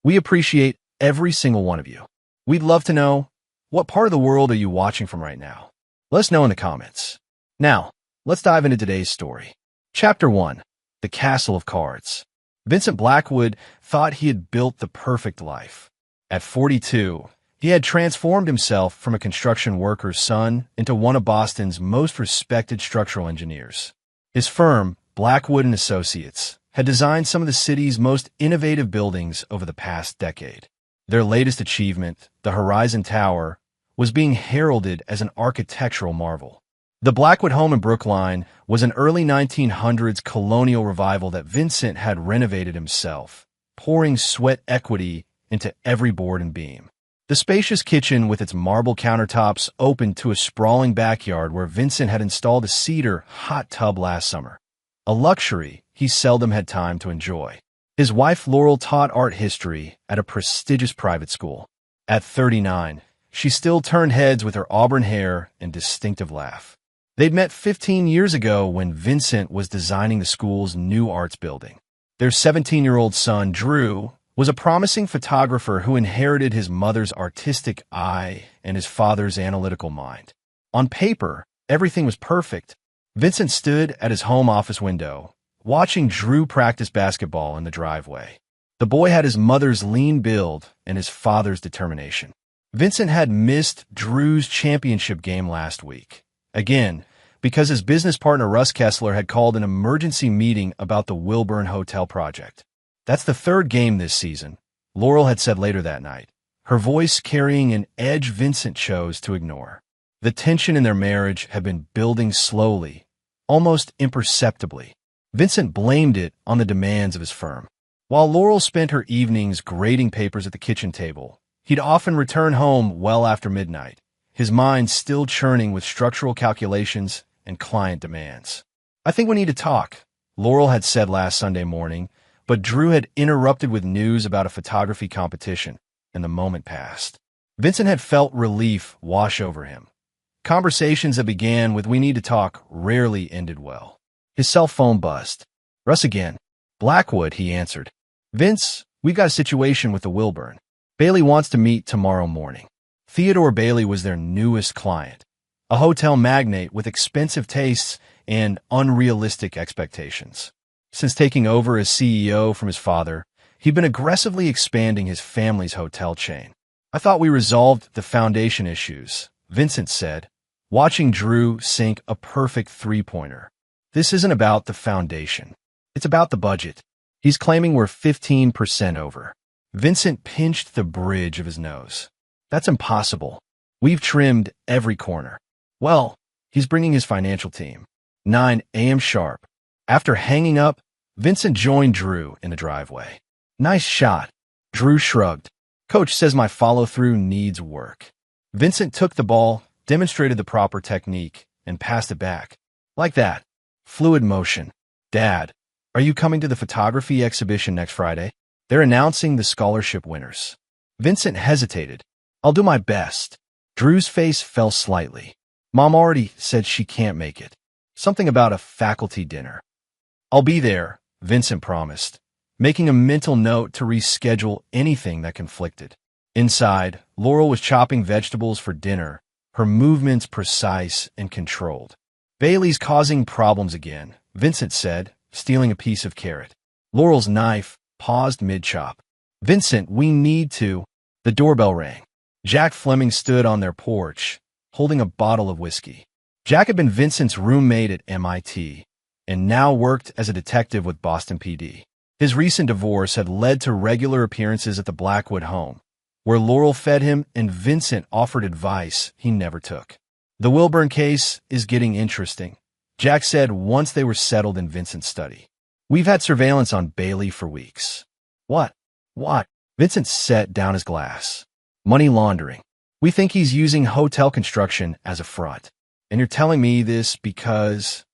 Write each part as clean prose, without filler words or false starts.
We appreciate every single one of you. We'd love to know, what part of the world are you watching from right now? Let us know in the comments. Now, let's dive into today's story. Chapter 1. The Castle of Cards. Vincent Blackwood thought he had built the perfect life. At 42, he had transformed himself from a construction worker's son into one of Boston's most respected structural engineers. His firm, Blackwood & Associates, had designed some of the city's most innovative buildings over the past decade. Their latest achievement, the Horizon Tower, was being heralded as an architectural marvel. The Blackwood home in Brookline was an early 1900s colonial revival that Vincent had renovated himself, pouring sweat equity into every board and beam. The spacious kitchen with its marble countertops opened to a sprawling backyard where Vincent had installed a cedar hot tub last summer, a luxury he seldom had time to enjoy. His wife Laurel taught art history at a prestigious private school. At 39, she still turned heads with her auburn hair and distinctive laugh. They'd met 15 years ago when Vincent was designing the school's new arts building. Their 17-year-old son, Drew, was a promising photographer who inherited his mother's artistic eye and his father's analytical mind. On paper, everything was perfect. Vincent stood at his home office window, watching Drew practice basketball in the driveway. The boy had his mother's lean build and his father's determination. Vincent had missed Drew's championship game last week, again, because his business partner Russ Kessler had called an emergency meeting about the Wilburn Hotel project. That's the third game this season, Laurel had said later that night, her voice carrying an edge Vincent chose to ignore. The tension in their marriage had been building slowly, almost imperceptibly. Vincent blamed it on the demands of his firm. While Laurel spent her evenings grading papers at the kitchen table, he'd often return home well after midnight, his mind still churning with structural calculations and client demands. "I think we need to talk," Laurel had said last Sunday morning, but Drew had interrupted with news about a photography competition, and the moment passed. Vincent had felt relief wash over him. Conversations that began with "we need to talk" rarely ended well. His cell phone buzzed. "Russ again." "Blackwood," he answered. "Vince, we've got a situation with the Wilburn. Bailey wants to meet tomorrow morning." Theodore Bailey was their newest client, a hotel magnate with expensive tastes and unrealistic expectations. Since taking over as CEO from his father, he'd been aggressively expanding his family's hotel chain. "I thought we resolved the foundation issues," Vincent said, watching Drew sink a perfect three-pointer. "This isn't about the foundation. It's about the budget. He's claiming we're 15% over." Vincent pinched the bridge of his nose. "That's impossible. We've trimmed every corner." "Well, he's bringing his financial team. 9 a.m. sharp." After hanging up, Vincent joined Drew in the driveway. "Nice shot." Drew shrugged. "Coach says my follow-through needs work." Vincent took the ball, demonstrated the proper technique, and passed it back. "Like that. Fluid motion." "Dad, are you coming to the photography exhibition next Friday? They're announcing the scholarship winners." Vincent hesitated. "I'll do my best." Drew's face fell slightly. "Mom already said she can't make it. Something about a faculty dinner." "I'll be there," Vincent promised, making a mental note to reschedule anything that conflicted. Inside, Laurel was chopping vegetables for dinner, her movements precise and controlled. "Bailey's causing problems again," Vincent said, stealing a piece of carrot. Laurel's knife paused mid-chop. "Vincent, we need to—" The doorbell rang. Jack Fleming stood on their porch, holding a bottle of whiskey. Jack had been Vincent's roommate at MIT, and now worked as a detective with Boston PD. His recent divorce had led to regular appearances at the Blackwood home, where Laurel fed him and Vincent offered advice he never took. "The Wilburn case is getting interesting," Jack said once they were settled in Vincent's study. "We've had surveillance on Bailey for weeks." What? Vincent set down his glass. "Money laundering. We think he's using hotel construction as a front. And you're telling me this because—"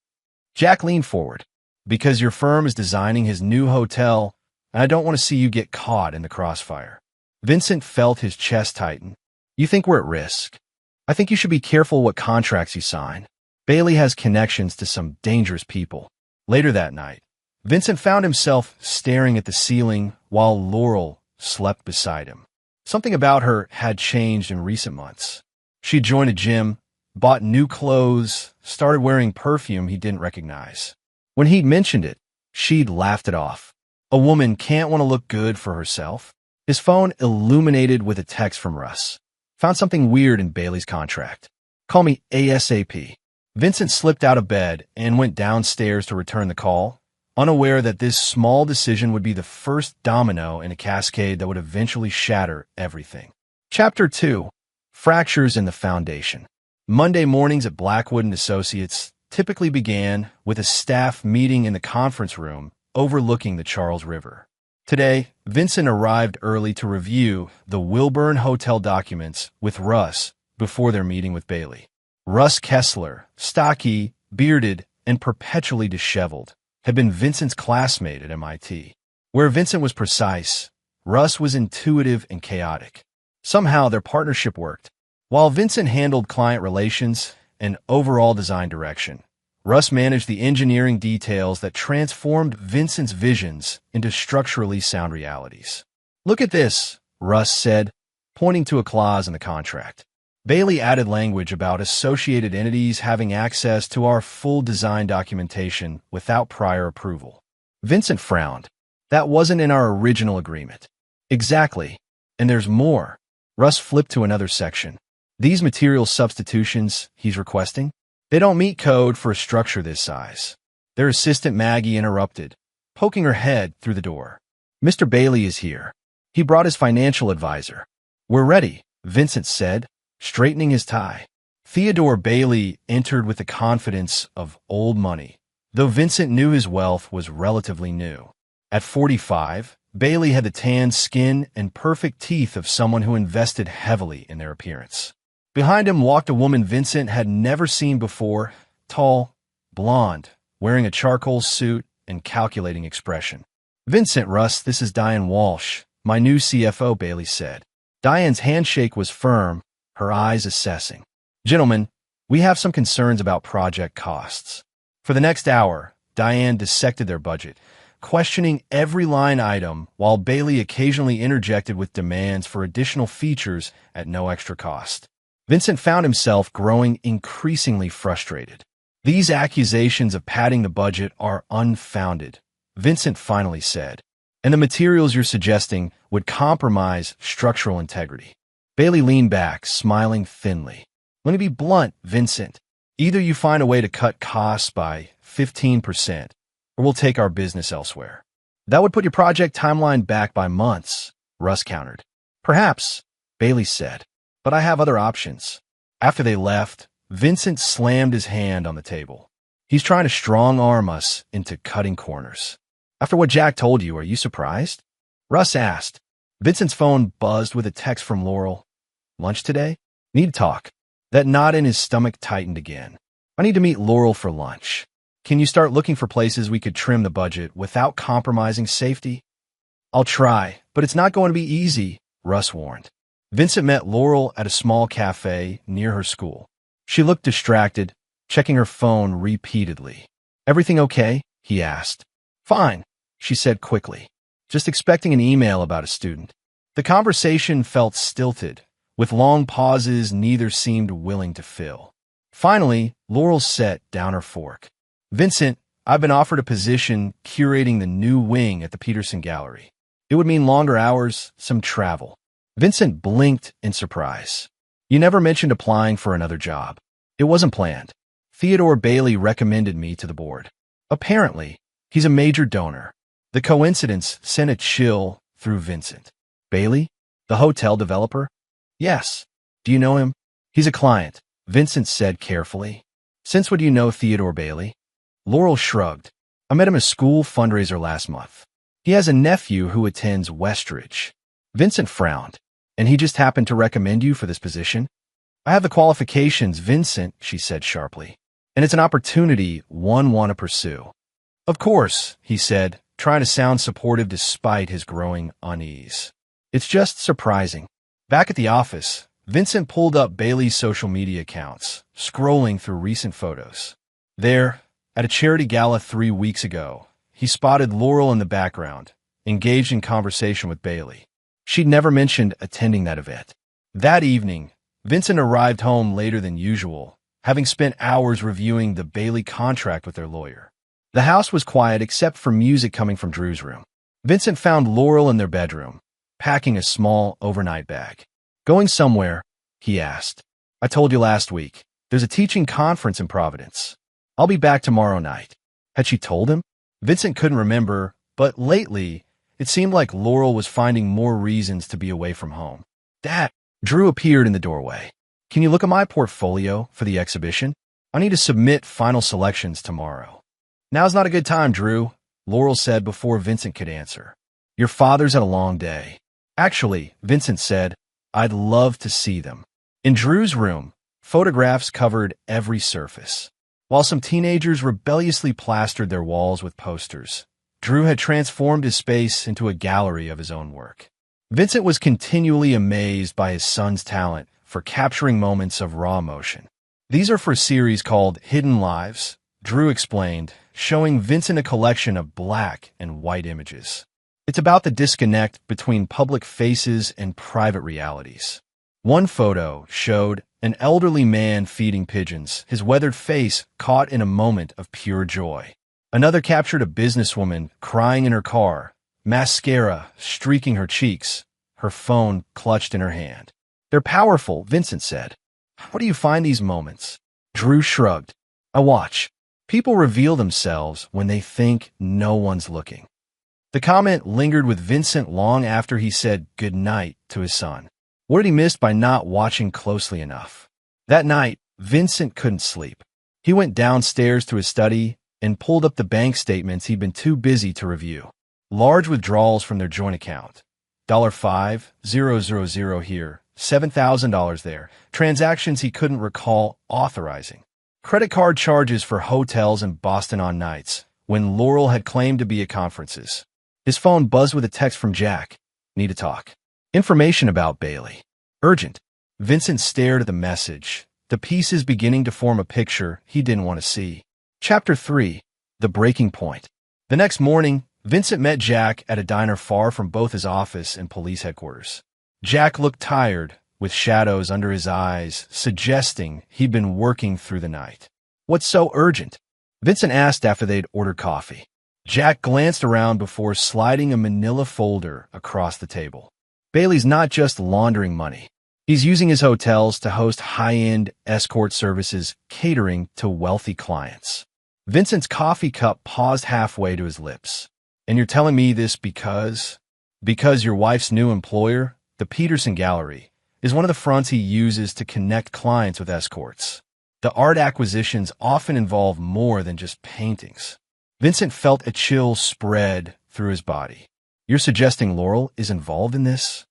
Jack leaned forward. "Because your firm is designing his new hotel, and I don't want to see you get caught in the crossfire." Vincent felt his chest tighten. "You think we're at risk? I think you should be careful what contracts you sign. Bailey has connections to some dangerous people." Later that night, Vincent found himself staring at the ceiling while Laurel slept beside him. Something about her had changed in recent months. She'd joined a gym, bought new clothes, started wearing perfume he didn't recognize. When he'd mentioned it, she'd laughed it off. A woman can't want to look good for herself. His phone illuminated with a text from Russ. Found something weird in Bailey's contract. Call me ASAP. Vincent slipped out of bed and went downstairs to return the call, unaware that this small decision would be the first domino in a cascade that would eventually shatter everything. Chapter 2. Fractures in the Foundation. Monday mornings at Blackwood & Associates typically began with a staff meeting in the conference room overlooking the Charles River. Today, Vincent arrived early to review the Wilburn Hotel documents with Russ before their meeting with Bailey. Russ Kessler, stocky, bearded, and perpetually disheveled, had been Vincent's classmate at MIT. Where Vincent was precise, Russ was intuitive and chaotic. Somehow their partnership worked. While Vincent handled client relations and overall design direction, Russ managed the engineering details that transformed Vincent's visions into structurally sound realities. "Look at this," Russ said, pointing to a clause in the contract. Bailey added language about associated entities having access to our full design documentation without prior approval. Vincent frowned. "That wasn't in our original agreement." "Exactly. And there's more." Russ flipped to another section. "These material substitutions he's requesting, they don't meet code for a structure this size." Their assistant Maggie interrupted, poking her head through the door. "Mr. Bailey is here. He brought his financial advisor." "We're ready," Vincent said, straightening his tie. Theodore Bailey entered with the confidence of old money, though Vincent knew his wealth was relatively new. At 45, Bailey had the tanned skin and perfect teeth of someone who invested heavily in their appearance. Behind him walked a woman Vincent had never seen before, tall, blonde, wearing a charcoal suit and calculating expression. "Vincent, Russ, this is Diane Walsh, my new CFO," Bailey said. Diane's handshake was firm, her eyes assessing. "Gentlemen, we have some concerns about project costs." For the next hour, Diane dissected their budget, questioning every line item while Bailey occasionally interjected with demands for additional features at no extra cost. Vincent found himself growing increasingly frustrated. "These accusations of padding the budget are unfounded," Vincent finally said, "and the materials you're suggesting would compromise structural integrity." Bailey leaned back, smiling thinly. "Let me be blunt, Vincent. Either you find a way to cut costs by 15%, or we'll take our business elsewhere." "That would put your project timeline back by months," Russ countered. "Perhaps," Bailey said, "but I have other options." After they left, Vincent slammed his hand on the table. "He's trying to strong-arm us into cutting corners." "After what Jack told you, are you surprised?" Russ asked. Vincent's phone buzzed with a text from Laurel. "Lunch today? Need to talk." That knot in his stomach tightened again. "I need to meet Laurel for lunch. Can you start looking for places we could trim the budget without compromising safety?" "I'll try, but it's not going to be easy," Russ warned. Vincent met Laurel at a small cafe near her school. She looked distracted, checking her phone repeatedly. "Everything okay?" he asked. "Fine," she said quickly. "Just expecting an email about a student." The conversation felt stilted, with long pauses neither seemed willing to fill. Finally, Laurel set down her fork. "Vincent, I've been offered a position curating the new wing at the Peterson Gallery. It would mean longer hours, some travel." Vincent blinked in surprise. "You never mentioned applying for another job." "It wasn't planned. Theodore Bailey recommended me to the board. Apparently, he's a major donor." The coincidence sent a chill through Vincent. "Bailey? The hotel developer?" "Yes." "Do you know him?" "He's a client," Vincent said carefully. "Since when do you know Theodore Bailey?" Laurel shrugged. "I met him at a school fundraiser last month. He has a nephew who attends Westridge." Vincent frowned. "And he just happened to recommend you for this position?" "I have the qualifications, Vincent," she said sharply. "And it's an opportunity one want to pursue." "Of course," he said, trying to sound supportive despite his growing unease. "It's just surprising." Back at the office, Vincent pulled up Bailey's social media accounts, scrolling through recent photos. There, at a charity gala 3 weeks ago, he spotted Laurel in the background, engaged in conversation with Bailey. She'd never mentioned attending that event. That evening, Vincent arrived home later than usual, having spent hours reviewing the Bailey contract with their lawyer. The house was quiet except for music coming from Drew's room. Vincent found Laurel in their bedroom, packing a small overnight bag. "Going somewhere?" he asked. "I told you last week. There's a teaching conference in Providence. I'll be back tomorrow night." Had she told him? Vincent couldn't remember, but lately, it seemed like Laurel was finding more reasons to be away from home. "Dad!" Drew appeared in the doorway. "Can you look at my portfolio for the exhibition? I need to submit final selections tomorrow." "Now's not a good time, Drew," Laurel said before Vincent could answer. "Your father's had a long day." "Actually," Vincent said, "I'd love to see them." In Drew's room, photographs covered every surface. While some teenagers rebelliously plastered their walls with posters, Drew had transformed his space into a gallery of his own work. Vincent was continually amazed by his son's talent for capturing moments of raw emotion. "These are for a series called Hidden Lives," Drew explained, showing Vincent a collection of black and white images. "It's about the disconnect between public faces and private realities." One photo showed an elderly man feeding pigeons, his weathered face caught in a moment of pure joy. Another captured a businesswoman crying in her car, mascara streaking her cheeks, her phone clutched in her hand. "They're powerful," Vincent said. "How do you find these moments?" Drew shrugged. "I watch. People reveal themselves when they think no one's looking." The comment lingered with Vincent long after he said goodnight to his son. What had he missed by not watching closely enough? That night, Vincent couldn't sleep. He went downstairs to his study and pulled up the bank statements he'd been too busy to review. Large withdrawals from their joint account. $5,000 here, $7,000 there. Transactions he couldn't recall authorizing. Credit card charges for hotels in Boston on nights, when Laurel had claimed to be at conferences. His phone buzzed with a text from Jack. "Need to talk. Information about Bailey. Urgent." Vincent stared at the message, the pieces beginning to form a picture he didn't want to see. Chapter 3. The Breaking Point. The next morning, Vincent met Jack at a diner far from both his office and police headquarters. Jack looked tired, with shadows under his eyes, suggesting he'd been working through the night. "What's so urgent?" Vincent asked after they'd ordered coffee. Jack glanced around before sliding a manila folder across the table. "Bailey's not just laundering money. He's using his hotels to host high-end escort services catering to wealthy clients." Vincent's coffee cup paused halfway to his lips. "And you're telling me this because your wife's new employer, the Peterson Gallery, is one of the fronts he uses to connect clients with escorts. The art acquisitions often involve more than just paintings." Vincent felt a chill spread through his body. "You're suggesting Laurel is involved in this?"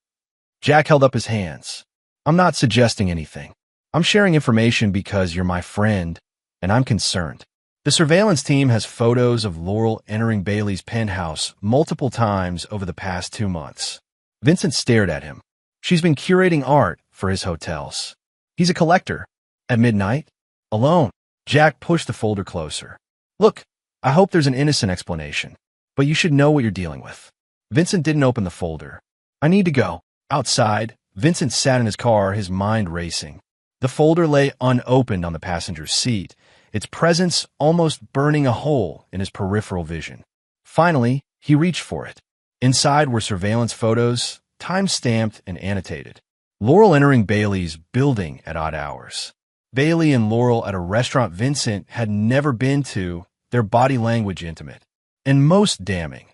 Jack held up his hands. "I'm not suggesting anything. I'm sharing information because you're my friend, and I'm concerned. The surveillance team has photos of Laurel entering Bailey's penthouse multiple times over the past 2 months." Vincent stared at him. "She's been curating art for his hotels. He's a collector. At midnight? Alone." Jack pushed the folder closer. "Look, I hope there's an innocent explanation, but you should know what you're dealing with." Vincent didn't open the folder. "I need to go." Outside, Vincent sat in his car, his mind racing. The folder lay unopened on the passenger seat, its presence almost burning a hole in his peripheral vision. Finally, he reached for it. Inside were surveillance photos, time-stamped and annotated. Laurel entering Bailey's building at odd hours. Bailey and Laurel at a restaurant Vincent had never been to, their body language intimate. And most damning,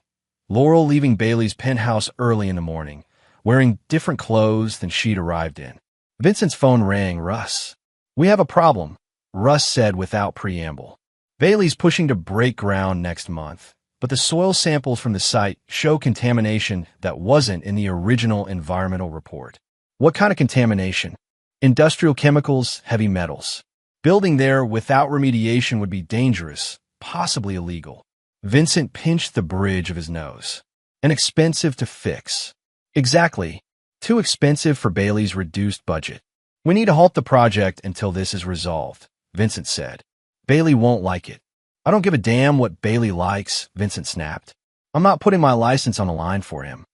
Laurel leaving Bailey's penthouse early in the morning, wearing different clothes than she'd arrived in. Vincent's phone rang. "Russ. We have a problem," Russ said without preamble. "Bailey's pushing to break ground next month, but the soil samples from the site show contamination that wasn't in the original environmental report." "What kind of contamination?" "Industrial chemicals, heavy metals. Building there without remediation would be dangerous, possibly illegal." Vincent pinched the bridge of his nose. "And expensive to fix." "Exactly. Too expensive for Bailey's reduced budget. We need to halt the project until this is resolved," Vincent said. "Bailey won't like it." "I don't give a damn what Bailey likes," Vincent snapped. "I'm not putting my license on the line for him."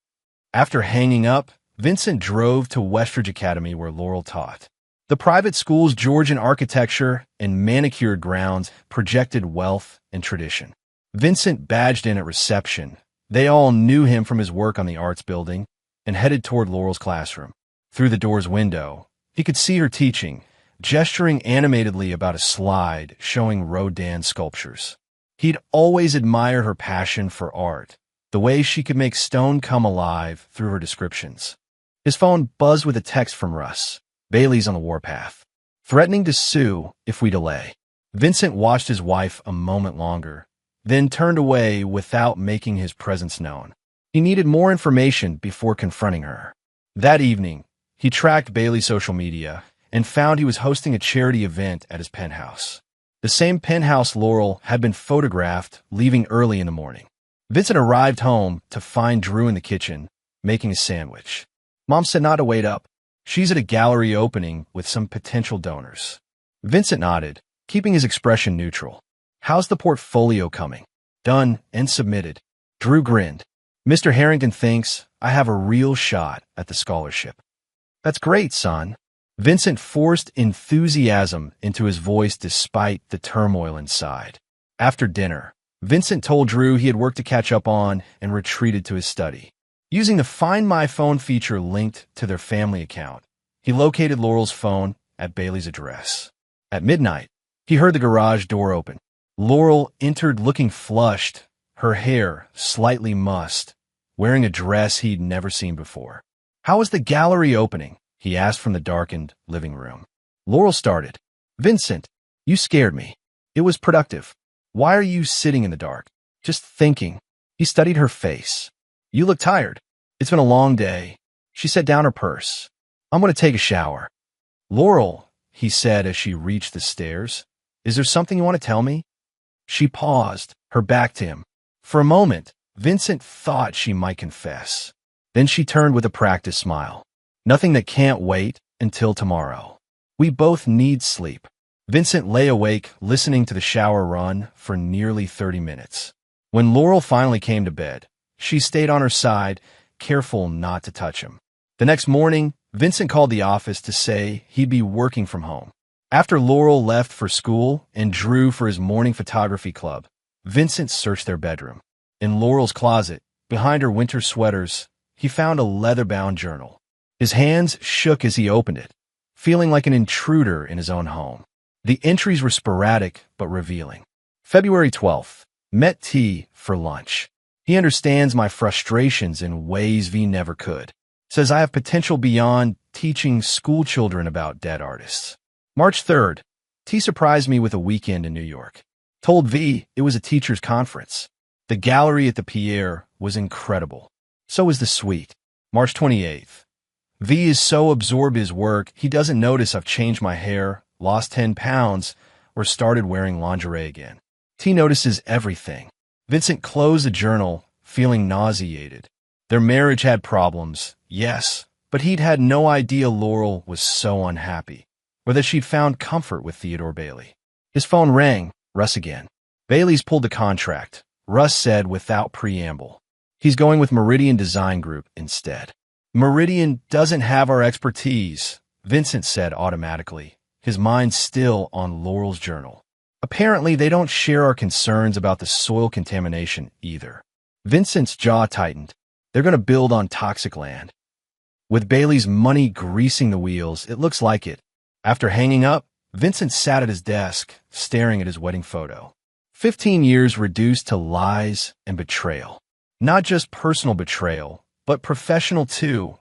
After hanging up, Vincent drove to Westridge Academy where Laurel taught. The private school's Georgian architecture and manicured grounds projected wealth and tradition. Vincent badged in at reception. They all knew him from his work on the arts building and headed toward Laurel's classroom. Through the door's window, he could see her teaching, gesturing animatedly about a slide showing Rodin sculptures. He'd always admired her passion for art, the way she could make stone come alive through her descriptions. His phone buzzed with a text from Russ. Bailey's on the warpath, threatening to sue if we delay. Vincent watched his wife a moment longer, then turned away without making his presence known. He needed more information before confronting her. That evening, he tracked Bailey's social media and found he was hosting a charity event at his penthouse. The same penthouse Laurel had been photographed leaving early in the morning. Vincent arrived home to find Drew in the kitchen, making a sandwich. Mom said not to wait up. She's at a gallery opening with some potential donors. Vincent nodded, keeping his expression neutral. How's the portfolio coming? Done and submitted. Drew grinned. Mr. Harrington thinks I have a real shot at the scholarship. That's great, son. Vincent forced enthusiasm into his voice despite the turmoil inside. After dinner, Vincent told Drew he had work to catch up on and retreated to his study. Using the Find My Phone feature linked to their family account, he located Laurel's phone at Bailey's address. At midnight, he heard the garage door open. Laurel entered looking flushed, her hair slightly mussed, wearing a dress he'd never seen before. How was the gallery opening? He asked from the darkened living room. Laurel started. Vincent, you scared me. It was productive. Why are you sitting in the dark? Just thinking. He studied her face. You look tired. It's been a long day. She set down her purse. I'm going to take a shower. Laurel, he said as she reached the stairs, is there something you want to tell me? She paused, her back to him. For a moment, Vincent thought she might confess. Then she turned with a practiced smile. Nothing that can't wait until tomorrow. We both need sleep. Vincent lay awake, listening to the shower run for nearly 30 minutes. When Laurel finally came to bed, she stayed on her side, careful not to touch him. The next morning, Vincent called the office to say he'd be working from home. After Laurel left for school and Drew for his morning photography club, Vincent searched their bedroom. In Laurel's closet, behind her winter sweaters, he found a leather-bound journal. His hands shook as he opened it, feeling like an intruder in his own home. The entries were sporadic but revealing. February 12th, met T for lunch. He understands my frustrations in ways V never could. Says I have potential beyond teaching school children about dead artists. March 3rd, T surprised me with a weekend in New York. Told V it was a teacher's conference. The gallery at the Pierre was incredible. So was the suite. March 28th. V is so absorbed in his work, he doesn't notice I've changed my hair, lost 10 pounds, or started wearing lingerie again. T notices everything. Vincent closed the journal, feeling nauseated. Their marriage had problems, yes, but he'd had no idea Laurel was so unhappy, or that she'd found comfort with Theodore Bailey. His phone rang, Russ again. Bailey's pulled the contract, Russ said without preamble. He's going with Meridian Design Group instead. Meridian doesn't have our expertise, Vincent said automatically, his mind still on Laurel's journal. Apparently, they don't share our concerns about the soil contamination either. Vincent's jaw tightened. They're going to build on toxic land. With Bailey's money greasing the wheels, it looks like it. After hanging up, Vincent sat at his desk, staring at his wedding photo. 15 years reduced to lies and betrayal. Not just personal betrayal, but professional too.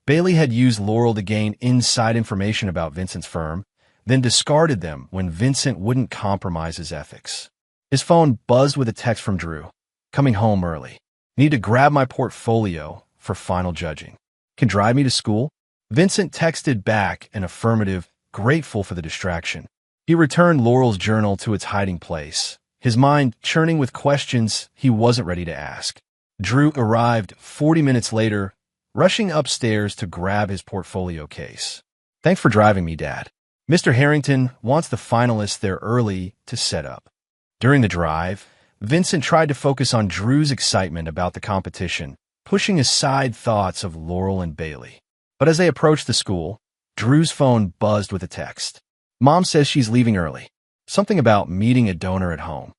Bailey had used Laurel to gain inside information about Vincent's firm, then discarded them when Vincent wouldn't compromise his ethics. His phone buzzed with a text from Drew. Coming home early. Need to grab my portfolio for final judging. Can drive me to school? Vincent texted back an affirmative, grateful for the distraction. He returned Laurel's journal to its hiding place, his mind churning with questions he wasn't ready to ask. Drew arrived 40 minutes later, rushing upstairs to grab his portfolio case. Thanks for driving me, Dad. Mr. Harrington wants the finalists there early to set up. During the drive, Vincent tried to focus on Drew's excitement about the competition, pushing aside thoughts of Laurel and Bailey. But as they approached the school, Drew's phone buzzed with a text. Mom says she's leaving early. Something about meeting a donor at home.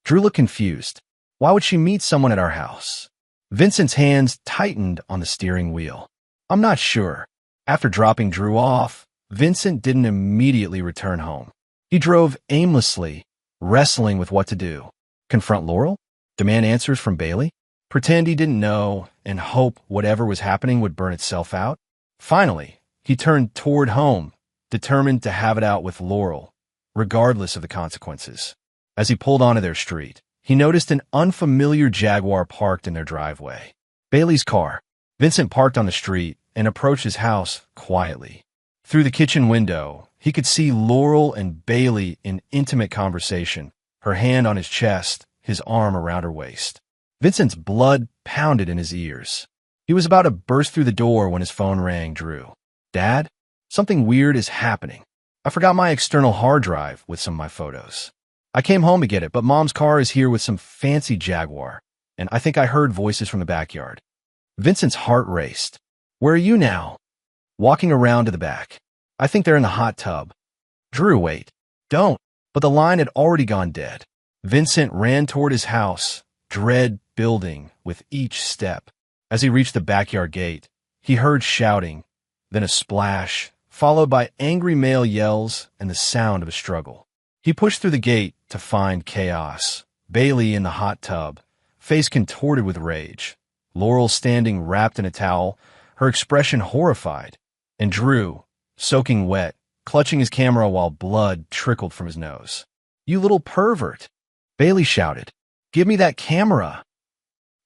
Drew looked confused. Why would she meet someone at our house? Vincent's hands tightened on the steering wheel. I'm not sure. After dropping Drew off, Vincent didn't immediately return home. He drove aimlessly, wrestling with what to do. Confront Laurel? Demand answers from Bailey? Pretend he didn't know and hope whatever was happening would burn itself out? Finally, he turned toward home, determined to have it out with Laurel, regardless of the consequences. As he pulled onto their street, he noticed an unfamiliar Jaguar parked in their driveway. Bailey's car. Vincent parked on the street and approached his house quietly. Through the kitchen window, he could see Laurel and Bailey in intimate conversation, her hand on his chest, his arm around her waist. Vincent's blood pounded in his ears. He was about to burst through the door when his phone rang. Drew. Dad? Something weird is happening. I forgot my external hard drive with some of my photos. I came home to get it, but Mom's car is here with some fancy Jaguar, and I think I heard voices from the backyard. Vincent's heart raced. Where are you now? Walking around to the back. I think they're in the hot tub. Drew, wait. Don't. But the line had already gone dead. Vincent ran toward his house, dread building with each step. As he reached the backyard gate, he heard shouting, then a splash, followed by angry male yells and the sound of a struggle. He pushed through the gate to find chaos. Bailey in the hot tub, face contorted with rage. Laurel standing wrapped in a towel, her expression horrified. And Drew, soaking wet, clutching his camera while blood trickled from his nose. You little pervert! Bailey shouted. Give me that camera!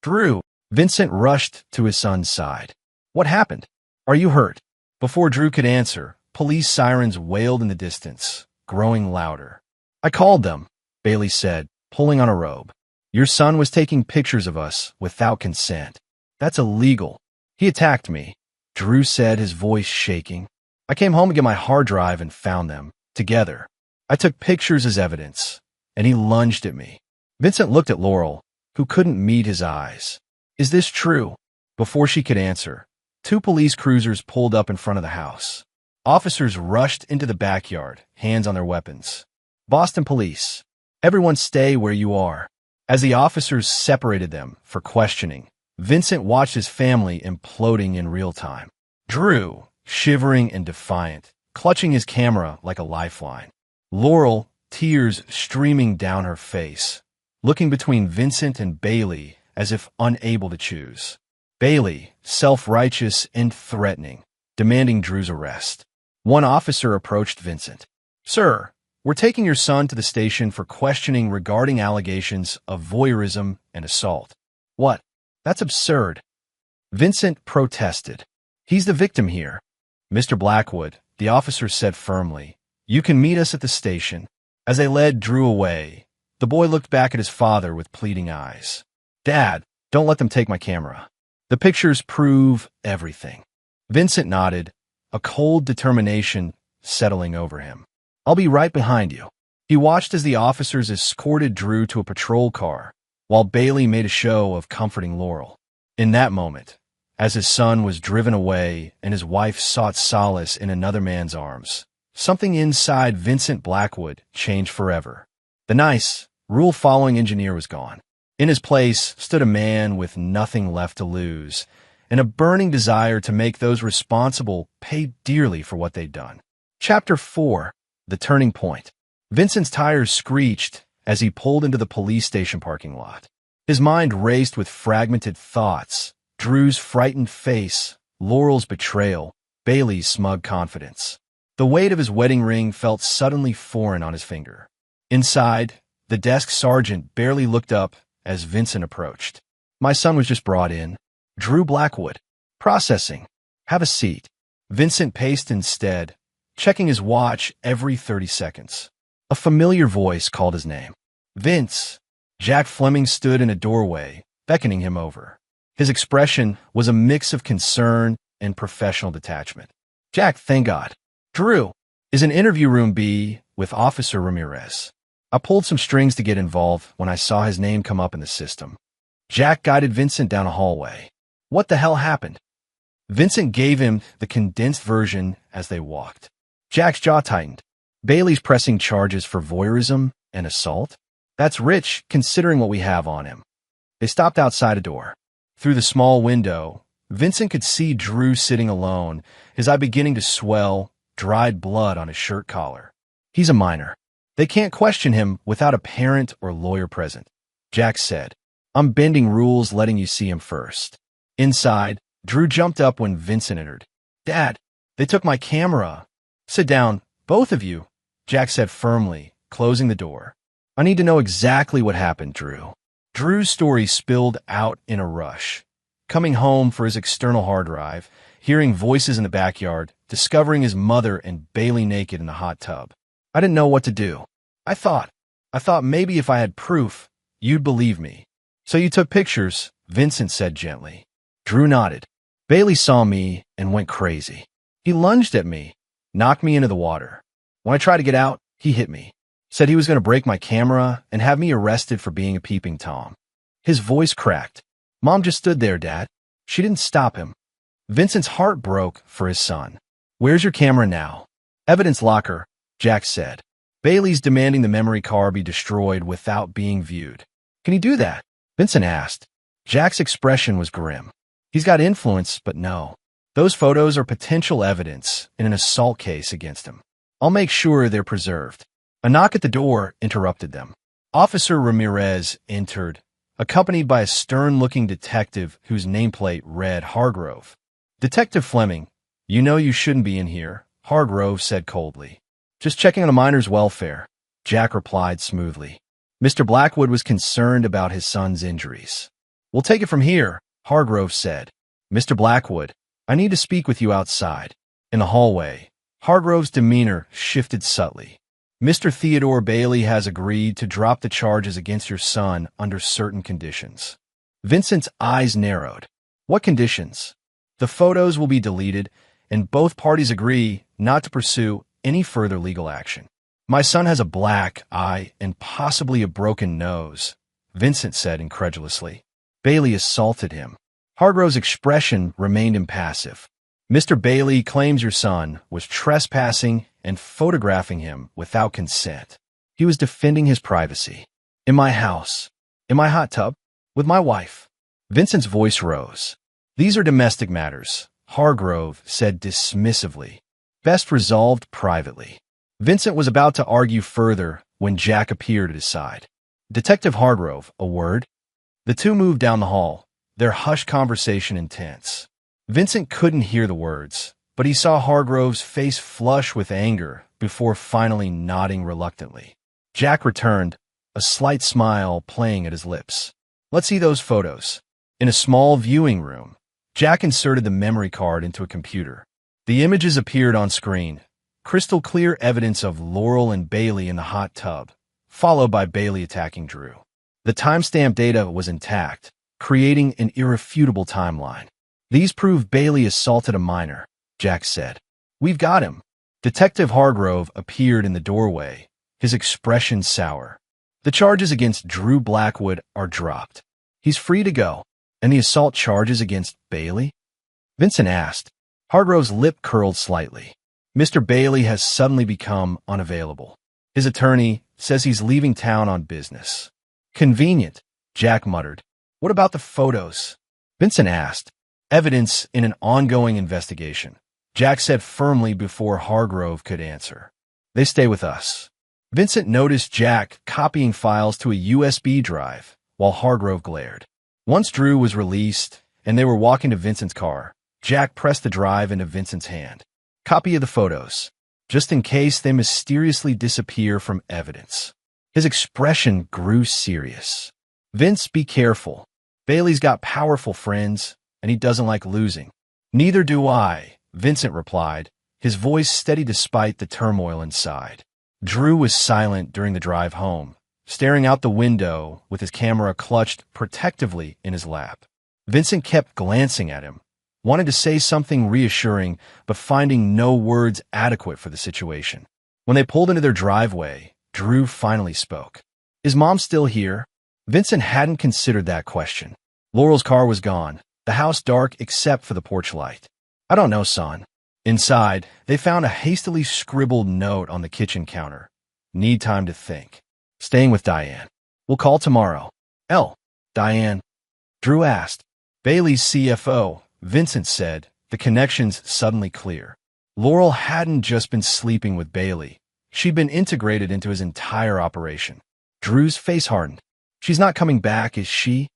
Drew! Vincent rushed to his son's side. What happened? Are you hurt? Before Drew could answer, police sirens wailed in the distance, growing louder. I called them, Bailey said, pulling on a robe. Your son was taking pictures of us without consent. That's illegal. He attacked me, Drew said, his voice shaking. I came home to get my hard drive and found them, together. I took pictures as evidence, and he lunged at me. Vincent looked at Laurel, who couldn't meet his eyes. Is this true? Before she could answer, 2 police cruisers pulled up in front of the house. Officers rushed into the backyard, hands on their weapons. Boston Police. Everyone stay where you are. As the officers separated them for questioning, Vincent watched his family imploding in real time. Drew, shivering and defiant, clutching his camera like a lifeline. Laurel, tears streaming down her face, looking between Vincent and Bailey as if unable to choose. Bailey, self-righteous and threatening, demanding Drew's arrest. One officer approached Vincent. Sir, we're taking your son to the station for questioning regarding allegations of voyeurism and assault. What? That's absurd. Vincent protested. He's the victim here. Mr. Blackwood, the officer said firmly, you can meet us at the station. As they led Drew away, the boy looked back at his father with pleading eyes. Dad, don't let them take my camera. The pictures prove everything. Vincent nodded, a cold determination settling over him. I'll be right behind you. He watched as the officers escorted Drew to a patrol car, while Bailey made a show of comforting Laurel. In that moment, as his son was driven away and his wife sought solace in another man's arms, something inside Vincent Blackwood changed forever. The nice, rule-following engineer was gone. In his place stood a man with nothing left to lose and a burning desire to make those responsible pay dearly for what they'd done. Chapter 4. The Turning Point. Vincent's tires screeched as he pulled into the police station parking lot. His mind raced with fragmented thoughts. Drew's frightened face, Laurel's betrayal, Bailey's smug confidence. The weight of his wedding ring felt suddenly foreign on his finger. Inside, the desk sergeant barely looked up as Vincent approached. My son was just brought in. Drew Blackwood. Processing. Have a seat. Vincent paced instead, checking his watch every 30 seconds. A familiar voice called his name. Vince. Jack Fleming stood in a doorway, beckoning him over. His expression was a mix of concern and professional detachment. Jack, thank God. Drew, is an interview room B with Officer Ramirez. I pulled some strings to get involved when I saw his name come up in the system. Jack guided Vincent down a hallway. What the hell happened? Vincent gave him the condensed version as they walked. Jack's jaw tightened. Bailey's pressing charges for voyeurism and assault? That's rich, considering what we have on him. They stopped outside a door. Through the small window, Vincent could see Drew sitting alone, his eye beginning to swell, dried blood on his shirt collar. He's a minor. They can't question him without a parent or lawyer present. Jack said, I'm bending rules letting you see him first. Inside, Drew jumped up when Vincent entered. Dad, they took my camera. Sit down, both of you, Jack said firmly, closing the door. I need to know exactly what happened, Drew. Drew's story spilled out in a rush. Coming home for his external hard drive, hearing voices in the backyard, discovering his mother and Bailey naked in the hot tub. I didn't know what to do. I thought maybe if I had proof, you'd believe me. So you took pictures, Vincent said gently. Drew nodded. Bailey saw me and went crazy. He lunged at me, knocked me into the water. When I tried to get out, he hit me. Said he was going to break my camera and have me arrested for being a peeping Tom. His voice cracked. Mom just stood there, Dad. She didn't stop him. Vincent's heart broke for his son. Where's your camera now? Evidence locker, Jack said. Bailey's demanding the memory card be destroyed without being viewed. Can he do that? Vincent asked. Jack's expression was grim. He's got influence, but no. Those photos are potential evidence in an assault case against him. I'll make sure they're preserved. A knock at the door interrupted them. Officer Ramirez entered, accompanied by a stern-looking detective whose nameplate read Hargrove. Detective Fleming, you know you shouldn't be in here, Hargrove said coldly. Just checking on a minor's welfare, Jack replied smoothly. Mr. Blackwood was concerned about his son's injuries. We'll take it from here, Hargrove said. Mr. Blackwood, I need to speak with you outside. In the hallway, Hargrove's demeanor shifted subtly. Mr. Theodore Bailey has agreed to drop the charges against your son under certain conditions. Vincent's eyes narrowed. What conditions? The photos will be deleted, and both parties agree not to pursue any further legal action. My son has a black eye and possibly a broken nose, Vincent said incredulously. Bailey assaulted him. Hargrove's expression remained impassive. Mr. Bailey claims your son was trespassing and photographing him without consent. He was defending his privacy. In my house. In my hot tub. With my wife. Vincent's voice rose. These are domestic matters, Hargrove said dismissively. Best resolved privately. Vincent was about to argue further when Jack appeared at his side. Detective Hargrove, a word? The two moved down the hall, their hushed conversation intense. Vincent couldn't hear the words, but he saw Hargrove's face flush with anger before finally nodding reluctantly. Jack returned, a slight smile playing at his lips. Let's see those photos. In a small viewing room, Jack inserted the memory card into a computer. The images appeared on screen, crystal clear evidence of Laurel and Bailey in the hot tub, followed by Bailey attacking Drew. The timestamp data was intact, creating an irrefutable timeline. These prove Bailey assaulted a minor, Jack said. We've got him. Detective Hargrove appeared in the doorway, his expression sour. The charges against Drew Blackwood are dropped. He's free to go. And the assault charges against Bailey? Vincent asked. Hargrove's lip curled slightly. Mr. Bailey has suddenly become unavailable. His attorney says he's leaving town on business. Convenient, Jack muttered. What about the photos? Vincent asked. Evidence in an ongoing investigation, Jack said firmly before Hargrove could answer. They stay with us. Vincent noticed Jack copying files to a USB drive while Hargrove glared. Once Drew was released and they were walking to Vincent's car, Jack pressed the drive into Vincent's hand. Copy of the photos, just in case they mysteriously disappear from evidence. His expression grew serious. Vince, be careful. Bailey's got powerful friends, and he doesn't like losing. Neither do I, Vincent replied, his voice steady despite the turmoil inside. Drew was silent during the drive home, staring out the window with his camera clutched protectively in his lap. Vincent kept glancing at him, wanted to say something reassuring, but finding no words adequate for the situation. When they pulled into their driveway, Drew finally spoke. Is Mom still here? Vincent hadn't considered that question. Laurel's car was gone, the house dark except for the porch light. I don't know, son. Inside, they found a hastily scribbled note on the kitchen counter. Need time to think. Staying with Diane. We'll call tomorrow. L. Diane. Drew asked. Bailey's CFO, Vincent said, the connections suddenly clear. Laurel hadn't just been sleeping with Bailey. She'd been integrated into his entire operation. Drew's face hardened. She's not coming back, is she?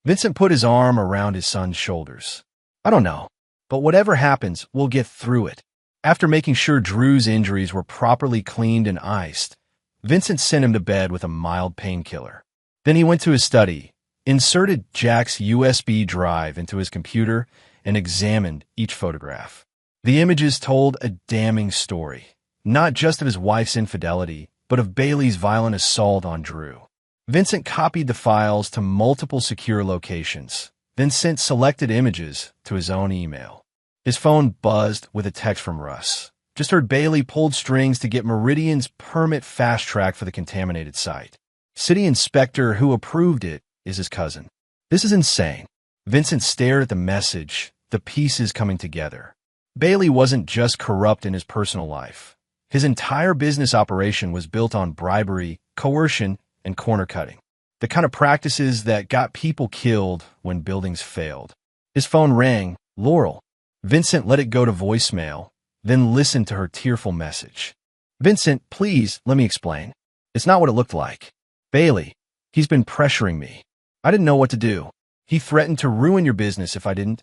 Vincent put his arm around his son's shoulders. I don't know, but whatever happens, we'll get through it. After making sure Drew's injuries were properly cleaned and iced, Vincent sent him to bed with a mild painkiller. Then he went to his study, inserted Jack's USB drive into his computer, and examined each photograph. The images told a damning story, not just of his wife's infidelity, but of Bailey's violent assault on Drew. Vincent copied the files to multiple secure locations, then sent selected images to his own email. His phone buzzed with a text from Russ. Just heard Bailey pulled strings to get Meridian's permit fast-tracked for the contaminated site. City inspector who approved it is his cousin. This is insane. Vincent stared at the message, the pieces coming together. Bailey wasn't just corrupt in his personal life. His entire business operation was built on bribery, coercion, and corner cutting. The kind of practices that got people killed when buildings failed. His phone rang. Laurel. Vincent let it go to voicemail, then listened to her tearful message. Vincent, please, let me explain. It's not what it looked like. Bailey, he's been pressuring me. I didn't know what to do. He threatened to ruin your business if I didn't.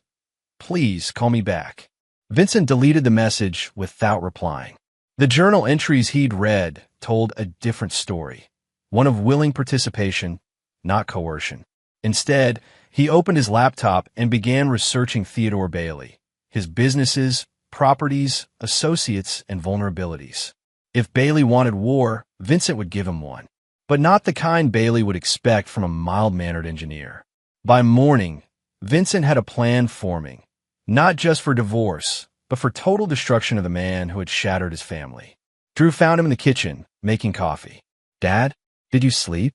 Please call me back. Vincent deleted the message without replying. The journal entries he'd read told a different story. One of willing participation, not coercion. Instead, he opened his laptop and began researching Theodore Bailey, his businesses, properties, associates, and vulnerabilities. If Bailey wanted war, Vincent would give him one, but not the kind Bailey would expect from a mild-mannered engineer. By morning, Vincent had a plan forming, not just for divorce, but for total destruction of the man who had shattered his family. Drew found him in the kitchen, making coffee. Dad? Did you sleep?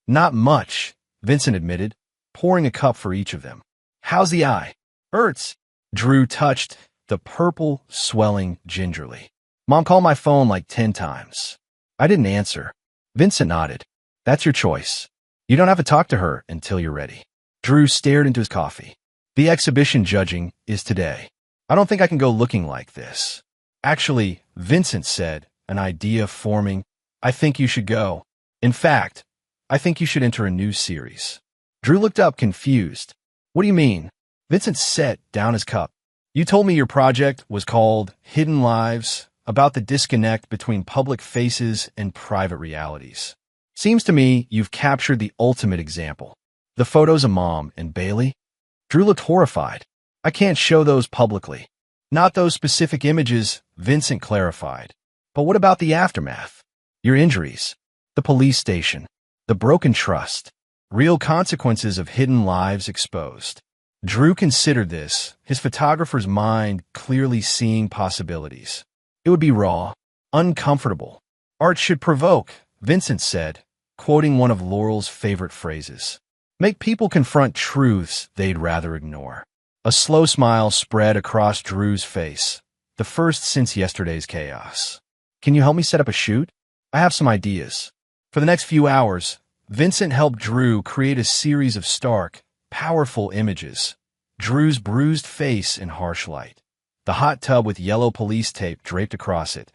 Not much, Vincent admitted, pouring a cup for each of them. How's the eye? Hurts. Drew touched the purple, swelling gingerly. Mom called my phone like 10 times. I didn't answer. Vincent nodded. That's your choice. You don't have to talk to her until you're ready. Drew stared into his coffee. The exhibition judging is today. I don't think I can go looking like this. Actually, Vincent said, an idea forming. I think you should go. In fact, I think you should enter a new series. Drew looked up confused. What do you mean? Vincent set down his cup. You told me your project was called Hidden Lives, about the disconnect between public faces and private realities. Seems to me you've captured the ultimate example. The photos of Mom and Bailey? Drew looked horrified. I can't show those publicly. Not those specific images, Vincent clarified. But what about the aftermath? Your injuries? The police station? The broken trust? Real consequences of hidden lives exposed. Drew considered this, his photographer's mind clearly seeing possibilities. It would be raw, uncomfortable. Art should provoke, Vincent said, quoting one of Laurel's favorite phrases. Make people confront truths they'd rather ignore. A slow smile spread across Drew's face, the first since yesterday's chaos. Can you help me set up a shoot? I have some ideas. For the next few hours, Vincent helped Drew create a series of stark, powerful images. Drew's bruised face in harsh light. The hot tub with yellow police tape draped across it.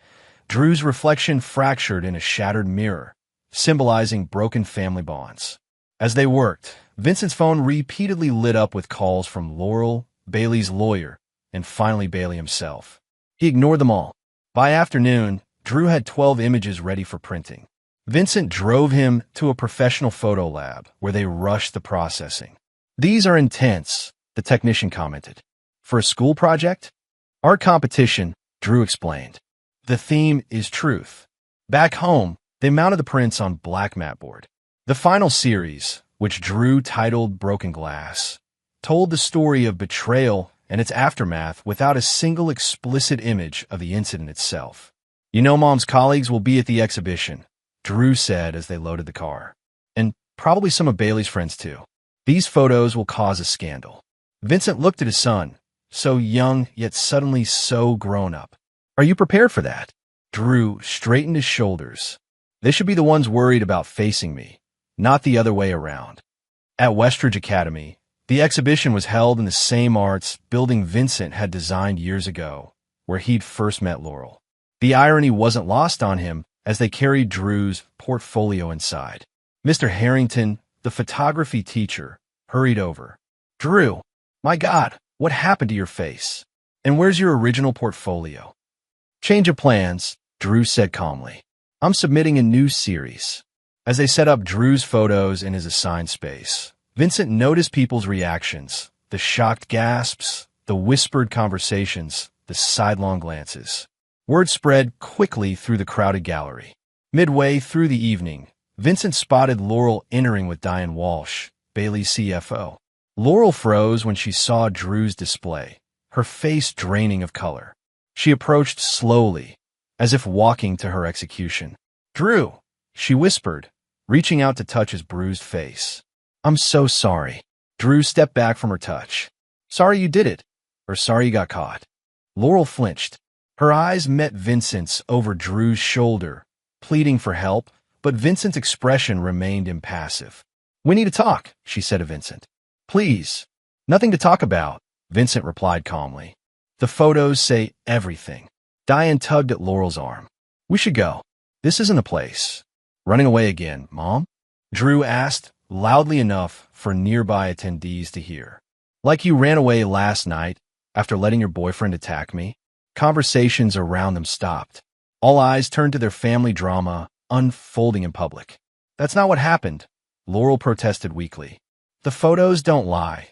Drew's reflection fractured in a shattered mirror, symbolizing broken family bonds. As they worked, Vincent's phone repeatedly lit up with calls from Laurel, Bailey's lawyer, and finally Bailey himself. He ignored them all. By afternoon, Drew had 12 images ready for printing. Vincent drove him to a professional photo lab where they rushed the processing. These are intense, the technician commented. For a school project? Art competition, Drew explained. The theme is truth. Back home, they mounted the prints on black mat board. The final series, which Drew titled Broken Glass, told the story of betrayal and its aftermath without a single explicit image of the incident itself. You know Mom's colleagues will be at the exhibition, Drew said as they loaded the car. And probably some of Bailey's friends too. These photos will cause a scandal. Vincent looked at his son, so young yet suddenly so grown up. Are you prepared for that? Drew straightened his shoulders. They should be the ones worried about facing me, not the other way around. At Westridge Academy, the exhibition was held in the same arts building Vincent had designed years ago, where he'd first met Laurel. The irony wasn't lost on him as they carried Drew's portfolio inside. Mr. Harrington, the photography teacher, hurried over. Drew, my God, what happened to your face? And where's your original portfolio? Change of plans, Drew said calmly. I'm submitting a new series. As they set up Drew's photos in his assigned space, Vincent noticed people's reactions, the shocked gasps, the whispered conversations, the sidelong glances. Word spread quickly through the crowded gallery. Midway through the evening, Vincent spotted Laurel entering with Diane Walsh, Bailey's CFO. Laurel froze when she saw Drew's display, her face draining of color. She approached slowly, as if walking to her execution. Drew, she whispered, reaching out to touch his bruised face. I'm so sorry. Drew stepped back from her touch. Sorry you did it, or sorry you got caught. Laurel flinched. Her eyes met Vincent's over Drew's shoulder, pleading for help, but Vincent's expression remained impassive. We need to talk, she said to Vincent. Please. Nothing to talk about, Vincent replied calmly. The photos say everything. Diane tugged at Laurel's arm. We should go. This isn't a place. Running away again, Mom? Drew asked, loudly enough for nearby attendees to hear. Like you ran away last night after letting your boyfriend attack me? Conversations around them stopped. All eyes turned to their family drama unfolding in public. That's not what happened, Laurel protested weakly. The photos don't lie,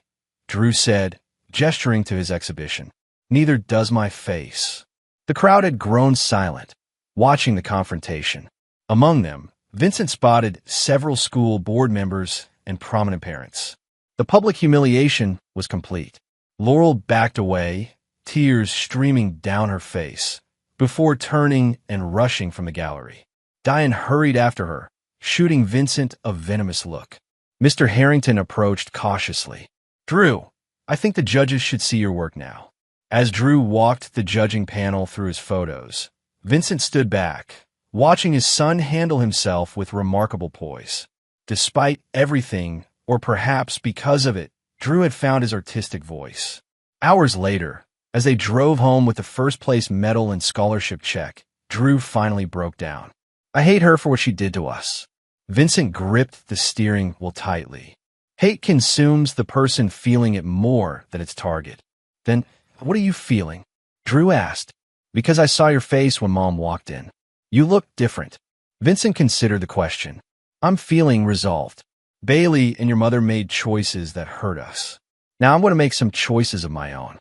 Drew said, gesturing to his exhibition. Neither does my face. The crowd had grown silent, watching the confrontation. Among them, Vincent spotted several school board members and prominent parents. The public humiliation was complete. Laurel backed away, tears streaming down her face, before turning and rushing from the gallery. Diane hurried after her, shooting Vincent a venomous look. Mr. Harrington approached cautiously. Drew, I think the judges should see your work now. As Drew walked the judging panel through his photos, Vincent stood back, watching his son handle himself with remarkable poise. Despite everything, or perhaps because of it, Drew had found his artistic voice. Hours later, as they drove home with the first-place medal and scholarship check, Drew finally broke down. I hate her for what she did to us. Vincent gripped the steering wheel tightly. Hate consumes the person feeling it more than its target. Then, what are you feeling? Drew asked. Because I saw your face when Mom walked in. You look different. Vincent considered the question. I'm feeling resolved. Bailey and your mother made choices that hurt us. Now I'm going to make some choices of my own.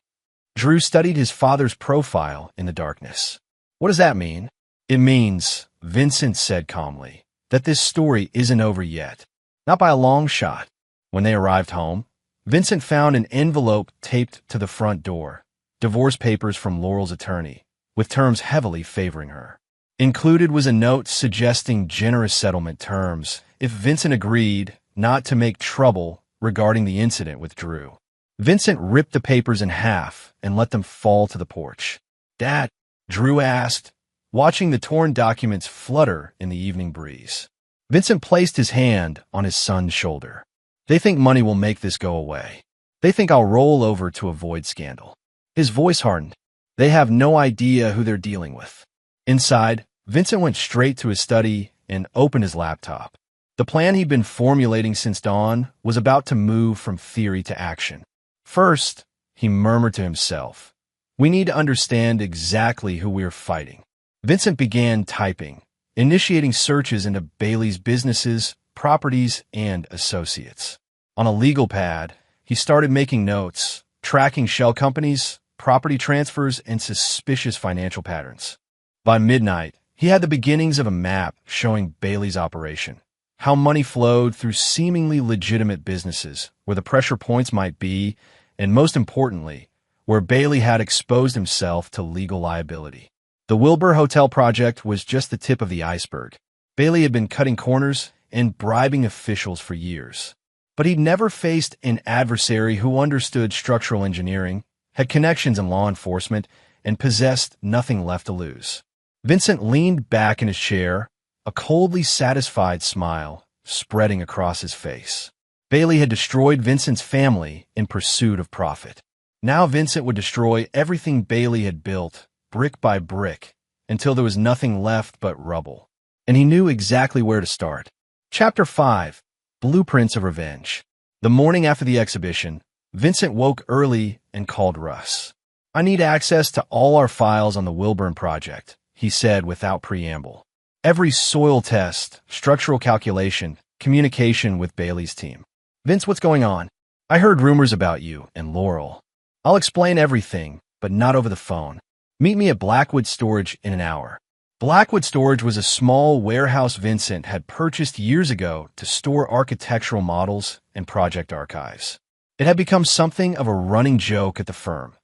Drew studied his father's profile in the darkness. What does that mean? It means, Vincent said calmly, that this story isn't over yet. Not by a long shot. When they arrived home, Vincent found an envelope taped to the front door, divorce papers from Laurel's attorney, with terms heavily favoring her. Included was a note suggesting generous settlement terms if Vincent agreed not to make trouble regarding the incident with Drew. Vincent ripped the papers in half and let them fall to the porch. Dad, Drew asked, watching the torn documents flutter in the evening breeze. Vincent placed his hand on his son's shoulder. They think money will make this go away. They think I'll roll over to avoid scandal. His voice hardened. They have no idea who they're dealing with. Inside, Vincent went straight to his study and opened his laptop. The plan he'd been formulating since dawn was about to move from theory to action. First, he murmured to himself, we need to understand exactly who we're fighting. Vincent began typing, initiating searches into Bailey's businesses, properties, and associates. On a legal pad, he started making notes, tracking shell companies, property transfers, and suspicious financial patterns. By midnight, he had the beginnings of a map showing Bailey's operation, how money flowed through seemingly legitimate businesses, where the pressure points might be, and most importantly, where Bailey had exposed himself to legal liability. The Wilbur Hotel project was just the tip of the iceberg. Bailey had been cutting corners and bribing officials for years. But he'd never faced an adversary who understood structural engineering, had connections in law enforcement, and possessed nothing left to lose. Vincent leaned back in his chair, a coldly satisfied smile spreading across his face. Bailey had destroyed Vincent's family in pursuit of profit. Now Vincent would destroy everything Bailey had built, brick by brick, until there was nothing left but rubble. And he knew exactly where to start. Chapter 5: Blueprints of Revenge. The morning after the exhibition, Vincent woke early and called Russ. "I need access to all our files on the Wilburn project," he said without preamble. "Every soil test, structural calculation, communication with Bailey's team." "Vince, what's going on?" "I heard rumors about you and Laurel. I'll explain everything, but not over the phone. Meet me at Blackwood Storage in an hour." Blackwood Storage was a small warehouse Vincent had purchased years ago to store architectural models and project archives. It had become something of a running joke at the firm.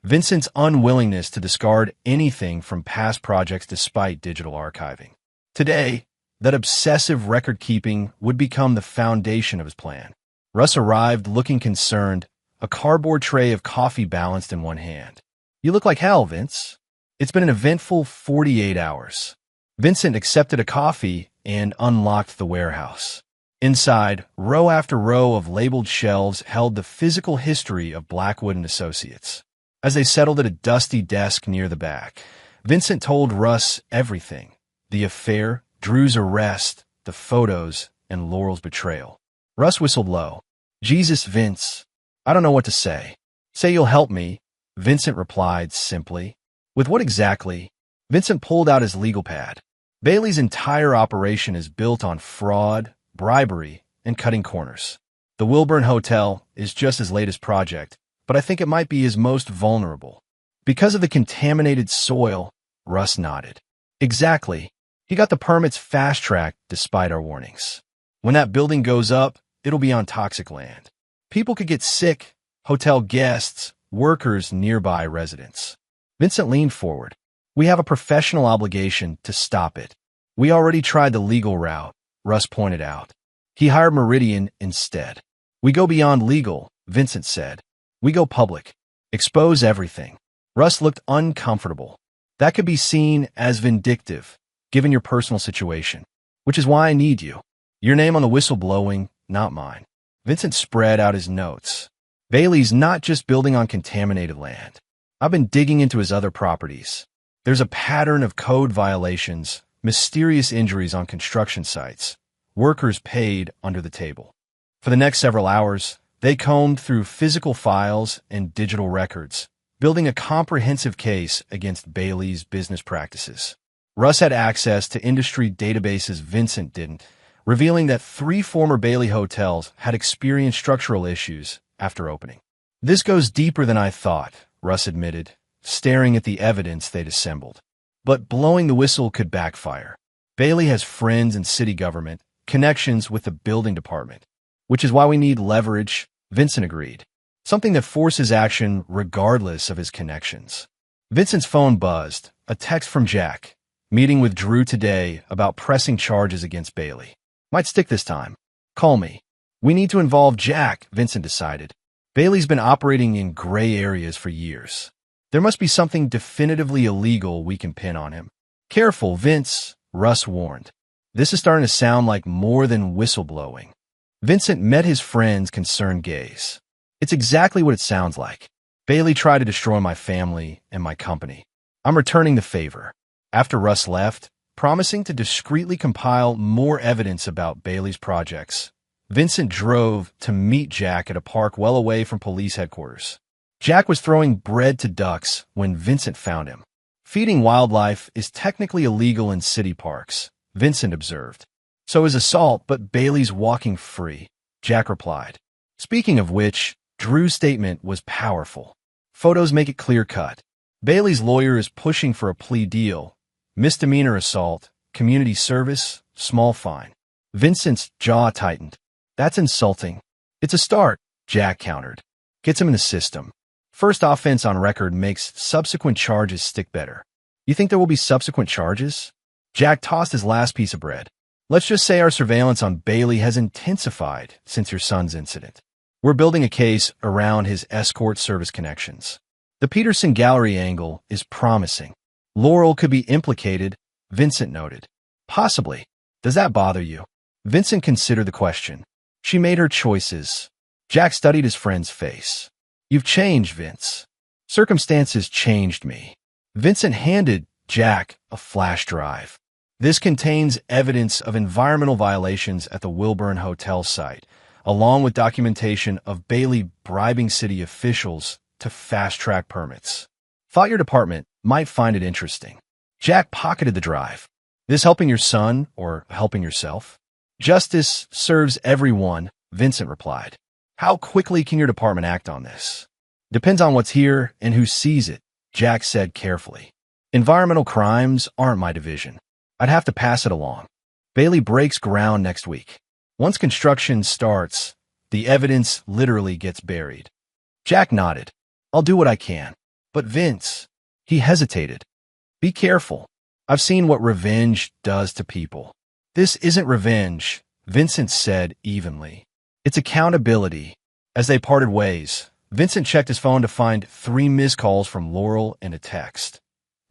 Vincent's unwillingness to discard anything from past projects despite digital archiving. Today, that obsessive record-keeping would become the foundation of his plan. Russ arrived looking concerned, a cardboard tray of coffee balanced in one hand. "You look like hell, Vince. It's been an eventful 48 hours. Vincent accepted a coffee and unlocked the warehouse. Inside, row after row of labeled shelves held the physical history of Blackwood and Associates. As they settled at a dusty desk near the back, Vincent told Russ everything: the affair, Drew's arrest, the photos, and Laurel's betrayal. Russ whistled low. "Jesus, Vince. I don't know what to say." "Say you'll help me," Vincent replied simply. "With what exactly?" Vincent pulled out his legal pad. "Bailey's entire operation is built on fraud, bribery, and cutting corners. The Wilburn Hotel is just his latest project, but I think it might be his most vulnerable." "Because of the contaminated soil," Russ nodded. "Exactly. He got the permits fast-tracked despite our warnings. When that building goes up, it'll be on toxic land. People could get sick, hotel guests, workers, nearby residents." Vincent leaned forward. "We have a professional obligation to stop it. We already tried the legal route," Russ pointed out. "He hired Meridian instead." "We go beyond legal," Vincent said. "We go public. Expose everything." Russ looked uncomfortable. "That could be seen as vindictive, given your personal situation. Which is why I need you. Your name on the whistleblowing, not mine." Vincent spread out his notes. "Bailey's not just building on contaminated land. I've been digging into his other properties. There's a pattern of code violations, mysterious injuries on construction sites, workers paid under the table." For the next several hours, they combed through physical files and digital records, building a comprehensive case against Bailey's business practices. Russ had access to industry databases Vincent didn't, revealing that 3 former Bailey hotels had experienced structural issues after opening. "This goes deeper than I thought," Russ admitted, staring at the evidence they'd assembled. "But blowing the whistle could backfire. Bailey has friends in city government, connections with the building department, which is why we need leverage," Vincent agreed. "Something that forces action regardless of his connections." Vincent's phone buzzed, a text from Jack. "Meeting with Drew today about pressing charges against Bailey. Might stick this time. Call me." "We need to involve Jack," Vincent decided. "Bailey's been operating in gray areas for years. There must be something definitively illegal we can pin on him." "Careful, Vince," Russ warned. "This is starting to sound like more than whistleblowing." Vincent met his friend's concerned gaze. "It's exactly what it sounds like. Bailey tried to destroy my family and my company. I'm returning the favor." After Russ left, promising to discreetly compile more evidence about Bailey's projects, Vincent drove to meet Jack at a park well away from police headquarters. Jack was throwing bread to ducks when Vincent found him. "Feeding wildlife is technically illegal in city parks," Vincent observed. "So is assault, but Bailey's walking free," Jack replied. Speaking of which, Drew's statement was powerful. Photos make it clear-cut. Bailey's lawyer is pushing for a plea deal. Misdemeanor assault, community service, small fine. Vincent's jaw tightened. "That's insulting." "It's a start," Jack countered. "Gets him in the system. First offense on record makes subsequent charges stick better." "You think there will be subsequent charges?" Jack tossed his last piece of bread. Let's just say our surveillance on Bailey has intensified since your son's incident. We're building a case around his escort service connections. The Peterson Gallery angle is promising. Laurel could be implicated, Vincent noted. Possibly. Does that bother you? Vincent considered the question. She made her choices. Jack studied his friend's face. You've changed, Vince. Circumstances changed me. Vincent handed Jack a flash drive. This contains evidence of environmental violations at the Wilburn Hotel site, along with documentation of Bailey bribing city officials to fast-track permits. Thought your department might find it interesting. Jack pocketed the drive. This helping your son or helping yourself? Justice serves everyone, Vincent replied. How quickly can your department act on this? Depends on what's here and who sees it, Jack said carefully. Environmental crimes aren't my division. I'd have to pass it along. Bailey breaks ground next week. Once construction starts, the evidence literally gets buried. Jack nodded. I'll do what I can. But Vince, he hesitated. Be careful. I've seen what revenge does to people. This isn't revenge, Vincent said evenly. It's accountability. As they parted ways, Vincent checked his phone to find 3 missed calls from Laurel and a text.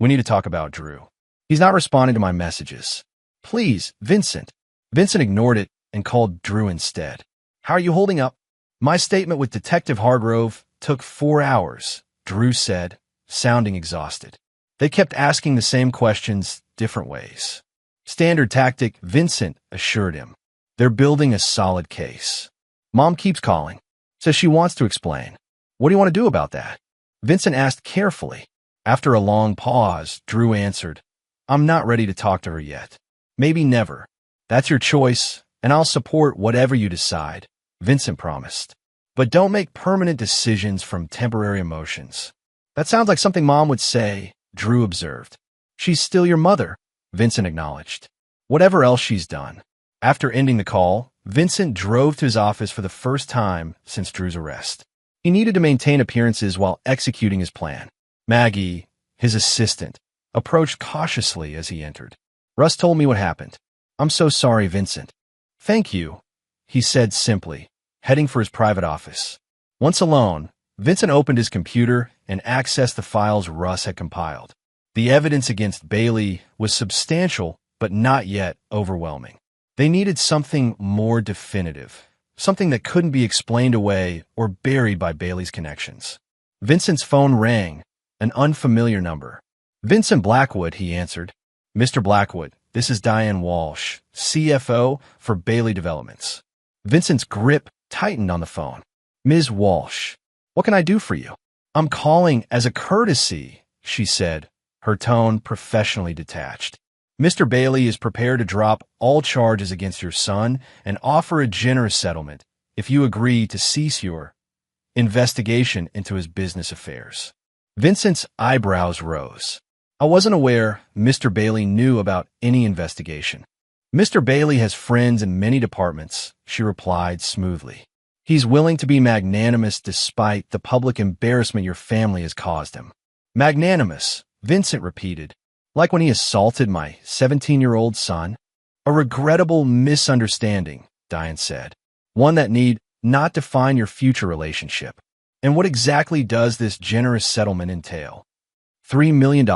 We need to talk about Drew. He's not responding to my messages. Please, Vincent. Vincent ignored it and called Drew instead. How are you holding up? My statement with Detective Hargrove took 4 hours, Drew said, sounding exhausted. They kept asking the same questions different ways. Standard tactic, Vincent assured him. They're building a solid case. Mom keeps calling. Says she wants to explain. What do you want to do about that? Vincent asked carefully. After a long pause, Drew answered, I'm not ready to talk to her yet. Maybe never. That's your choice, and I'll support whatever you decide, Vincent promised. But don't make permanent decisions from temporary emotions. That sounds like something Mom would say, Drew observed. She's still your mother, Vincent acknowledged. Whatever else she's done. After ending the call, Vincent drove to his office for the first time since Drew's arrest. He needed to maintain appearances while executing his plan. Maggie, his assistant, approached cautiously as he entered. Russ told me what happened. I'm so sorry, Vincent. Thank you, he said simply, heading for his private office. Once alone, Vincent opened his computer and accessed the files Russ had compiled. The evidence against Bailey was substantial, but not yet overwhelming. They needed something more definitive, something that couldn't be explained away or buried by Bailey's connections. Vincent's phone rang, an unfamiliar number. Vincent Blackwood, he answered. Mr. Blackwood, this is Diane Walsh, CFO for Bailey Developments. Vincent's grip tightened on the phone. Ms. Walsh, what can I do for you? I'm calling as a courtesy, she said, her tone professionally detached. Mr. Bailey is prepared to drop all charges against your son and offer a generous settlement if you agree to cease your investigation into his business affairs. Vincent's eyebrows rose. I wasn't aware Mr. Bailey knew about any investigation. Mr. Bailey has friends in many departments, she replied smoothly. He's willing to be magnanimous despite the public embarrassment your family has caused him. Magnanimous, Vincent repeated, like when he assaulted my 17-year-old son. A regrettable misunderstanding, Diane said. One that need not define your future relationship. And what exactly does this generous settlement entail? $3 million.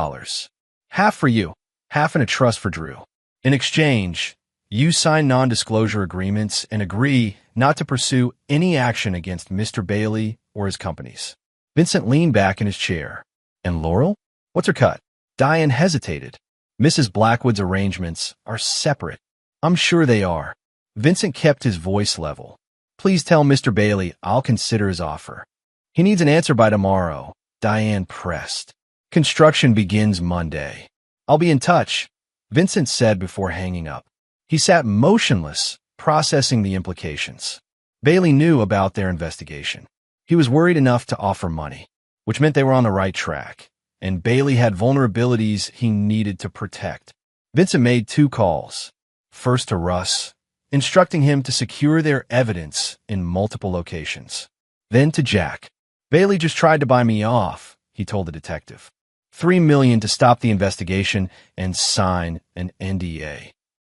Half for you, half in a trust for Drew. In exchange, you sign non-disclosure agreements and agree not to pursue any action against Mr. Bailey or his companies. Vincent leaned back in his chair. And Laurel? What's her cut? Diane hesitated. Mrs. Blackwood's arrangements are separate. I'm sure they are. Vincent kept his voice level. Please tell Mr. Bailey I'll consider his offer. He needs an answer by tomorrow, Diane pressed. Construction begins Monday. I'll be in touch, Vincent said before hanging up. He sat motionless, processing the implications. Bailey knew about their investigation. He was worried enough to offer money, which meant they were on the right track, and Bailey had vulnerabilities he needed to protect. Vincent made 2 calls. First to Russ, instructing him to secure their evidence in multiple locations. Then to Jack. Bailey just tried to buy me off, he told the detective. $3 million to stop the investigation and sign an NDA.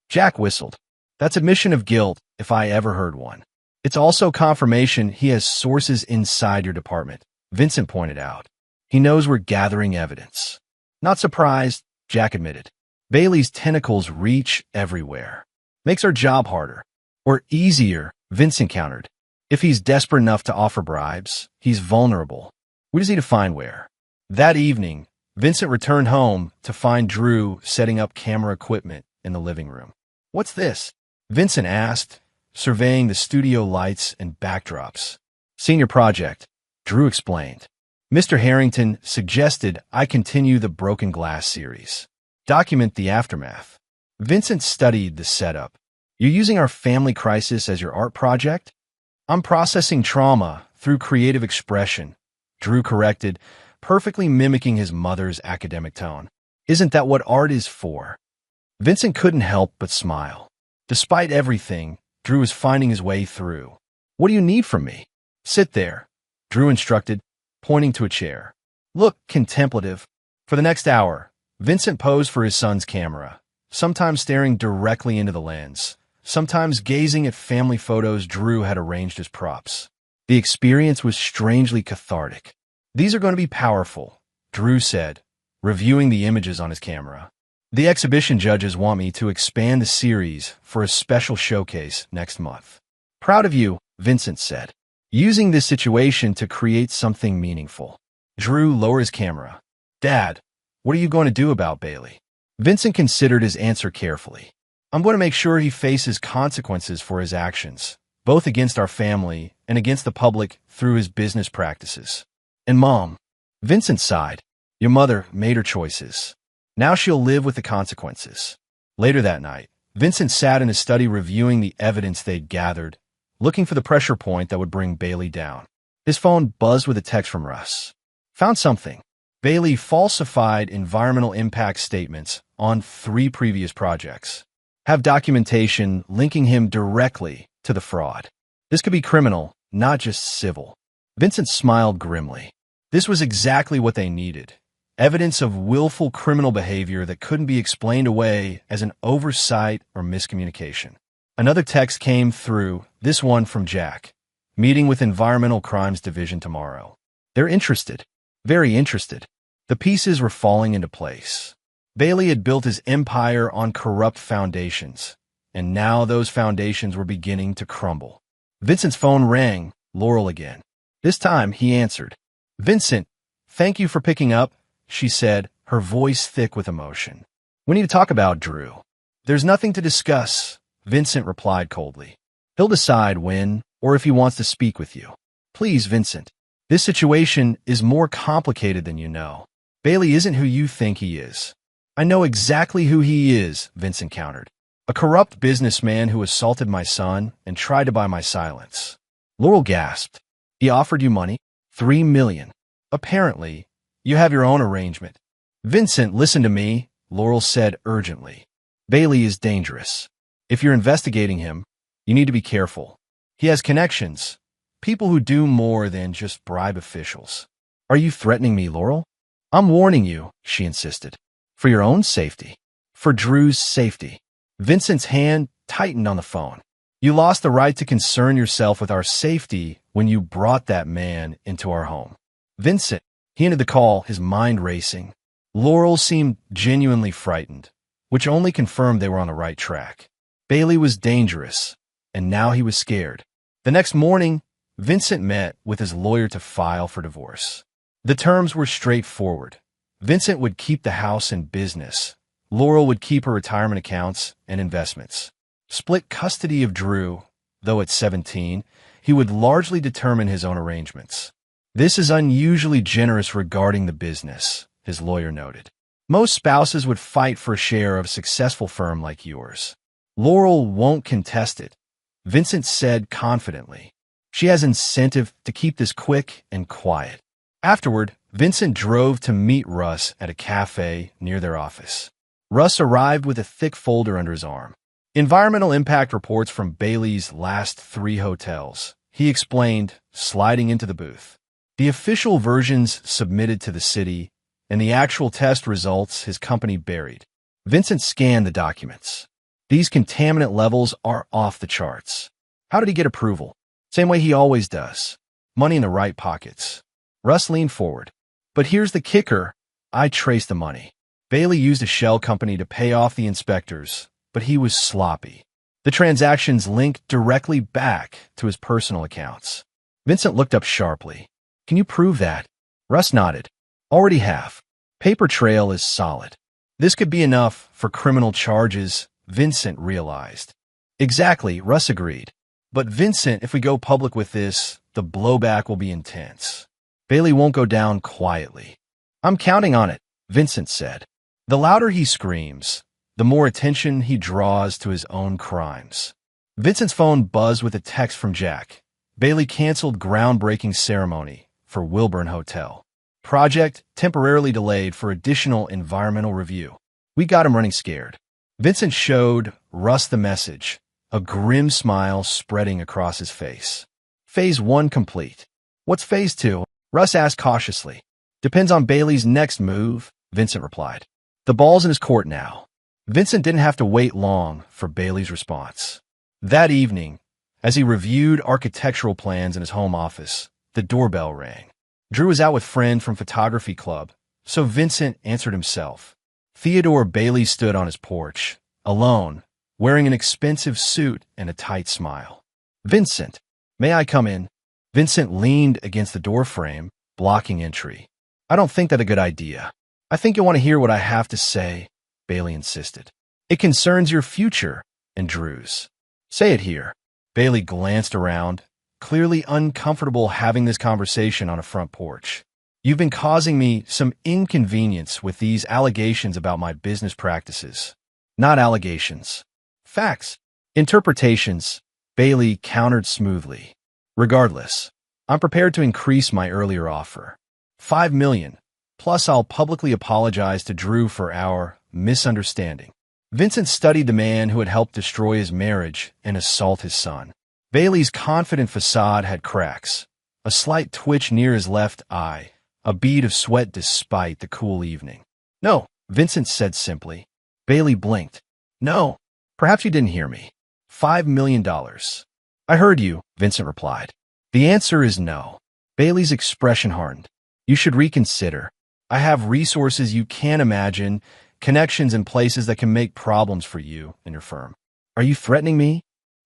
Jack whistled. That's admission of guilt if I ever heard one. It's also confirmation he has sources inside your department, Vincent pointed out. He knows we're gathering evidence. Not surprised, Jack admitted. Bailey's tentacles reach everywhere. Makes our job harder. Or easier, Vincent countered. If he's desperate enough to offer bribes, he's vulnerable. We just need to find where. That evening, Vincent returned home to find Drew setting up camera equipment in the living room. What's this? Vincent asked, surveying the studio lights and backdrops. Senior project, Drew explained. Mr. Harrington suggested I continue the Broken Glass series. Document the aftermath. Vincent studied the setup. You're using our family crisis as your art project? I'm processing trauma through creative expression, Drew corrected, perfectly mimicking his mother's academic tone. Isn't that what art is for? Vincent couldn't help but smile. Despite everything, Drew was finding his way through. What do you need from me? Sit there, Drew instructed, pointing to a chair. Look contemplative. For the next hour, Vincent posed for his son's camera, sometimes staring directly into the lens, sometimes gazing at family photos Drew had arranged as props. The experience was strangely cathartic. These are going to be powerful, Drew said, reviewing the images on his camera. The exhibition judges want me to expand the series for a special showcase next month. Proud of you, Vincent said, using this situation to create something meaningful. Drew lowered his camera. Dad, what are you going to do about Bailey? Vincent considered his answer carefully. I'm going to make sure he faces consequences for his actions, both against our family and against the public through his business practices. And Mom, Vincent sighed. Your mother made her choices. Now she'll live with the consequences. Later that night, Vincent sat in his study reviewing the evidence they'd gathered, looking for the pressure point that would bring Bailey down. His phone buzzed with a text from Russ. Found something. Bailey falsified environmental impact statements on 3 previous projects. Have documentation linking him directly to the fraud. This could be criminal, not just civil. Vincent smiled grimly. This was exactly what they needed. Evidence of willful criminal behavior that couldn't be explained away as an oversight or miscommunication. Another text came through, this one from Jack. Meeting with Environmental Crimes Division tomorrow. They're interested. Very interested. The pieces were falling into place. Bailey had built his empire on corrupt foundations, and now those foundations were beginning to crumble. Vincent's phone rang, Laurel again. This time, he answered. Vincent, thank you for picking up, she said, her voice thick with emotion. We need to talk about Drew. There's nothing to discuss, Vincent replied coldly. He'll decide when or if he wants to speak with you. Please, Vincent. This situation is more complicated than you know. Bailey isn't who you think he is. I know exactly who he is, Vincent countered. A corrupt businessman who assaulted my son and tried to buy my silence. Laurel gasped. He offered you money? $3 million. Apparently, you have your own arrangement. Vincent, listen to me, Laurel said urgently. Bailey is dangerous. If you're investigating him, you need to be careful. He has connections, people who do more than just bribe officials. Are you threatening me, Laurel? I'm warning you, she insisted. For your own safety. For Drew's safety. Vincent's hand tightened on the phone. You lost the right to concern yourself with our safety when you brought that man into our home. Vincent, he ended the call, his mind racing. Laurel seemed genuinely frightened, which only confirmed they were on the right track. Bailey was dangerous, and now he was scared. The next morning, Vincent met with his lawyer to file for divorce. The terms were straightforward. Vincent would keep the house and business. Laurel would keep her retirement accounts and investments. Split custody of Drew, though at 17, he would largely determine his own arrangements. This is unusually generous regarding the business, his lawyer noted. Most spouses would fight for a share of a successful firm like yours. Laurel won't contest it, Vincent said confidently. She has incentive to keep this quick and quiet. Afterward, Vincent drove to meet Russ at a cafe near their office. Russ arrived with a thick folder under his arm. Environmental impact reports from Bailey's last 3 hotels, he explained, sliding into the booth. The official versions submitted to the city, and the actual test results his company buried. Vincent scanned the documents. These contaminant levels are off the charts. How did he get approval? Same way he always does. Money in the right pockets. Russ leaned forward. But here's the kicker. I traced the money. Bailey used a shell company to pay off the inspectors, but he was sloppy. The transactions linked directly back to his personal accounts. Vincent looked up sharply. Can you prove that? Russ nodded. Already have. Paper trail is solid. This could be enough for criminal charges, Vincent realized. Exactly, Russ agreed. But Vincent, if we go public with this, the blowback will be intense. Bailey won't go down quietly. I'm counting on it, Vincent said. The louder he screams, the more attention he draws to his own crimes. Vincent's phone buzzed with a text from Jack. Bailey canceled groundbreaking ceremony for Wilburn Hotel. Project temporarily delayed for additional environmental review. We got him running scared. Vincent showed Russ the message, a grim smile spreading across his face. Phase 1 complete. What's Phase 2? Russ asked cautiously. Depends on Bailey's next move, Vincent replied. The ball's in his court now. Vincent didn't have to wait long for Bailey's response. That evening, as he reviewed architectural plans in his home office, the doorbell rang. Drew was out with friend from photography club, so Vincent answered himself. Theodore Bailey stood on his porch, alone, wearing an expensive suit and a tight smile. Vincent, may I come in? Vincent leaned against the doorframe, blocking entry. I don't think that's a good idea. I think you'll want to hear what I have to say, Bailey insisted. It concerns your future and Drew's. Say it here. Bailey glanced around, clearly uncomfortable having this conversation on a front porch. You've been causing me some inconvenience with these allegations about my business practices. Not allegations. Facts. Interpretations, Bailey countered smoothly. Regardless, I'm prepared to increase my earlier offer. $5 million, plus I'll publicly apologize to Drew for our misunderstanding. Vincent studied the man who had helped destroy his marriage and assault his son. Bailey's confident facade had cracks, a slight twitch near his left eye, a bead of sweat despite the cool evening. No, Vincent said simply. Bailey blinked. No, perhaps you didn't hear me. $5 million. I heard you, Vincent replied. The answer is no. Bailey's expression hardened. You should reconsider. I have resources you can't imagine, connections in places that can make problems for you and your firm. Are you threatening me?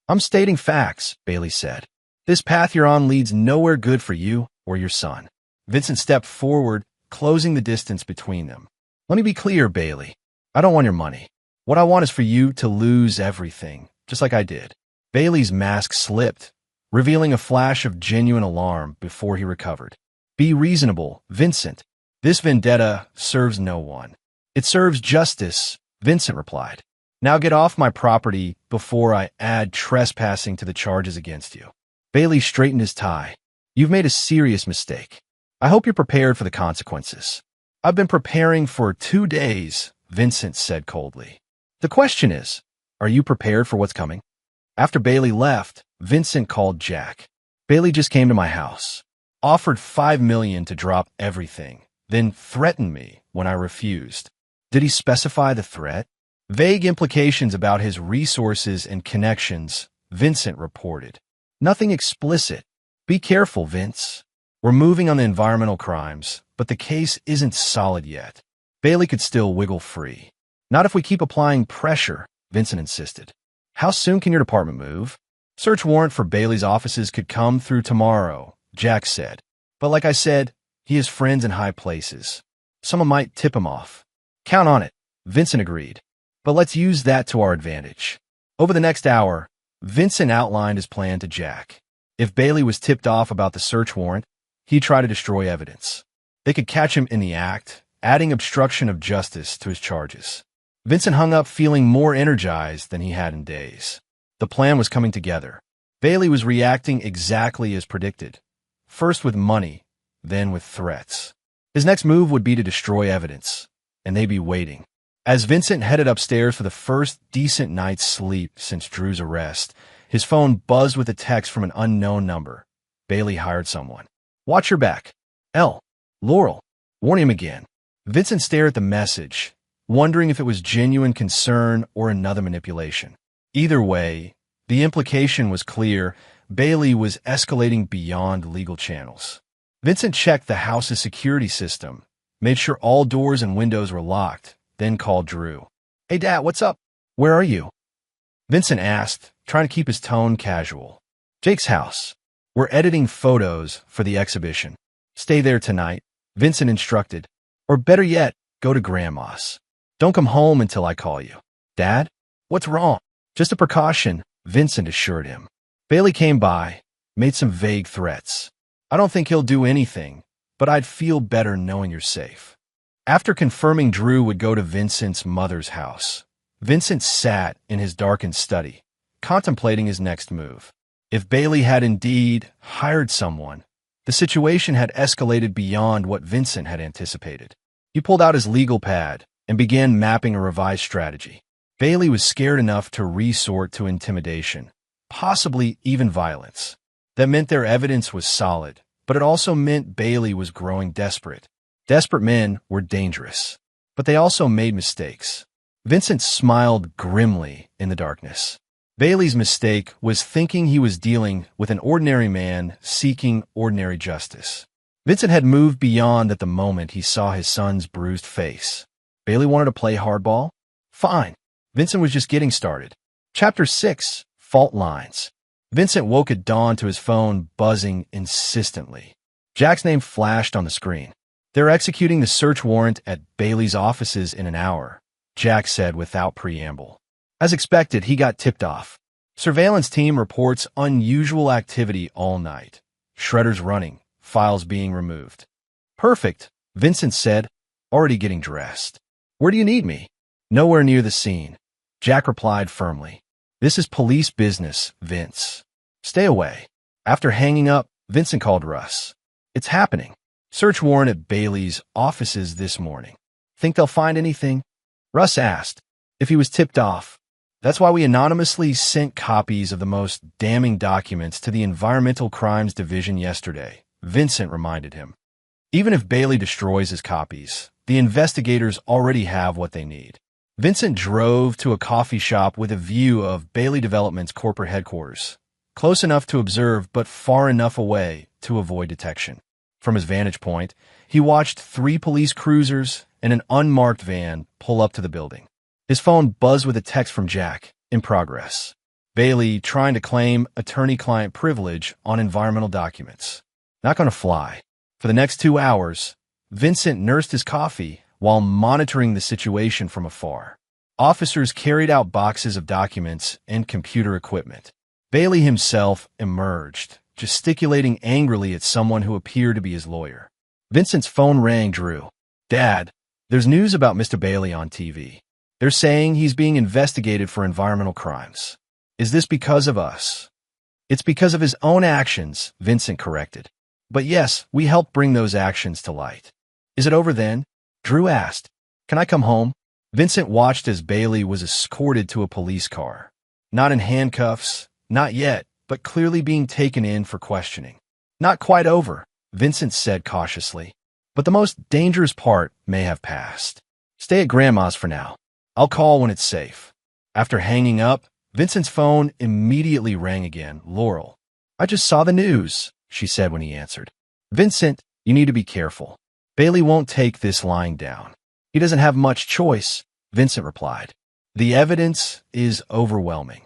I'm stating facts, Bailey said. This path you're on leads nowhere good for you or your son. Vincent stepped forward, closing the distance between them. Let me be clear, Bailey. I don't want your money. What I want is for you to lose everything, just like I did. Bailey's mask slipped, revealing a flash of genuine alarm before he recovered. Be reasonable, Vincent. This vendetta serves no one. It serves justice, Vincent replied. Now get off my property before I add trespassing to the charges against you. Bailey straightened his tie. You've made a serious mistake. I hope you're prepared for the consequences. I've been preparing for 2 days, Vincent said coldly. The question is, are you prepared for what's coming? After Bailey left, Vincent called Jack. Bailey just came to my house, offered $5 million to drop everything, then threatened me when I refused. Did he specify the threat? Vague implications about his resources and connections, Vincent reported. Nothing explicit. Be careful, Vince. We're moving on the environmental crimes, but the case isn't solid yet. Bailey could still wiggle free. Not if we keep applying pressure, Vincent insisted. How soon can your department move? Search warrant for Bailey's offices could come through tomorrow, Jack said. But like I said, he has friends in high places. Someone might tip him off. Count on it, Vincent agreed. But let's use that to our advantage. Over the next hour, Vincent outlined his plan to Jack. If Bailey was tipped off about the search warrant, he'd try to destroy evidence. They could catch him in the act, adding obstruction of justice to his charges. Vincent hung up feeling more energized than he had in days. The plan was coming together. Bailey was reacting exactly as predicted. First with money, then with threats. His next move would be to destroy evidence, and they'd be waiting. As Vincent headed upstairs for the first decent night's sleep since Drew's arrest, his phone buzzed with a text from an unknown number. Bailey hired someone. Watch your back. L. Laurel. Warn him again. Vincent stared at the message, wondering if it was genuine concern or another manipulation. Either way, the implication was clear. Bailey was escalating beyond legal channels. Vincent checked the house's security system, made sure all doors and windows were locked, then called Drew. "Hey, Dad, what's up? Where are you?" Vincent asked, trying to keep his tone casual. "Jake's house. We're editing photos for the exhibition. Stay there tonight," Vincent instructed. "Or better yet, go to Grandma's. Don't come home until I call you." "Dad? What's wrong?" "Just a precaution," Vincent assured him. Bailey came by, made some vague threats. "I don't think he'll do anything, but I'd feel better knowing you're safe." After confirming Drew would go to Vincent's mother's house, Vincent sat in his darkened study, contemplating his next move. If Bailey had indeed hired someone, the situation had escalated beyond what Vincent had anticipated. He pulled out his legal pad and began mapping a revised strategy. Bailey was scared enough to resort to intimidation, possibly even violence. That meant their evidence was solid, but it also meant Bailey was growing desperate. Desperate men were dangerous, but they also made mistakes. Vincent smiled grimly in the darkness. Bailey's mistake was thinking he was dealing with an ordinary man seeking ordinary justice. Vincent had moved beyond that the moment he saw his son's bruised face. Bailey wanted to play hardball? Fine. Vincent was just getting started. Chapter 6, Fault Lines. Vincent woke at dawn to his phone buzzing insistently. Jack's name flashed on the screen. "They're executing the search warrant at Bailey's offices in an hour," Jack said without preamble. As expected, he got tipped off. "Surveillance team reports unusual activity all night. Shredders running, files being removed." "Perfect," Vincent said, already getting dressed. "Where do you need me?" "Nowhere near the scene," Jack replied firmly. "This is police business, Vince. Stay away." After hanging up, Vincent called Russ. "It's happening. Search warrant at Bailey's offices this morning. Think they'll find anything?" Russ asked. If he was tipped off. "That's why we anonymously sent copies of the most damning documents to the Environmental Crimes Division yesterday," Vincent reminded him. "Even if Bailey destroys his copies, the investigators already have what they need." Vincent drove to a coffee shop with a view of Bailey Development's corporate headquarters, close enough to observe but far enough away to avoid detection. From his vantage point, he watched 3 police cruisers and an unmarked van pull up to the building. His phone buzzed with a text from Jack, in progress. Bailey trying to claim attorney-client privilege on environmental documents. Not going to fly. For the next 2 hours, Vincent nursed his coffee while monitoring the situation from afar. Officers carried out boxes of documents and computer equipment. Bailey himself emerged, gesticulating angrily at someone who appeared to be his lawyer. Vincent's phone rang. Drew. "Dad, there's news about Mr. Bailey on TV. They're saying he's being investigated for environmental crimes. Is this because of us?" "It's because of his own actions," Vincent corrected. "But yes, we helped bring those actions to light." "Is it over then?" Drew asked. "Can I come home?" Vincent watched as Bailey was escorted to a police car. Not in handcuffs, not yet, but clearly being taken in for questioning. "Not quite over," Vincent said cautiously. "But the most dangerous part may have passed. Stay at Grandma's for now. I'll call when it's safe." After hanging up, Vincent's phone immediately rang again. "Laurel." "I just saw the news," she said when he answered. "Vincent, you need to be careful. Bailey won't take this lying down." "He doesn't have much choice," Vincent replied. "The evidence is overwhelming."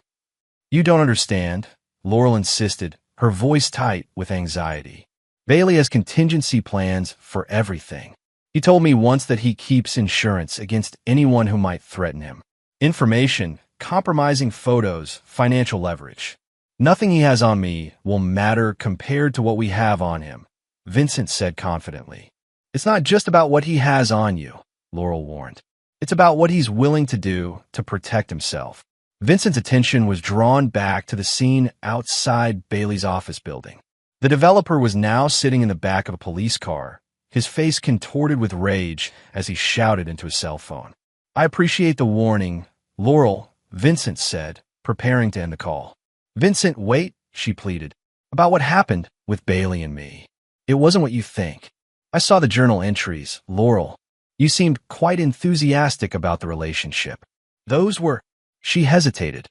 "You don't understand," Laurel insisted, her voice tight with anxiety. "Bailey has contingency plans for everything. He told me once that he keeps insurance against anyone who might threaten him. Information, compromising photos, financial leverage. Nothing he has on me will matter compared to what we have on him," Vincent said confidently. "It's not just about what he has on you," Laurel warned. "It's about what he's willing to do to protect himself." Vincent's attention was drawn back to the scene outside Bailey's office building. The developer was now sitting in the back of a police car, his face contorted with rage as he shouted into his cell phone. "I appreciate the warning, Laurel," Vincent said, preparing to end the call. "Vincent, wait," she pleaded. "About what happened with Bailey and me. It wasn't what you think. I saw the journal entries, Laurel." You seemed quite enthusiastic about the relationship. Those were... She hesitated.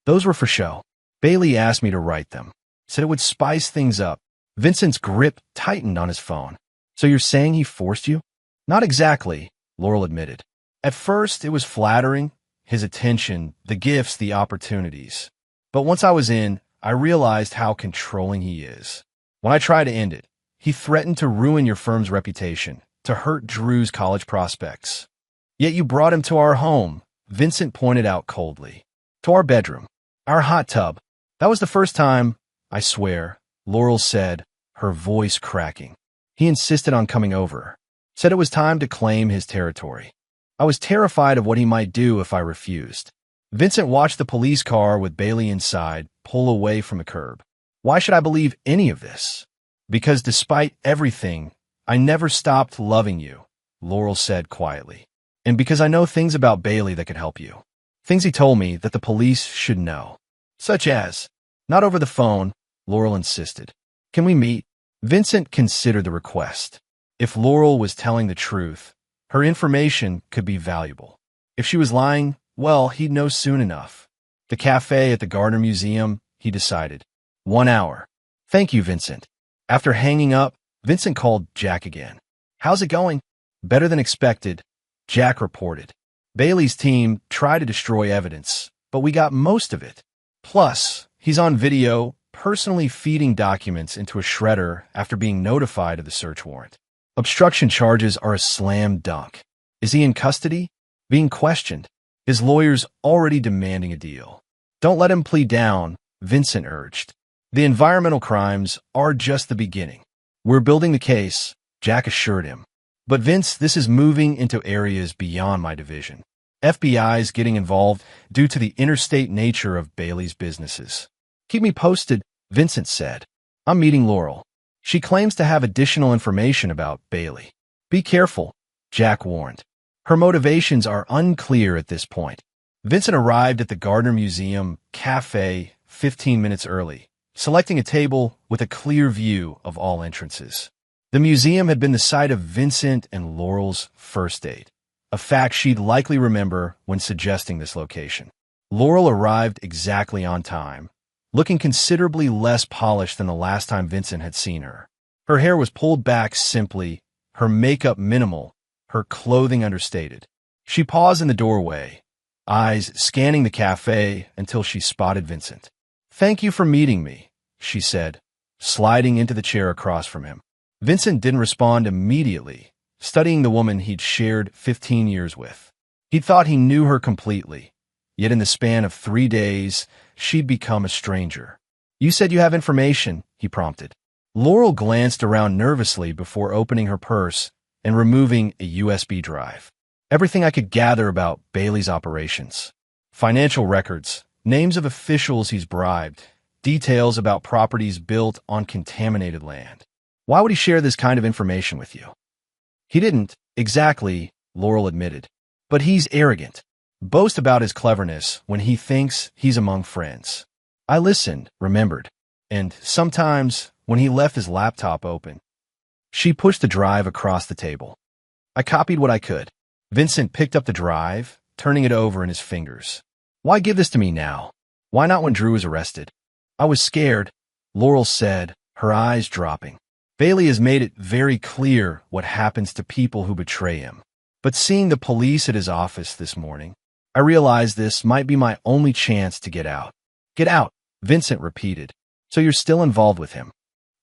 Those were for show. Bailey asked me to write them. Said it would spice things up. Vincent's grip tightened on his phone. So you're saying he forced you? Not exactly, Laurel admitted. At first, it was flattering. His attention, the gifts, the opportunities. But once I was in, I realized how controlling he is. When I tried to end it, he threatened to ruin your firm's reputation, to hurt Drew's college prospects. Yet you brought him to our home, Vincent pointed out coldly. To our bedroom, our hot tub. That was the first time, I swear, Laurel said, her voice cracking. He insisted on coming over, said it was time to claim his territory. I was terrified of what he might do if I refused. Vincent watched the police car with Bailey inside pull away from the curb. Why should I believe any of this? Because despite everything, I never stopped loving you, Laurel said quietly. And because I know things about Bailey that could help you. Things he told me that the police should know. Such as, not over the phone, Laurel insisted. Can we meet? Vincent considered the request. If Laurel was telling the truth, her information could be valuable. If she was lying, well, he'd know soon enough. The cafe at the Gardner Museum, he decided. 1 hour. Thank you, Vincent. After hanging up, Vincent called Jack again. How's it going? Better than expected, Jack reported. Bailey's team tried to destroy evidence, but we got most of it. Plus, he's on video personally feeding documents into a shredder after being notified of the search warrant. Obstruction charges are a slam dunk. Is he in custody? Being questioned. His lawyer's already demanding a deal. Don't let him plead down, Vincent urged. The environmental crimes are just the beginning. We're building the case, Jack assured him. But Vince, this is moving into areas beyond my division. FBI's getting involved due to the interstate nature of Bailey's businesses. Keep me posted, Vincent said. I'm meeting Laurel. She claims to have additional information about Bailey. Be careful, Jack warned. Her motivations are unclear at this point. Vincent arrived at the Gardner Museum Cafe 15 minutes early, selecting a table with a clear view of all entrances. The museum had been the site of Vincent and Laurel's first date, a fact she'd likely remember when suggesting this location. Laurel arrived exactly on time, looking considerably less polished than the last time Vincent had seen her. Her hair was pulled back simply, her makeup minimal, her clothing understated. She paused in the doorway, eyes scanning the cafe until she spotted Vincent. Thank you for meeting me, she said, sliding into the chair across from him. Vincent didn't respond immediately, studying the woman he'd shared 15 years with. He thought he knew her completely, yet in the span of 3 days, she'd become a stranger. You said you have information, he prompted. Laurel glanced around nervously before opening her purse and removing a USB drive. Everything I could gather about Bailey's operations. Financial records, names of officials he's bribed, details about properties built on contaminated land. Why would he share this kind of information with you? He didn't, exactly, Laurel admitted. But he's arrogant. Boast about his cleverness when he thinks he's among friends. I listened, remembered. And sometimes, when he left his laptop open, she pushed the drive across the table. I copied what I could. Vincent picked up the drive, turning it over in his fingers. Why give this to me now? Why not when Drew was arrested? I was scared, Laurel said, her eyes dropping. Bailey has made it very clear what happens to people who betray him. But seeing the police at his office this morning, I realized this might be my only chance to get out. Get out, Vincent repeated. So you're still involved with him?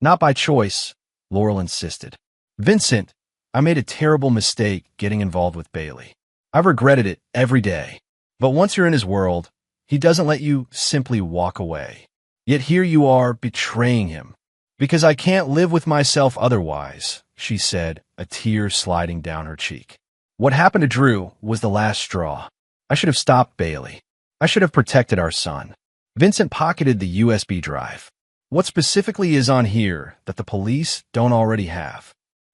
Not by choice, Laurel insisted. Vincent, I made a terrible mistake getting involved with Bailey. I've regretted it every day. But once you're in his world, he doesn't let you simply walk away. Yet here you are betraying him. Because I can't live with myself otherwise, she said, a tear sliding down her cheek. What happened to Drew was the last straw. I should have stopped Bailey. I should have protected our son. Vincent pocketed the USB drive. What specifically is on here that the police don't already have?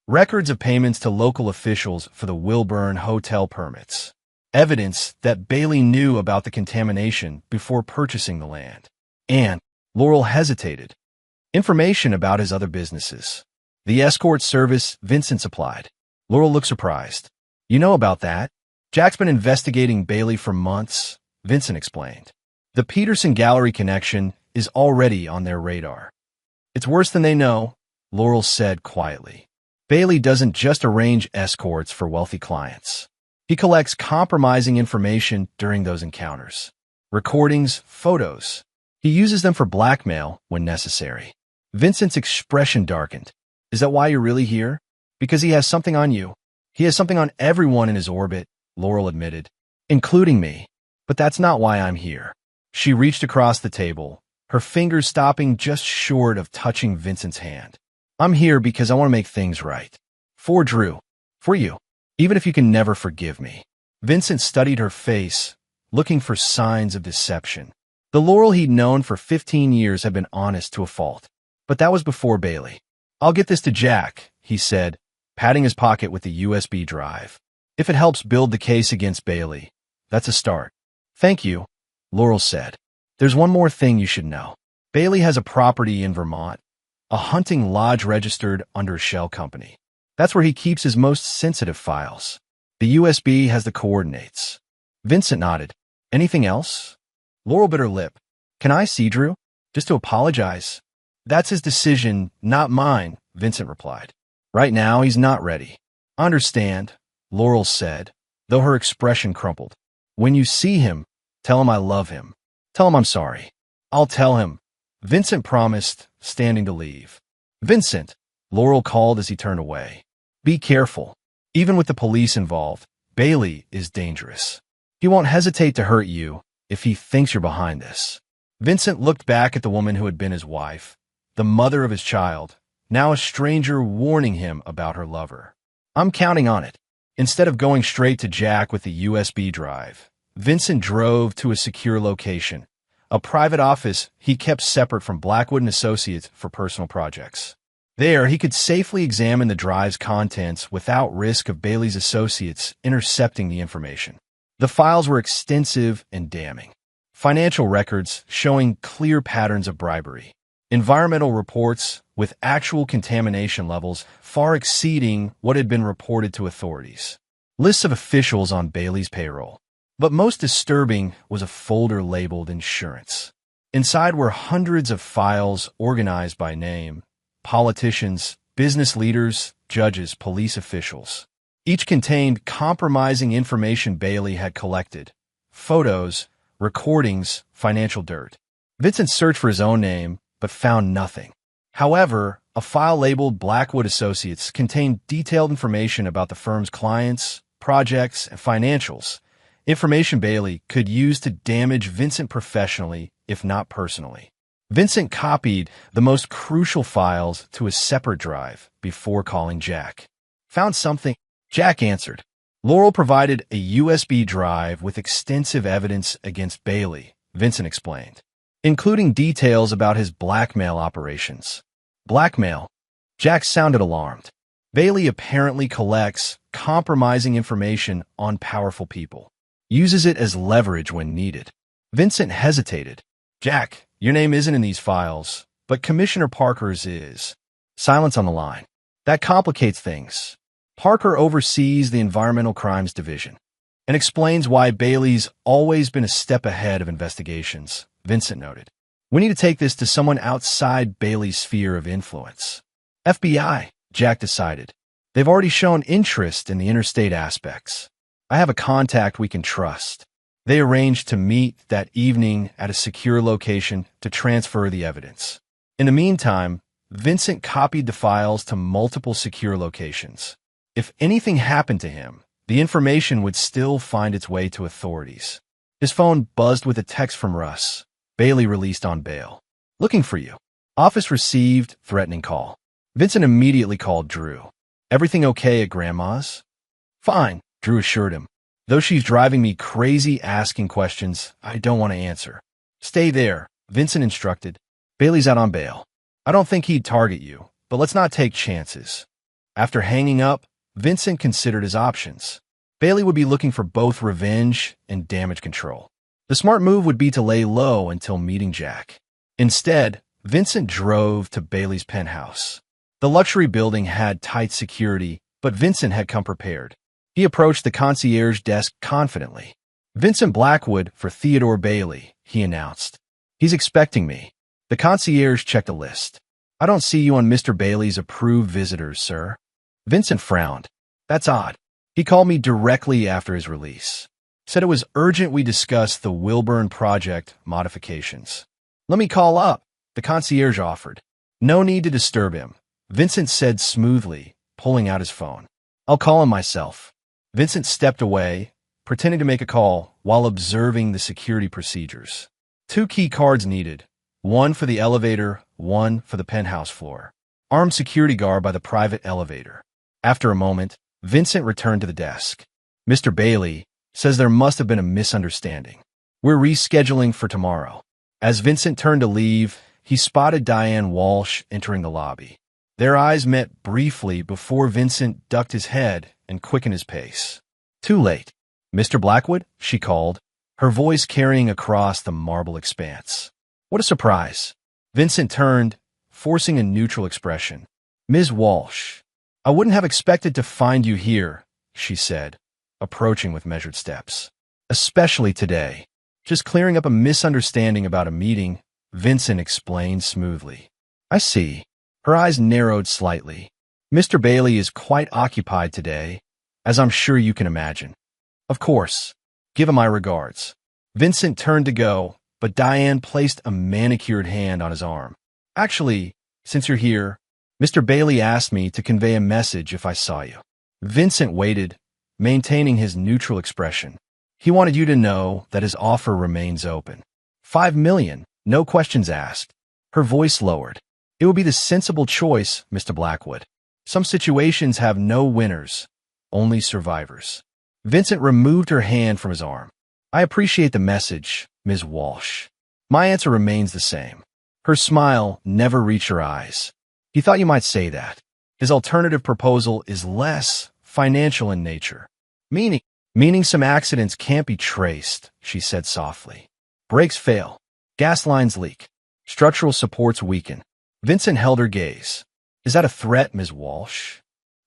Records of payments to local officials for the Wilburn hotel permits. Evidence that Bailey knew about the contamination before purchasing the land. And Laurel hesitated. Information about his other businesses. The escort service Vincent supplied. Laurel looked surprised. You know about that? Jack's been investigating Bailey for months, Vincent explained. The Peterson Gallery connection is already on their radar. It's worse than they know, Laurel said quietly. Bailey doesn't just arrange escorts for wealthy clients. He collects compromising information during those encounters. Recordings, photos. He uses them for blackmail when necessary. Vincent's expression darkened. Is that why you're really here? Because he has something on you. He has something on everyone in his orbit, Laurel admitted, including me. But that's not why I'm here. She reached across the table, her fingers stopping just short of touching Vincent's hand. I'm here because I want to make things right. For Drew. For you. Even if you can never forgive me. Vincent studied her face, looking for signs of deception. The Laurel he'd known for 15 years had been honest to a fault. But that was before Bailey. I'll get this to Jack, he said, patting his pocket with the USB drive. If it helps build the case against Bailey, that's a start. Thank you, Laurel said. There's one more thing you should know. Bailey has a property in Vermont, a hunting lodge registered under a shell company. That's where he keeps his most sensitive files. The USB has the coordinates. Vincent nodded. Anything else? Laurel bit her lip. Can I see Drew? Just to apologize? That's his decision, not mine, Vincent replied. Right now, he's not ready. Understand, Laurel said, though her expression crumpled. When you see him, tell him I love him. Tell him I'm sorry. I'll tell him, Vincent promised, standing to leave. Vincent, Laurel called as he turned away. Be careful. Even with the police involved, Bailey is dangerous. He won't hesitate to hurt you if he thinks you're behind this. Vincent looked back at the woman who had been his wife, the mother of his child, now a stranger warning him about her lover. I'm counting on it. Instead of going straight to Jack with the USB drive, Vincent drove to a secure location, a private office he kept separate from Blackwood & Associates for personal projects. There, he could safely examine the drive's contents without risk of Bailey's associates intercepting the information. The files were extensive and damning. Financial records showing clear patterns of bribery. Environmental reports with actual contamination levels far exceeding what had been reported to authorities. Lists of officials on Bailey's payroll. But most disturbing was a folder labeled insurance. Inside were hundreds of files organized by name. Politicians, business leaders, judges, police officials. Each contained compromising information Bailey had collected. Photos, recordings, financial dirt. Vincent searched for his own name, but found nothing. However, a file labeled Blackwood Associates contained detailed information about the firm's clients, projects, and financials, information Bailey could use to damage Vincent professionally, if not personally. Vincent copied the most crucial files to a separate drive before calling Jack. Found something? Jack answered. Laurel provided a USB drive with extensive evidence against Bailey, Vincent explained, including details about his blackmail operations. Blackmail? Jack sounded alarmed. Bailey apparently collects compromising information on powerful people, uses it as leverage when needed. Vincent hesitated. Jack, your name isn't in these files, but Commissioner Parker's is. Silence on the line. That complicates things. Parker oversees the Environmental Crimes Division and explains why Bailey's always been a step ahead of investigations, Vincent noted. We need to take this to someone outside Bailey's sphere of influence. FBI, Jack decided. They've already shown interest in the interstate aspects. I have a contact we can trust. They arranged to meet that evening at a secure location to transfer the evidence. In the meantime, Vincent copied the files to multiple secure locations. If anything happened to him, the information would still find its way to authorities. His phone buzzed with a text from Russ. Bailey released on bail. Looking for you. Office received threatening call. Vincent immediately called Drew. Everything okay at Grandma's? Fine, Drew assured him. Though she's driving me crazy asking questions I don't want to answer. Stay there, Vincent instructed. Bailey's out on bail. I don't think he'd target you, but let's not take chances. After hanging up, Vincent considered his options. Bailey would be looking for both revenge and damage control. The smart move would be to lay low until meeting Jack. Instead, Vincent drove to Bailey's penthouse. The luxury building had tight security, but Vincent had come prepared. He approached the concierge desk confidently. Vincent Blackwood for Theodore Bailey, he announced. He's expecting me. The concierge checked a list. I don't see you on Mr. Bailey's approved visitors, sir. Vincent frowned. That's odd. He called me directly after his release. Said it was urgent we discuss the Wilburn project modifications. Let me call up, the concierge offered. No need to disturb him, Vincent said smoothly, pulling out his phone. I'll call him myself. Vincent stepped away, pretending to make a call while observing the security procedures. 2 key cards needed, one for the elevator, one for the penthouse floor. Armed security guard by the private elevator. After a moment, Vincent returned to the desk. Mr. Bailey says there must have been a misunderstanding. We're rescheduling for tomorrow. As Vincent turned to leave, he spotted Diane Walsh entering the lobby. Their eyes met briefly before Vincent ducked his head and quickened his pace. Too late. Mr. Blackwood, she called, her voice carrying across the marble expanse. What a surprise. Vincent turned, forcing a neutral expression. Ms. Walsh, I wouldn't have expected to find you here, she said, approaching with measured steps. Especially today. Just clearing up a misunderstanding about a meeting, Vincent explained smoothly. I see. Her eyes narrowed slightly. Mr. Bailey is quite occupied today, as I'm sure you can imagine. Of course. Give him my regards. Vincent turned to go, but Diane placed a manicured hand on his arm. Actually, since you're here, Mr. Bailey asked me to convey a message if I saw you. Vincent waited, maintaining his neutral expression. He wanted you to know that his offer remains open. $5 million, no questions asked. Her voice lowered. It would be the sensible choice, Mr. Blackwood. Some situations have no winners, only survivors. Vincent removed her hand from his arm. I appreciate the message, Ms. Walsh. My answer remains the same. Her smile never reached her eyes. He thought you might say that. His alternative proposal is less financial in nature. Meaning some accidents can't be traced, she said softly. Brakes fail. Gas lines leak. Structural supports weaken. Vincent held her gaze. Is that a threat, Ms. Walsh?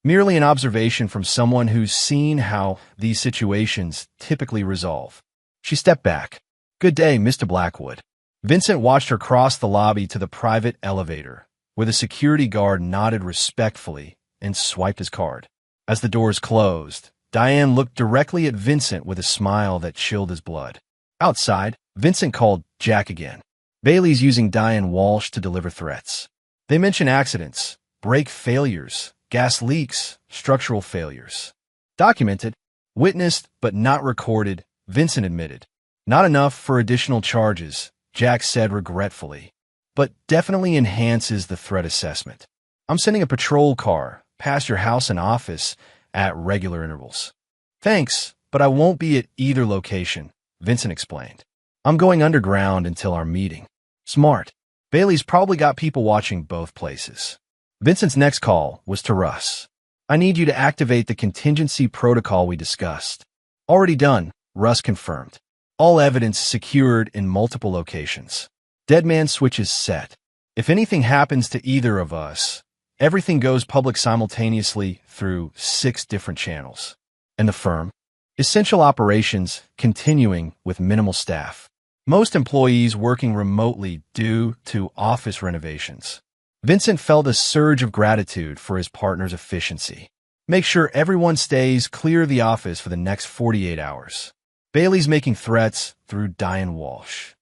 Merely an observation from someone who's seen how these situations typically resolve. She stepped back. Good day, Mr. Blackwood. Vincent watched her cross the lobby to the private elevator, where the security guard nodded respectfully and swiped his card. As the doors closed, Diane looked directly at Vincent with a smile that chilled his blood. Outside, Vincent called Jack again. Bailey's using Diane Walsh to deliver threats. They mention accidents, brake failures, gas leaks, structural failures. Documented, witnessed, but not recorded, Vincent admitted. Not enough for additional charges, Jack said regretfully, but definitely enhances the threat assessment. I'm sending a patrol car past your house and office at regular intervals. Thanks, but I won't be at either location, Vincent explained. I'm going underground until our meeting. Smart. Bailey's probably got people watching both places. Vincent's next call was to Russ. I need you to activate the contingency protocol we discussed. Already done, Russ confirmed. All evidence secured in multiple locations. Deadman switches set. If anything happens to either of us, everything goes public simultaneously through 6 different channels. And the firm? Essential operations continuing with minimal staff. Most employees working remotely due to office renovations. Vincent felt a surge of gratitude for his partner's efficiency. Make sure everyone stays clear of the office for the next 48 hours. Bailey's making threats through Diane Walsh.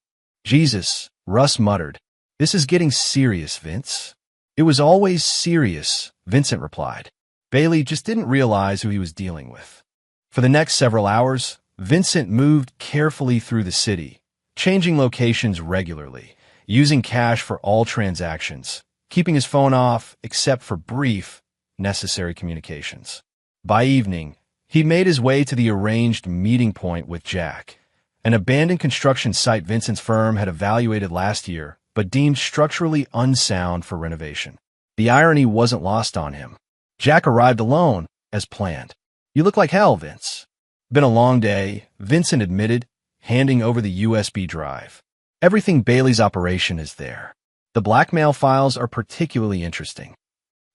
Jesus, Russ muttered. This is getting serious, Vince. It was always serious, Vincent replied. Bailey just didn't realize who he was dealing with. For the next several hours, Vincent moved carefully through the city, changing locations regularly, using cash for all transactions, keeping his phone off except for brief, necessary communications. By evening, he made his way to the arranged meeting point with Jack, an abandoned construction site Vincent's firm had evaluated last year but deemed structurally unsound for renovation. The irony wasn't lost on him. Jack arrived alone, as planned. You look like hell, Vince. Been a long day, Vincent admitted, handing over the USB drive. Everything Bailey's operation is there. The blackmail files are particularly interesting.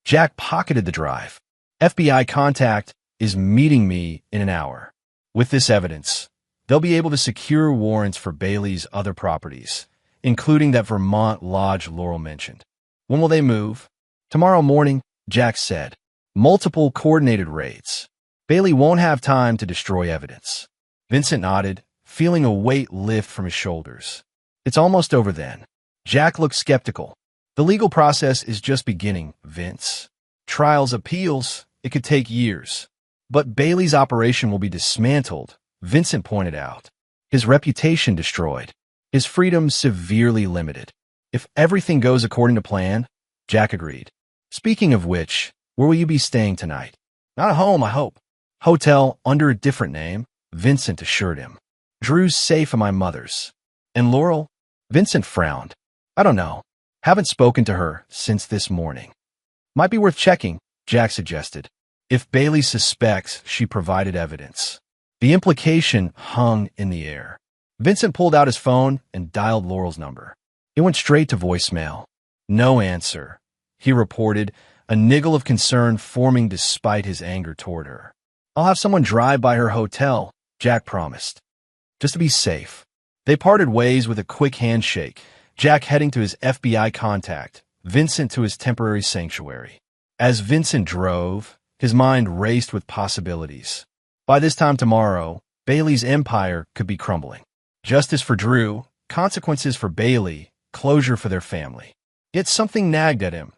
Jack pocketed the drive. FBI contact, is meeting me in an hour. With this evidence, they'll be able to secure warrants for Bailey's other properties, including that Vermont Lodge Laurel mentioned. When will they move? Tomorrow morning, Jack said. Multiple coordinated raids. Bailey won't have time to destroy evidence. Vincent nodded, feeling a weight lift from his shoulders. It's almost over then. Jack looked skeptical. The legal process is just beginning, Vince. Trials, appeals, it could take years. But Bailey's operation will be dismantled, Vincent pointed out. His reputation destroyed. His freedom severely limited. If everything goes according to plan, Jack agreed. Speaking of which, where will you be staying tonight? Not at home, I hope. Hotel under a different name, Vincent assured him. Drew's safe at my mother's. And Laurel? Vincent frowned. I don't know. Haven't spoken to her since this morning. Might be worth checking, Jack suggested. If Bailey suspects she provided evidence. The implication hung in the air. Vincent pulled out his phone and dialed Laurel's number. It went straight to voicemail. No answer, he reported, a niggle of concern forming despite his anger toward her. I'll have someone drive by her hotel, Jack promised. Just to be safe. They parted ways with a quick handshake, Jack heading to his FBI contact, Vincent to his temporary sanctuary. As Vincent drove, his mind raced with possibilities. By this time tomorrow, Bailey's empire could be crumbling. Justice for Drew, consequences for Bailey, closure for their family. Yet something nagged at him.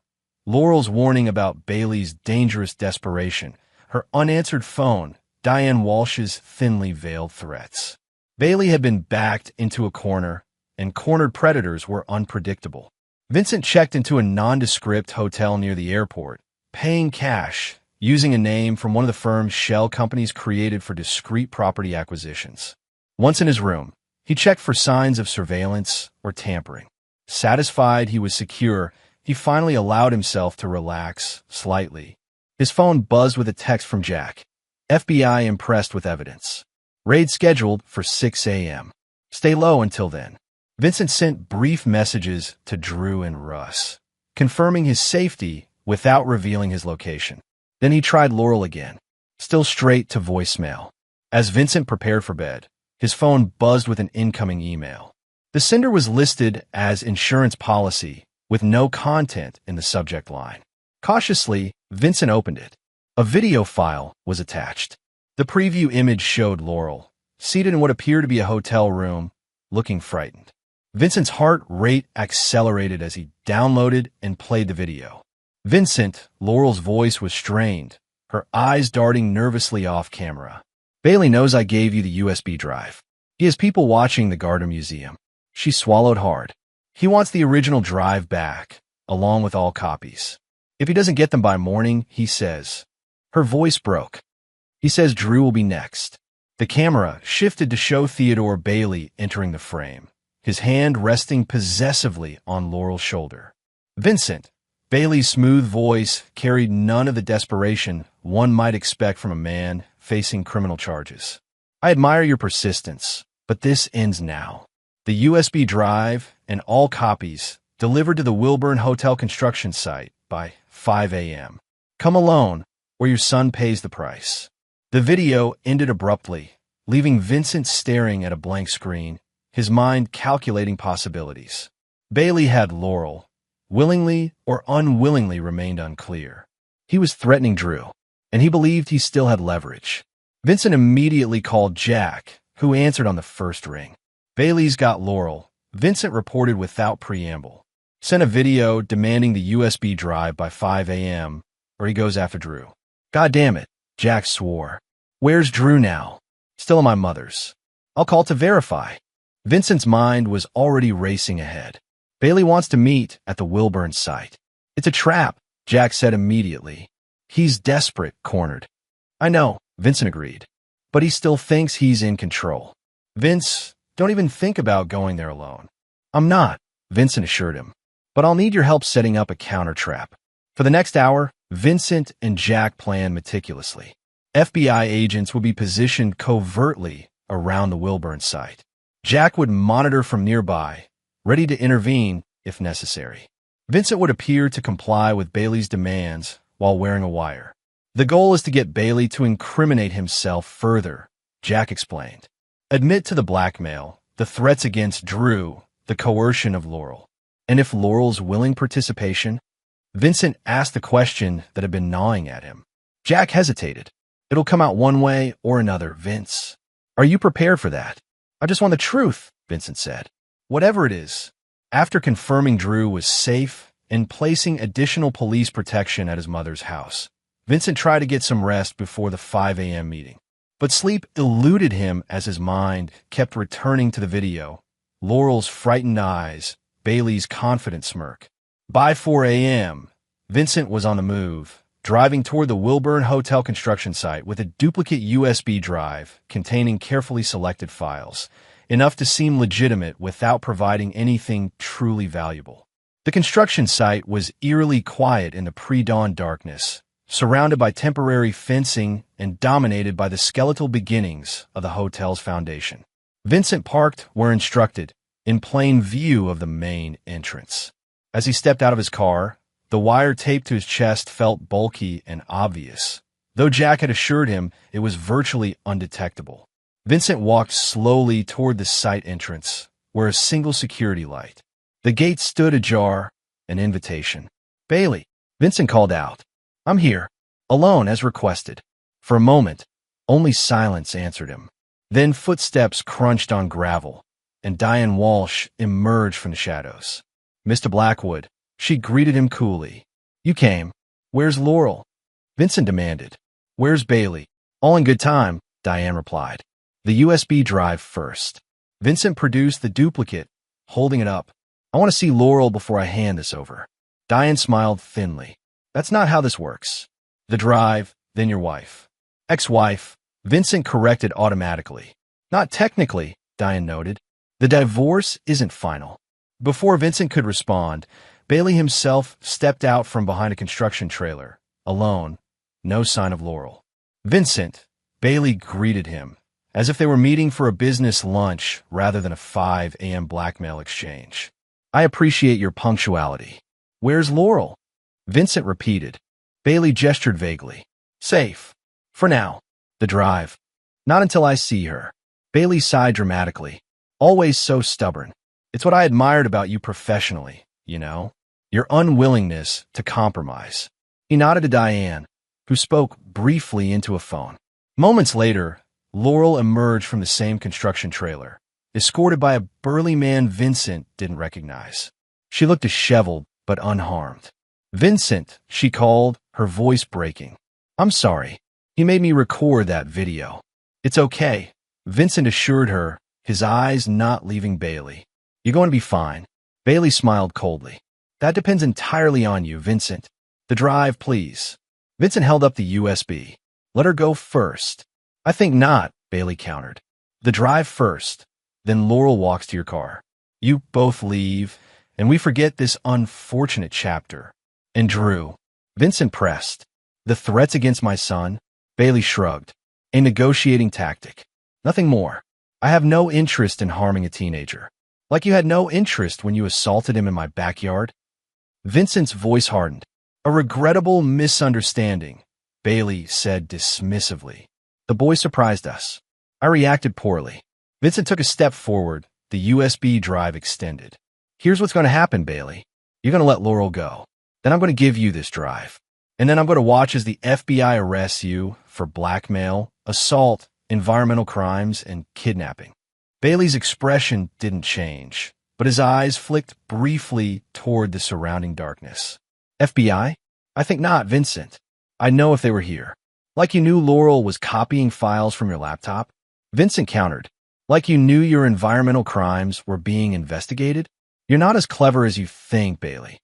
Laurel's warning about Bailey's dangerous desperation, her unanswered phone, Diane Walsh's thinly veiled threats. Bailey had been backed into a corner, and cornered predators were unpredictable. Vincent checked into a nondescript hotel near the airport, paying cash, using a name from one of the firm's shell companies created for discreet property acquisitions. Once in his room, he checked for signs of surveillance or tampering. Satisfied he was secure, he finally allowed himself to relax slightly. His phone buzzed with a text from Jack. FBI impressed with evidence. Raid scheduled for 6 a.m. Stay low until then. Vincent sent brief messages to Drew and Russ, confirming his safety without revealing his location. Then he tried Laurel again, still straight to voicemail. As Vincent prepared for bed, his phone buzzed with an incoming email. The sender was listed as insurance policy, with no content in the subject line. Cautiously, Vincent opened it. A video file was attached. The preview image showed Laurel, seated in what appeared to be a hotel room, looking frightened. Vincent's heart rate accelerated as he downloaded and played the video. Vincent, Laurel's voice was strained, her eyes darting nervously off camera. Bailey knows I gave you the USB drive. He has people watching the Gardner Museum. She swallowed hard. He wants the original drive back, along with all copies. If he doesn't get them by morning, he says. Her voice broke. He says Drew will be next. The camera shifted to show Theodore Bailey entering the frame, his hand resting possessively on Laurel's shoulder. Vincent, Bailey's smooth voice carried none of the desperation one might expect from a man facing criminal charges. I admire your persistence, but this ends now. The USB drive and all copies delivered to the Wilburn Hotel construction site by 5 a.m. Come alone, or your son pays the price. The video ended abruptly, leaving Vincent staring at a blank screen, his mind calculating possibilities. Bailey had Laurel, willingly or unwillingly remained unclear. He was threatening Drew, and he believed he still had leverage. Vincent immediately called Jack, who answered on the first ring. Bailey's got Laurel, Vincent reported without preamble. Sent a video demanding the USB drive by 5 a.m., or he goes after Drew. God damn it, Jack swore. Where's Drew now? Still at my mother's. I'll call to verify. Vincent's mind was already racing ahead. Bailey wants to meet at the Wilburn site. It's a trap, Jack said immediately. He's desperate, cornered. I know, Vincent agreed. But he still thinks he's in control. Vince, don't even think about going there alone. I'm not, Vincent assured him. But I'll need your help setting up a counter trap. For the next hour, Vincent and Jack planned meticulously. FBI agents would be positioned covertly around the Wilburn site. Jack would monitor from nearby, ready to intervene if necessary. Vincent would appear to comply with Bailey's demands while wearing a wire. The goal is to get Bailey to incriminate himself further, Jack explained. Admit to the blackmail, the threats against Drew, the coercion of Laurel. And if Laurel's willing participation? Vincent asked the question that had been gnawing at him. Jack hesitated. It'll come out one way or another, Vince. Are you prepared for that? I just want the truth, Vincent said. Whatever it is. After confirming Drew was safe and placing additional police protection at his mother's house, Vincent tried to get some rest before the 5 a.m. meeting. But sleep eluded him as his mind kept returning to the video. Laurel's frightened eyes, Bailey's confident smirk. By 4 a.m., Vincent was on the move, driving toward the Wilburn Hotel construction site with a duplicate USB drive containing carefully selected files, enough to seem legitimate without providing anything truly valuable. The construction site was eerily quiet in the pre-dawn darkness, surrounded by temporary fencing and dominated by the skeletal beginnings of the hotel's foundation. Vincent parked where instructed, in plain view of the main entrance. As he stepped out of his car, the wire taped to his chest felt bulky and obvious, though Jack had assured him it was virtually undetectable. Vincent walked slowly toward the site entrance, where a single security light. The gate stood ajar, an invitation. Bailey, Vincent called out. I'm here, alone as requested. For a moment, only silence answered him. Then footsteps crunched on gravel, and Diane Walsh emerged from the shadows. Mr. Blackwood, she greeted him coolly. You came. Where's Laurel? Vincent demanded. Where's Bailey? All in good time, Diane replied. The USB drive first. Vincent produced the duplicate, holding it up. I want to see Laurel before I hand this over. Diane smiled thinly. That's not how this works. The drive, then your wife. Ex-wife, Vincent corrected automatically. Not technically, Diane noted. The divorce isn't final. Before Vincent could respond, Bailey himself stepped out from behind a construction trailer, alone, no sign of Laurel. Vincent, Bailey greeted him, as if they were meeting for a business lunch rather than a 5 a.m. blackmail exchange. I appreciate your punctuality. Where's Laurel? Vincent repeated. Bailey gestured vaguely. Safe. For now. The drive. Not until I see her. Bailey sighed dramatically. Always so stubborn. It's what I admired about you professionally, you know? Your unwillingness to compromise. He nodded to Diane, who spoke briefly into a phone. Moments later, Laurel emerged from the same construction trailer, escorted by a burly man Vincent didn't recognize. She looked disheveled but unharmed. Vincent, she called, her voice breaking. I'm sorry. He made me record that video. It's okay, Vincent assured her, his eyes not leaving Bailey. You're going to be fine. Bailey smiled coldly. That depends entirely on you, Vincent. The drive, please. Vincent held up the USB. Let her go first. I think not, Bailey countered. The drive first. Then Laurel walks to your car. You both leave, and we forget this unfortunate chapter. And Drew. Vincent pressed. The threats against my son? Bailey shrugged. A negotiating tactic. Nothing more. I have no interest in harming a teenager. Like you had no interest when you assaulted him in my backyard? Vincent's voice hardened. A regrettable misunderstanding, Bailey said dismissively. The boy surprised us. I reacted poorly. Vincent took a step forward, the USB drive extended. Here's what's going to happen, Bailey. You're going to let Laurel go. Then I'm going to give you this drive. And then I'm going to watch as the FBI arrests you for blackmail, assault, environmental crimes, and kidnapping. Bailey's expression didn't change, but his eyes flicked briefly toward the surrounding darkness. FBI? I think not, Vincent. I'd know if they were here. Like you knew Laurel was copying files from your laptop? Vincent countered. Like you knew your environmental crimes were being investigated? You're not as clever as you think, Bailey.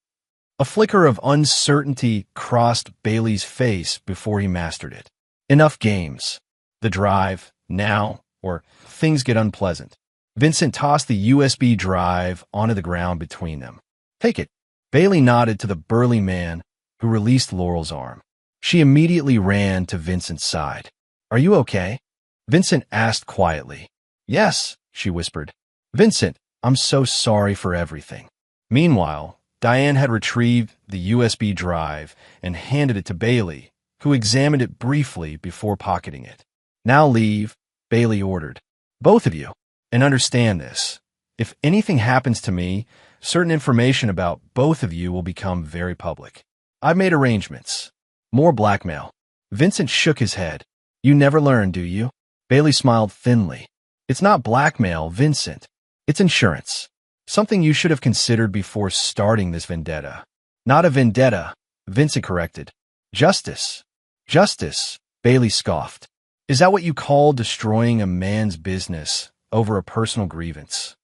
A flicker of uncertainty crossed Bailey's face before he mastered it. Enough games. The drive, now, or things get unpleasant. Vincent tossed the USB drive onto the ground between them. Take it. Bailey nodded to the burly man who released Laurel's arm. She immediately ran to Vincent's side. Are you okay? Vincent asked quietly. Yes, she whispered. Vincent, I'm so sorry for everything. Meanwhile, Diane had retrieved the USB drive and handed it to Bailey, who examined it briefly before pocketing it. Now leave, Bailey ordered. Both of you. And understand this. If anything happens to me, certain information about both of you will become very public. I've made arrangements. More blackmail. Vincent shook his head. You never learn, do you? Bailey smiled thinly. It's not blackmail, Vincent. It's insurance. Something you should have considered before starting this vendetta. Not a vendetta, Vincent corrected. Justice. Justice, Bailey scoffed. Is that what you call destroying a man's business over a personal grievance?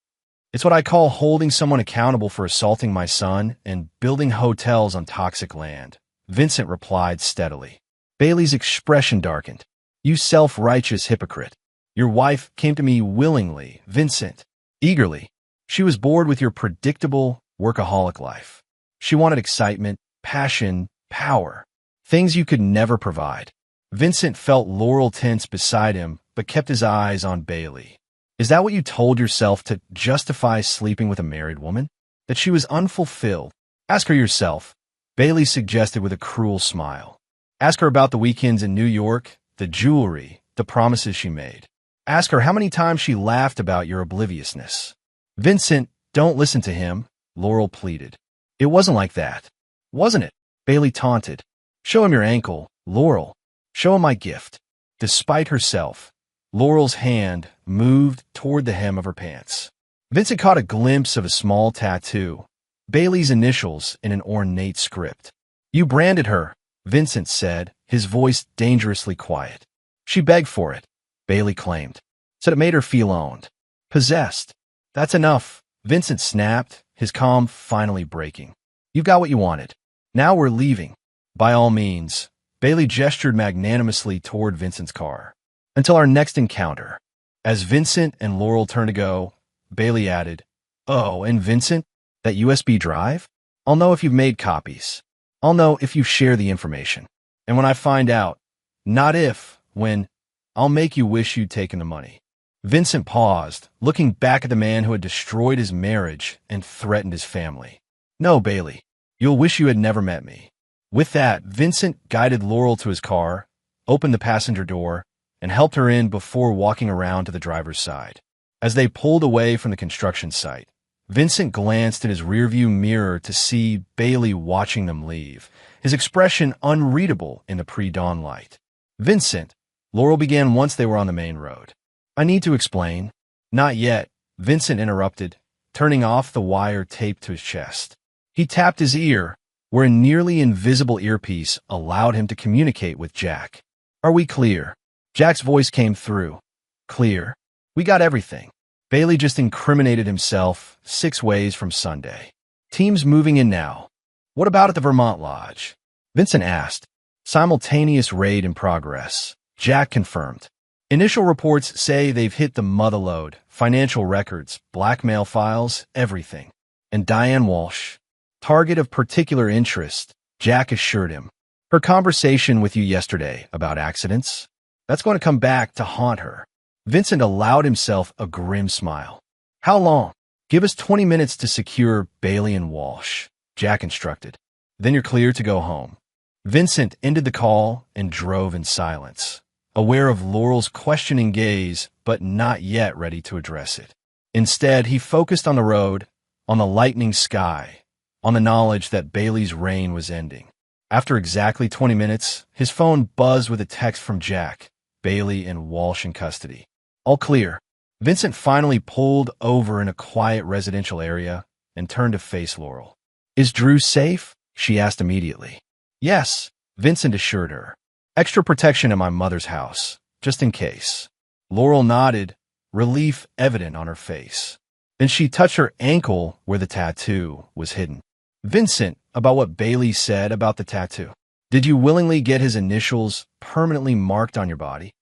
It's what I call holding someone accountable for assaulting my son and building hotels on toxic land, Vincent replied steadily. Bailey's expression darkened. You self-righteous hypocrite. Your wife came to me willingly, Vincent, eagerly. She was bored with your predictable, workaholic life. She wanted excitement, passion, power, things you could never provide. Vincent felt Laurel tense beside him, but kept his eyes on Bailey. Is that what you told yourself to justify sleeping with a married woman? That she was unfulfilled? Ask her yourself, Bailey suggested with a cruel smile. Ask her about the weekends in New York, the jewelry, the promises she made. Ask her how many times she laughed about your obliviousness. Vincent, don't listen to him, Laurel pleaded. It wasn't like that. Wasn't it? Bailey taunted. Show him your ankle, Laurel. Show him my gift. Despite herself, Laurel's hand moved toward the hem of her pants. Vincent caught a glimpse of a small tattoo, Bailey's initials in an ornate script. You branded her, Vincent said, his voice dangerously quiet. She begged for it, Bailey claimed. Said it made her feel owned. Possessed. That's enough, Vincent snapped, his calm finally breaking. You've got what you wanted. Now we're leaving. By all means, Bailey gestured magnanimously toward Vincent's car. Until our next encounter. As Vincent and Laurel turned to go, Bailey added, Oh, and Vincent, that USB drive? I'll know if you've made copies. I'll know if you share the information. And when I find out, not if, when, I'll make you wish you'd taken the money. Vincent paused, looking back at the man who had destroyed his marriage and threatened his family. No, Bailey, you'll wish you had never met me. With that, Vincent guided Laurel to his car, opened the passenger door, and helped her in before walking around to the driver's side. As they pulled away from the construction site, Vincent glanced in his rearview mirror to see Bailey watching them leave, his expression unreadable in the pre-dawn light. Vincent, Laurel began once they were on the main road. I need to explain. Not yet, Vincent interrupted, turning off the wire taped to his chest. He tapped his ear, where a nearly invisible earpiece allowed him to communicate with Jack. Are we clear? Jack's voice came through. Clear. We got everything. Bailey just incriminated himself 6 ways from Sunday. Teams moving in now. What about at the Vermont Lodge? Vincent asked. Simultaneous raid in progress. Jack confirmed. Initial reports say they've hit the motherlode, financial records, blackmail files, everything. And Diane Walsh, target of particular interest, Jack assured him. Her conversation with you yesterday about accidents, that's going to come back to haunt her. Vincent allowed himself a grim smile. How long? Give us 20 minutes to secure Bailey and Walsh, Jack instructed. Then you're clear to go home. Vincent ended the call and drove in silence, aware of Laurel's questioning gaze, but not yet ready to address it. Instead, he focused on the road, on the lightening sky, on the knowledge that Bailey's reign was ending. After exactly 20 minutes, his phone buzzed with a text from Jack, Bailey and Walsh in custody. All clear. Vincent finally pulled over in a quiet residential area and turned to face Laurel. Is Drew safe? She asked immediately. Yes, Vincent assured her. Extra protection at my mother's house, just in case. Laurel nodded, relief evident on her face. Then she touched her ankle where the tattoo was hidden. Vincent, about what Bailey said about the tattoo. Did you willingly get his initials permanently marked on your body?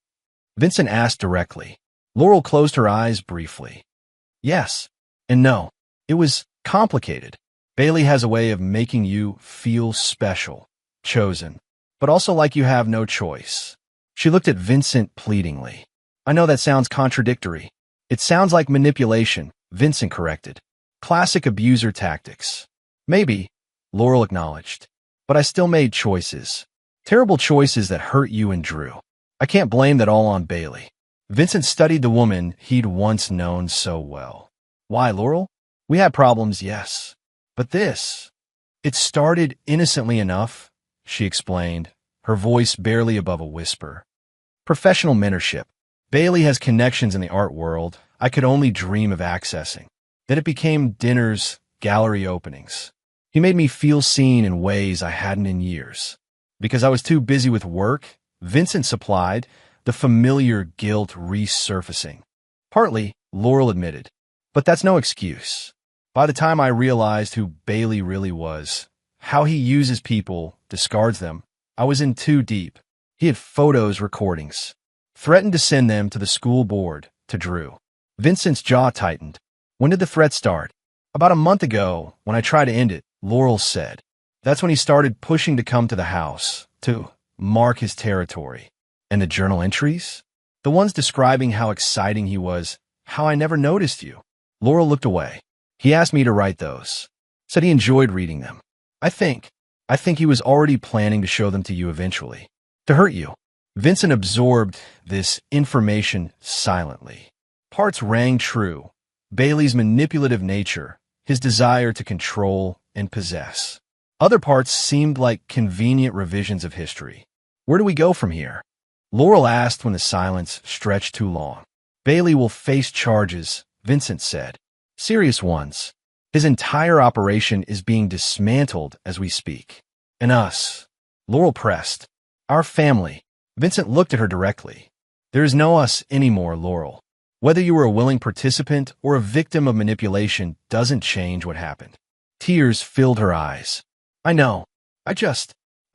Vincent asked directly. Laurel closed her eyes briefly. Yes and no. It was complicated. Bailey has a way of making you feel special, chosen, but also like you have no choice. She looked at Vincent pleadingly. I know that sounds contradictory. It sounds like manipulation, Vincent corrected. Classic abuser tactics. Maybe, Laurel acknowledged. But I still made choices. Terrible choices that hurt you and Drew. I can't blame that all on Bailey. Vincent studied the woman he'd once known so well. Why, Laurel? We had problems, yes. But this, it started innocently enough, she explained, her voice barely above a whisper. Professional mentorship. Bailey has connections in the art world I could only dream of accessing. Then it became dinners, gallery openings. He made me feel seen in ways I hadn't in years. Because I was too busy with work, Vincent supplied the familiar guilt resurfacing. Partly, Laurel admitted. But that's no excuse. By the time I realized who Bailey really was, how he uses people, discards them, I was in too deep. He had photos, recordings. Threatened to send them to the school board, to Drew. Vincent's jaw tightened. When did the threat start? About a month ago, when I tried to end it, Laurel said. That's when he started pushing to come to the house, to mark his territory. And the journal entries? The ones describing how exciting he was, how I never noticed you. Laurel looked away. He asked me to write those. Said he enjoyed reading them. I think he was already planning to show them to you eventually. To hurt you. Vincent absorbed this information silently. Parts rang true. Bailey's manipulative nature, his desire to control and possess. Other parts seemed like convenient revisions of history. Where do we go from here? Laurel asked when the silence stretched too long. Bailey will face charges, Vincent said. Serious ones. His entire operation is being dismantled as we speak. And us. Laurel pressed. Our family. Vincent looked at her directly. There is no us anymore, Laurel. Whether you were a willing participant or a victim of manipulation doesn't change what happened. Tears filled her eyes. I know. I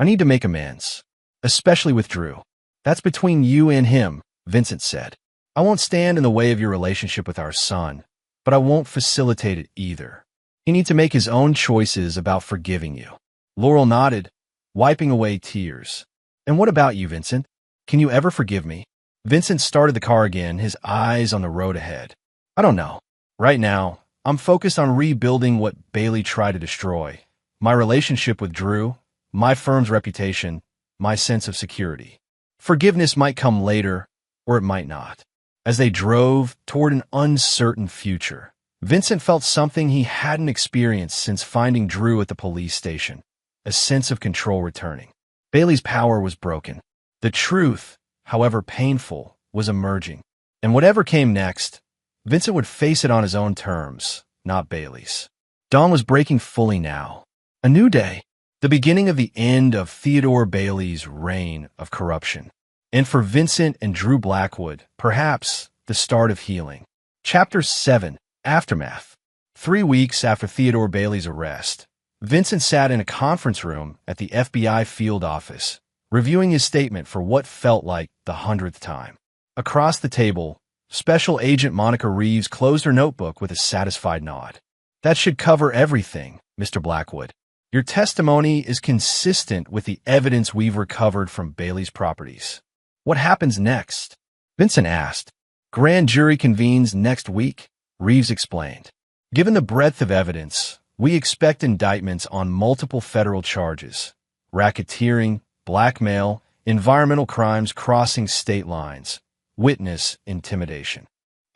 need to make amends. Especially with Drew. That's between you and him, Vincent said. I won't stand in the way of your relationship with our son, but I won't facilitate it either. He needs to make his own choices about forgiving you. Laurel nodded, wiping away tears. And what about you, Vincent? Can you ever forgive me? Vincent started the car again, his eyes on the road ahead. I don't know. Right now, I'm focused on rebuilding what Bailey tried to destroy. My relationship with Drew, my firm's reputation, my sense of security. Forgiveness might come later, or it might not. As they drove toward an uncertain future, Vincent felt something he hadn't experienced since finding Drew at the police station. A sense of control returning. Bailey's power was broken. The truth, however painful, was emerging. And whatever came next, Vincent would face it on his own terms, not Bailey's. Dawn was breaking fully now. A new day. The beginning of the end of Theodore Bailey's reign of corruption. And for Vincent and Drew Blackwood, perhaps the start of healing. Chapter 7. Aftermath. 3 weeks after Theodore Bailey's arrest, Vincent sat in a conference room at the FBI field office, reviewing his statement for what felt like the 100th time. Across the table, Special Agent Monica Reeves closed her notebook with a satisfied nod. That should cover everything, Mr. Blackwood. Your testimony is consistent with the evidence we've recovered from Bailey's properties. What happens next? Vincent asked. Grand jury convenes next week, Reeves explained. Given the breadth of evidence, we expect indictments on multiple federal charges: racketeering, blackmail, environmental crimes crossing state lines, witness intimidation.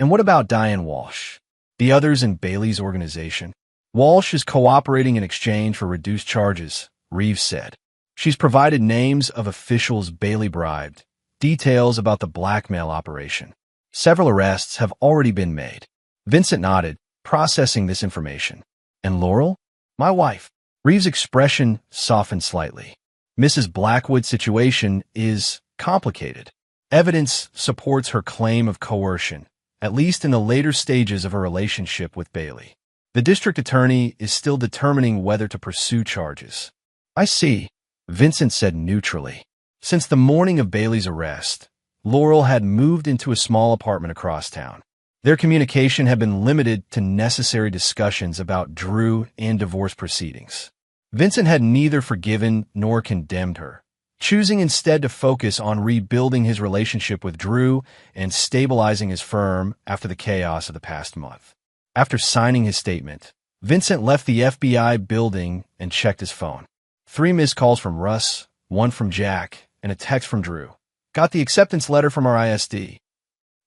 And what about Diane Walsh? The others in Bailey's organization? Walsh is cooperating in exchange for reduced charges, Reeves said. She's provided names of officials Bailey bribed, details about the blackmail operation. Several arrests have already been made. Vincent nodded, processing this information. And Laurel? My wife. Reeves' expression softened slightly. Mrs. Blackwood's situation is complicated. Evidence supports her claim of coercion, at least in the later stages of her relationship with Bailey. The district attorney is still determining whether to pursue charges. I see, Vincent said neutrally. Since the morning of Bailey's arrest, Laurel had moved into a small apartment across town. Their communication had been limited to necessary discussions about Drew and divorce proceedings. Vincent had neither forgiven nor condemned her, choosing instead to focus on rebuilding his relationship with Drew and stabilizing his firm after the chaos of the past month. After signing his statement, Vincent left the FBI building and checked his phone. 3 missed calls from Russ, one from Jack, and a text from Drew. Got the acceptance letter from our ISD.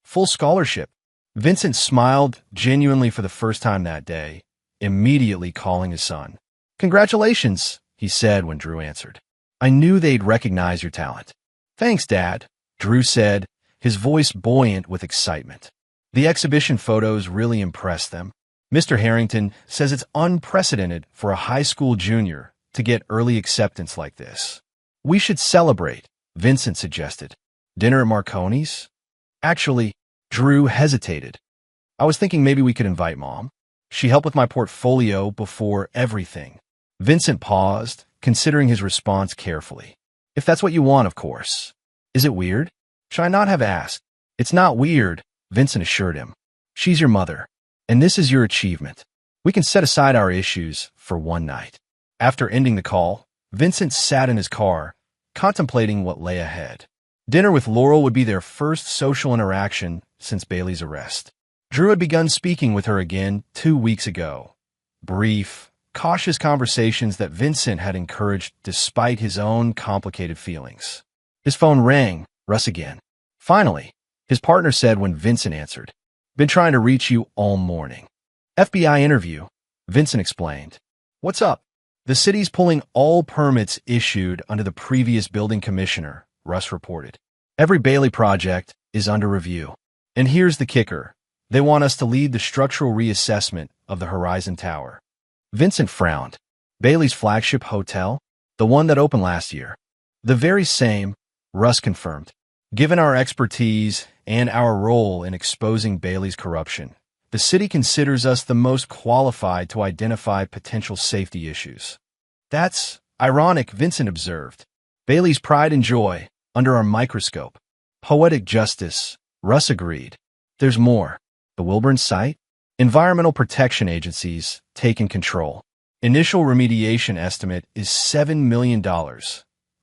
Full scholarship. Vincent smiled genuinely for the first time that day, immediately calling his son. Congratulations, he said when Drew answered. I knew they'd recognize your talent. Thanks, Dad, Drew said, his voice buoyant with excitement. The exhibition photos really impressed them. Mr. Harrington says it's unprecedented for a high school junior to get early acceptance like this. We should celebrate, Vincent suggested. Dinner at Marconi's? Actually, Drew hesitated. I was thinking maybe we could invite Mom. She helped with my portfolio before everything. Vincent paused, considering his response carefully. If that's what you want, of course. Is it weird? Should I not have asked? It's not weird, Vincent assured him. She's your mother, and this is your achievement. We can set aside our issues for one night. After ending the call, Vincent sat in his car, contemplating what lay ahead. Dinner with Laurel would be their first social interaction since Bailey's arrest. Drew had begun speaking with her again 2 weeks ago. Brief, cautious conversations that Vincent had encouraged despite his own complicated feelings. His phone rang, Russ again. Finally, his partner said when Vincent answered, Been trying to reach you all morning. FBI interview, Vincent explained. What's up? The city's pulling all permits issued under the previous building commissioner, Russ reported. Every Bailey project is under review. And here's the kicker. They want us to lead the structural reassessment of the Horizon Tower. Vincent frowned. Bailey's flagship hotel? The one that opened last year. The very same, Russ confirmed. Given our expertise and our role in exposing Bailey's corruption, the city considers us the most qualified to identify potential safety issues. That's ironic, Vincent observed. Bailey's pride and joy under our microscope. Poetic justice, Russ agreed. There's more. The Wilburn site? Environmental protection agencies taking control. Initial remediation estimate is $7 million,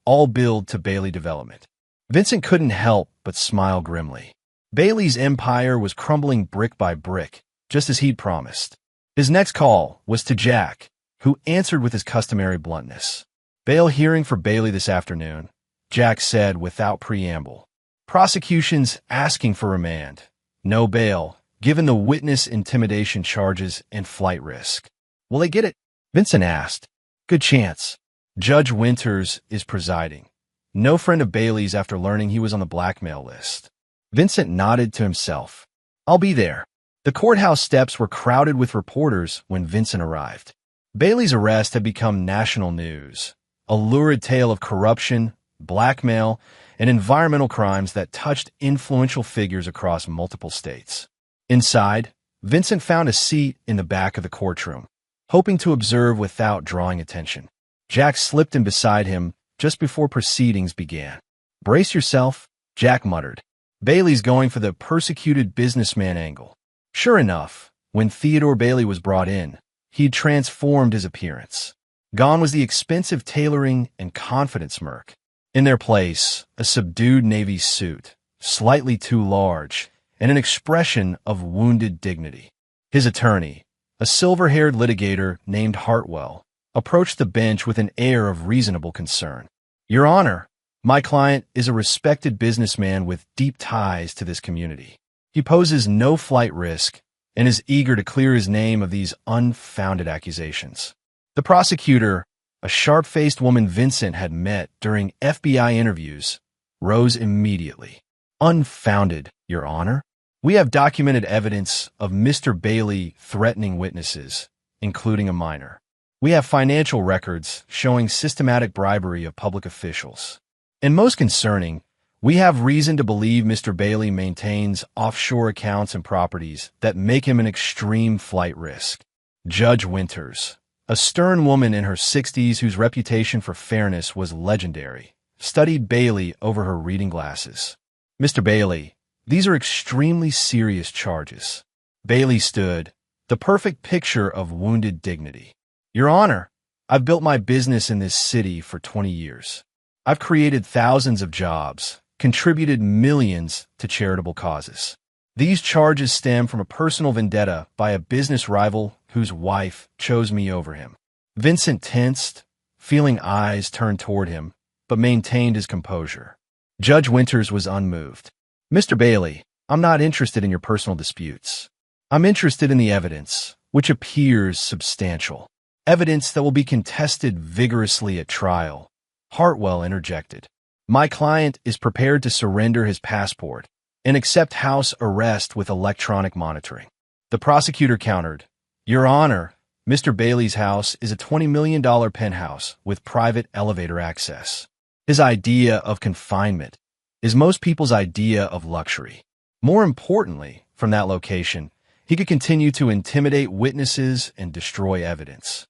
all billed to Bailey Development. Vincent couldn't help but smile grimly. Bailey's empire was crumbling brick by brick, just as he'd promised. His next call was to Jack, who answered with his customary bluntness. Bail hearing for Bailey this afternoon, Jack said without preamble. Prosecution's asking for remand. No bail, given the witness intimidation charges and flight risk. Will they get it? Vincent asked. Good chance. Judge Winters is presiding. No friend of Bailey's after learning he was on the blackmail list. Vincent nodded to himself. I'll be there. The courthouse steps were crowded with reporters when Vincent arrived. Bailey's arrest had become national news, a lurid tale of corruption, blackmail, and environmental crimes that touched influential figures across multiple states. Inside, Vincent found a seat in the back of the courtroom, hoping to observe without drawing attention. Jack slipped in beside him just before proceedings began. Brace yourself, Jack muttered. Bailey's going for the persecuted businessman angle. Sure enough, when Theodore Bailey was brought in, he'd transformed his appearance. Gone was the expensive tailoring and confident smirk. In their place, a subdued navy suit, slightly too large, and an expression of wounded dignity. His attorney, a silver-haired litigator named Hartwell, approached the bench with an air of reasonable concern. Your Honor, my client is a respected businessman with deep ties to this community. He poses no flight risk and is eager to clear his name of these unfounded accusations. The prosecutor, a sharp-faced woman Vincent had met during FBI interviews, rose immediately. Unfounded, Your Honor. We have documented evidence of Mr. Bailey threatening witnesses, including a minor. We have financial records showing systematic bribery of public officials. And most concerning, we have reason to believe Mr. Bailey maintains offshore accounts and properties that make him an extreme flight risk. Judge Winters, a stern woman in her 60s whose reputation for fairness was legendary, studied Bailey over her reading glasses. Mr. Bailey, these are extremely serious charges. Bailey stood, the perfect picture of wounded dignity. Your Honor, I've built my business in this city for 20 years. I've created thousands of jobs, contributed millions to charitable causes. These charges stem from a personal vendetta by a business rival whose wife chose me over him. Vincent tensed, feeling eyes turned toward him, but maintained his composure. Judge Winters was unmoved. "Mr. Bailey, I'm not interested in your personal disputes. I'm interested in the evidence, which appears substantial. Evidence that will be contested vigorously at trial." Hartwell interjected. "My client is prepared to surrender his passport and accept house arrest with electronic monitoring." The prosecutor countered, "Your Honor, Mr. Bailey's house is a $20 million penthouse with private elevator access. His idea of confinement is most people's idea of luxury. More importantly, from that location, he could continue to intimidate witnesses and destroy evidence."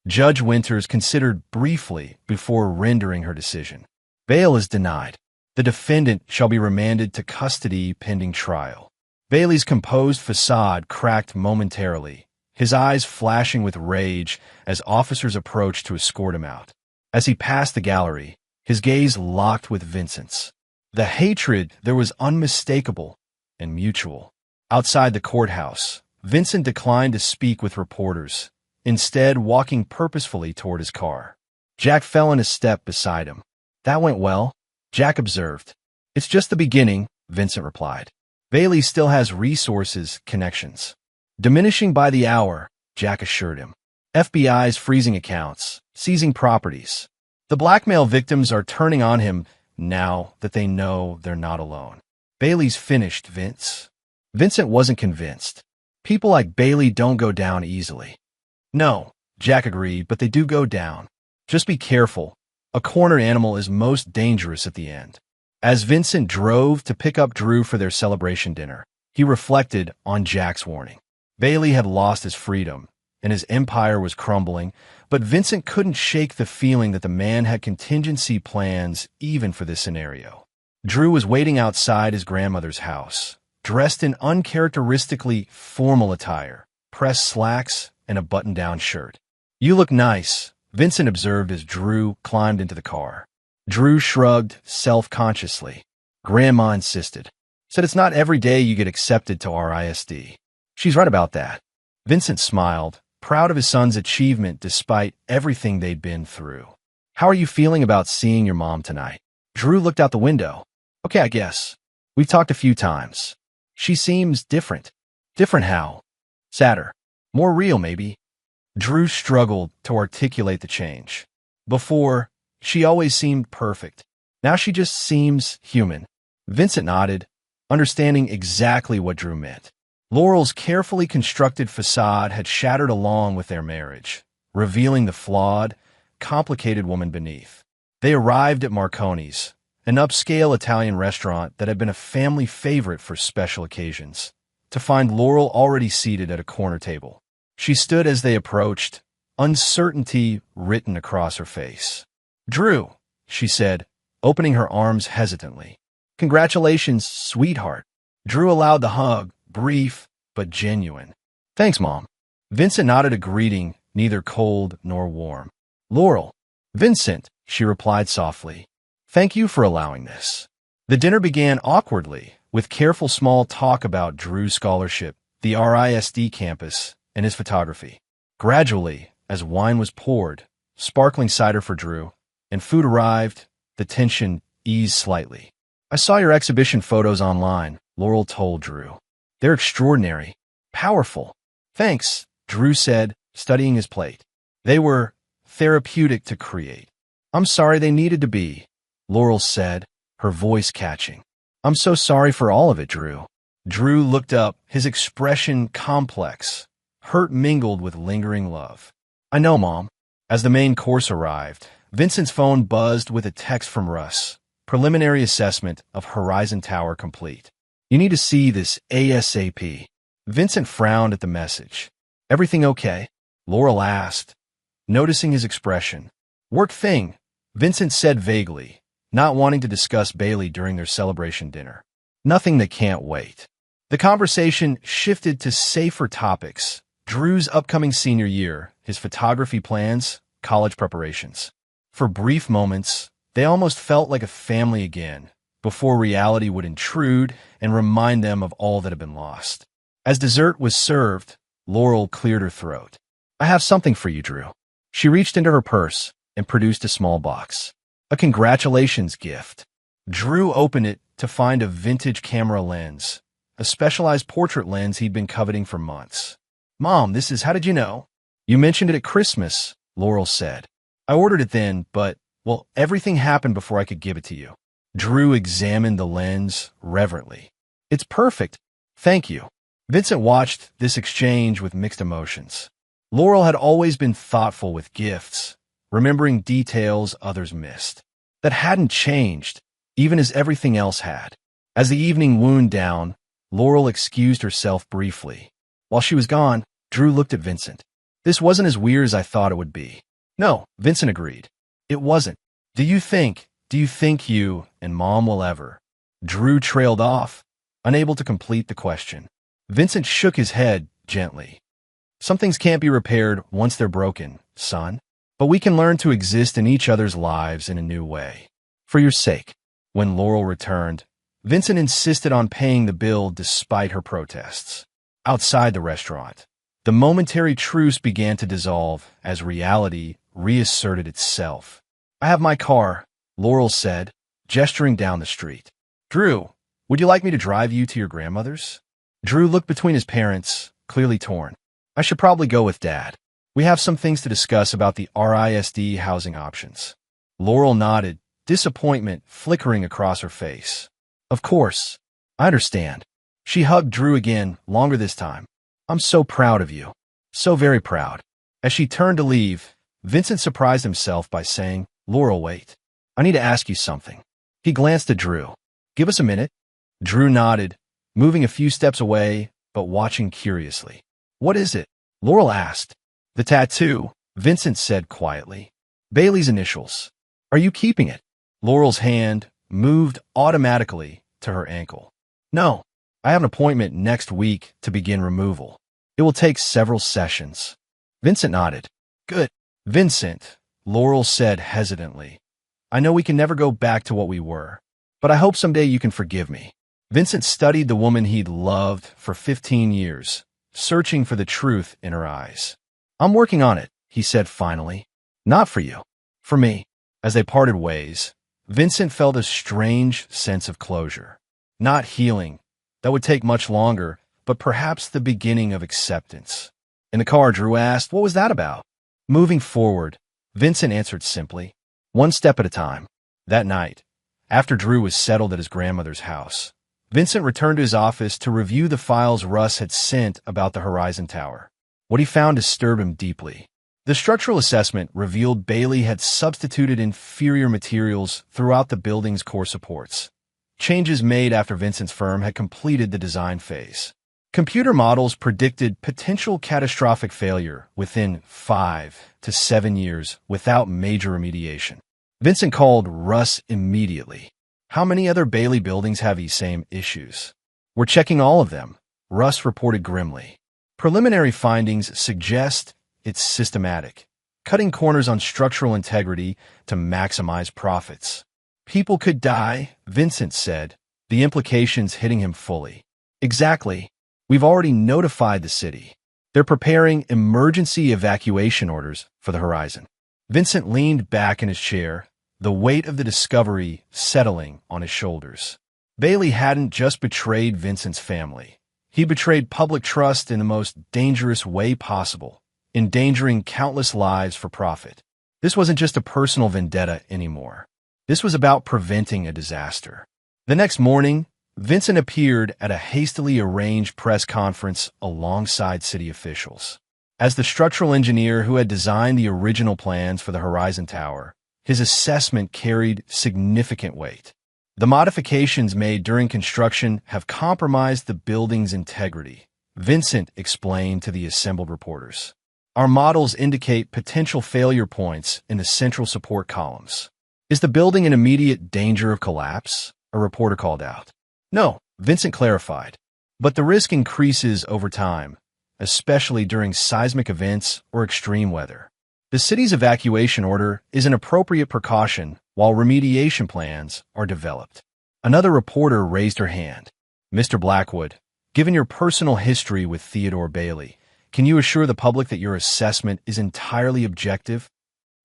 Judge Winters considered briefly before rendering her decision. "Bail is denied. The defendant shall be remanded to custody pending trial." Bailey's composed facade cracked momentarily, his eyes flashing with rage as officers approached to escort him out. As he passed the gallery, his gaze locked with Vincent's. The hatred there was unmistakable and mutual. Outside the courthouse, Vincent declined to speak with reporters, instead walking purposefully toward his car. Jack fell in a step beside him. "That went well," Jack observed. "It's just the beginning," Vincent replied. "Bailey still has resources, connections." "Diminishing by the hour," Jack assured him. "FBI's freezing accounts, seizing properties. The blackmail victims are turning on him now that they know they're not alone." "Bailey's finished, Vince." Vincent wasn't convinced. "People like Bailey don't go down easily." "No," Jack agreed, "but they do go down. Just be careful. A cornered animal is most dangerous at the end." As Vincent drove to pick up Drew for their celebration dinner, he reflected on Jack's warning. Bailey had lost his freedom, and his empire was crumbling, but Vincent couldn't shake the feeling that the man had contingency plans even for this scenario. Drew was waiting outside his grandmother's house, dressed in uncharacteristically formal attire, pressed slacks, and a button-down shirt. "You look nice," Vincent observed as Drew climbed into the car. Drew shrugged self-consciously. "Grandma insisted. Said it's not every day you get accepted to RISD. She's right about that." Vincent smiled, proud of his son's achievement despite everything they'd been through. "How are you feeling about seeing your mom tonight?" Drew looked out the window. "Okay, I guess. We've talked a few times. She seems different." "Different how?" "Sadder. More real, maybe." Drew struggled to articulate the change. "Before, she always seemed perfect. Now she just seems human." Vincent nodded, understanding exactly what Drew meant. Laurel's carefully constructed facade had shattered along with their marriage, revealing the flawed, complicated woman beneath. They arrived at Marconi's, an upscale Italian restaurant that had been a family favorite for special occasions, to find Laurel already seated at a corner table. She stood as they approached, uncertainty written across her face. "Drew," she said, opening her arms hesitantly. "Congratulations, sweetheart." Drew allowed the hug, brief but genuine. "Thanks, Mom." Vincent nodded a greeting, neither cold nor warm. "Laurel." "Vincent," she replied softly. "Thank you for allowing this." The dinner began awkwardly, with careful small talk about Drew's scholarship, the RISD campus, and his photography. Gradually, as wine was poured, sparkling cider for Drew, and food arrived, the tension eased slightly. "I saw your exhibition photos online," Laurel told Drew. "They're extraordinary. Powerful." "Thanks," Drew said, studying his plate. "They were therapeutic to create." "I'm sorry they needed to be," Laurel said, her voice catching. "I'm so sorry for all of it, Drew." Drew looked up, his expression complex, hurt mingled with lingering love. "I know, Mom." As the main course arrived, Vincent's phone buzzed with a text from Russ. Preliminary assessment of Horizon Tower complete. "You need to see this ASAP." Vincent frowned at the message. "Everything okay?" Laurel asked, noticing his expression. "Work thing," Vincent said vaguely, not wanting to discuss Bailey during their celebration dinner. "Nothing that can't wait." The conversation shifted to safer topics. Drew's upcoming senior year, his photography plans, college preparations. For brief moments, they almost felt like a family again, before reality would intrude and remind them of all that had been lost. As dessert was served, Laurel cleared her throat. "I have something for you, Drew." She reached into her purse and produced a small box. A congratulations gift. Drew opened it to find a vintage camera lens, a specialized portrait lens he'd been coveting for months. Mom, how did you know? You mentioned it at Christmas, Laurel said. I ordered it then, but, well, everything happened before I could give it to you. Drew examined the lens reverently. It's perfect. Thank you. Vincent watched this exchange with mixed emotions. Laurel had always been thoughtful with gifts, remembering details others missed. That hadn't changed, even as everything else had. As the evening wound down, Laurel excused herself briefly. While she was gone, Drew looked at Vincent. This wasn't as weird as I thought it would be. No, Vincent agreed. It wasn't. Do you think you and Mom will ever? Drew trailed off, unable to complete the question. Vincent shook his head gently. Some things can't be repaired once they're broken, son. But we can learn to exist in each other's lives in a new way. For your sake. When Laurel returned, Vincent insisted on paying the bill despite her protests. Outside the restaurant, the momentary truce began to dissolve as reality reasserted itself. I have my car, Laurel said, gesturing down the street. Drew, would you like me to drive you to your grandmother's? Drew looked between his parents, clearly torn. I should probably go with Dad. We have some things to discuss about the RISD housing options. Laurel nodded, disappointment flickering across her face. Of course. I understand. She hugged Drew again, longer this time. I'm so proud of you. So very proud. As she turned to leave, Vincent surprised himself by saying, Laurel, wait. I need to ask you something. He glanced at Drew. Give us a minute. Drew nodded, moving a few steps away, but watching curiously. What is it? Laurel asked. The tattoo, Vincent said quietly. Bailey's initials. Are you keeping it? Laurel's hand moved automatically to her ankle. No, I have an appointment next week to begin removal. It will take several sessions. Vincent nodded. Good. Vincent, Laurel said hesitantly. I know we can never go back to what we were, but I hope someday you can forgive me. Vincent studied the woman he'd loved for 15 years, searching for the truth in her eyes. I'm working on it, he said finally. Not for you. For me. As they parted ways, Vincent felt a strange sense of closure. Not healing. That would take much longer, but perhaps the beginning of acceptance. In the car, Drew asked, what was that about? Moving forward, Vincent answered simply, one step at a time. That night, after Drew was settled at his grandmother's house, Vincent returned to his office to review the files Russ had sent about the Horizon Tower. What he found disturbed him deeply. The structural assessment revealed Bailey had substituted inferior materials throughout the building's core supports. Changes made after Vincent's firm had completed the design phase. Computer models predicted potential catastrophic failure within 5 to 7 years without major remediation. Vincent called Russ immediately. How many other Bailey buildings have these same issues? We're checking all of them, Russ reported grimly. Preliminary findings suggest it's systematic, cutting corners on structural integrity to maximize profits. People could die, Vincent said, the implications hitting him fully. Exactly. We've already notified the city. They're preparing emergency evacuation orders for the Horizon. Vincent leaned back in his chair, the weight of the discovery settling on his shoulders. Bailey hadn't just betrayed Vincent's family. He betrayed public trust in the most dangerous way possible, endangering countless lives for profit. This wasn't just a personal vendetta anymore. This was about preventing a disaster. The next morning, Vincent appeared at a hastily arranged press conference alongside city officials. As the structural engineer who had designed the original plans for the Horizon Tower, his assessment carried significant weight. The modifications made during construction have compromised the building's integrity, Vincent explained to the assembled reporters. Our models indicate potential failure points in the central support columns. Is the building in immediate danger of collapse? A reporter called out. No, Vincent clarified. But the risk increases over time, especially during seismic events or extreme weather. The city's evacuation order is an appropriate precaution while remediation plans are developed. Another reporter raised her hand. Mr. Blackwood, given your personal history with Theodore Bailey, can you assure the public that your assessment is entirely objective?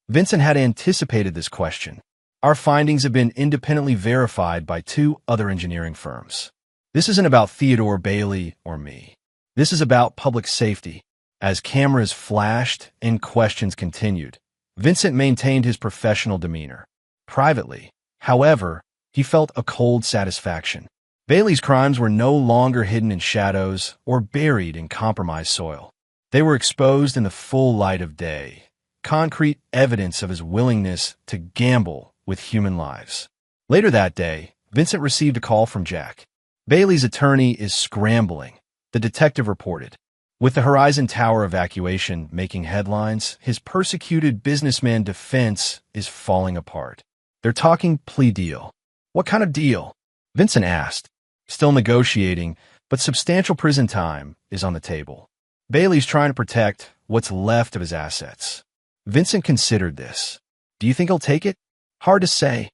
Vincent had anticipated this question. Our findings have been independently verified by 2 other engineering firms. This isn't about Theodore Bailey or me. This is about public safety. As cameras flashed and questions continued, Vincent maintained his professional demeanor. Privately, however, he felt a cold satisfaction. Bailey's crimes were no longer hidden in shadows or buried in compromised soil. They were exposed in the full light of day, concrete evidence of his willingness to gamble with human lives. Later that day, Vincent received a call from Jack. Bailey's attorney is scrambling, the detective reported. With the Horizon Tower evacuation making headlines, his persecuted businessman defense is falling apart. They're talking plea deal. What kind of deal? Vincent asked. Still negotiating, but substantial prison time is on the table. Bailey's trying to protect what's left of his assets. Vincent considered this. Do you think he'll take it? Hard to say,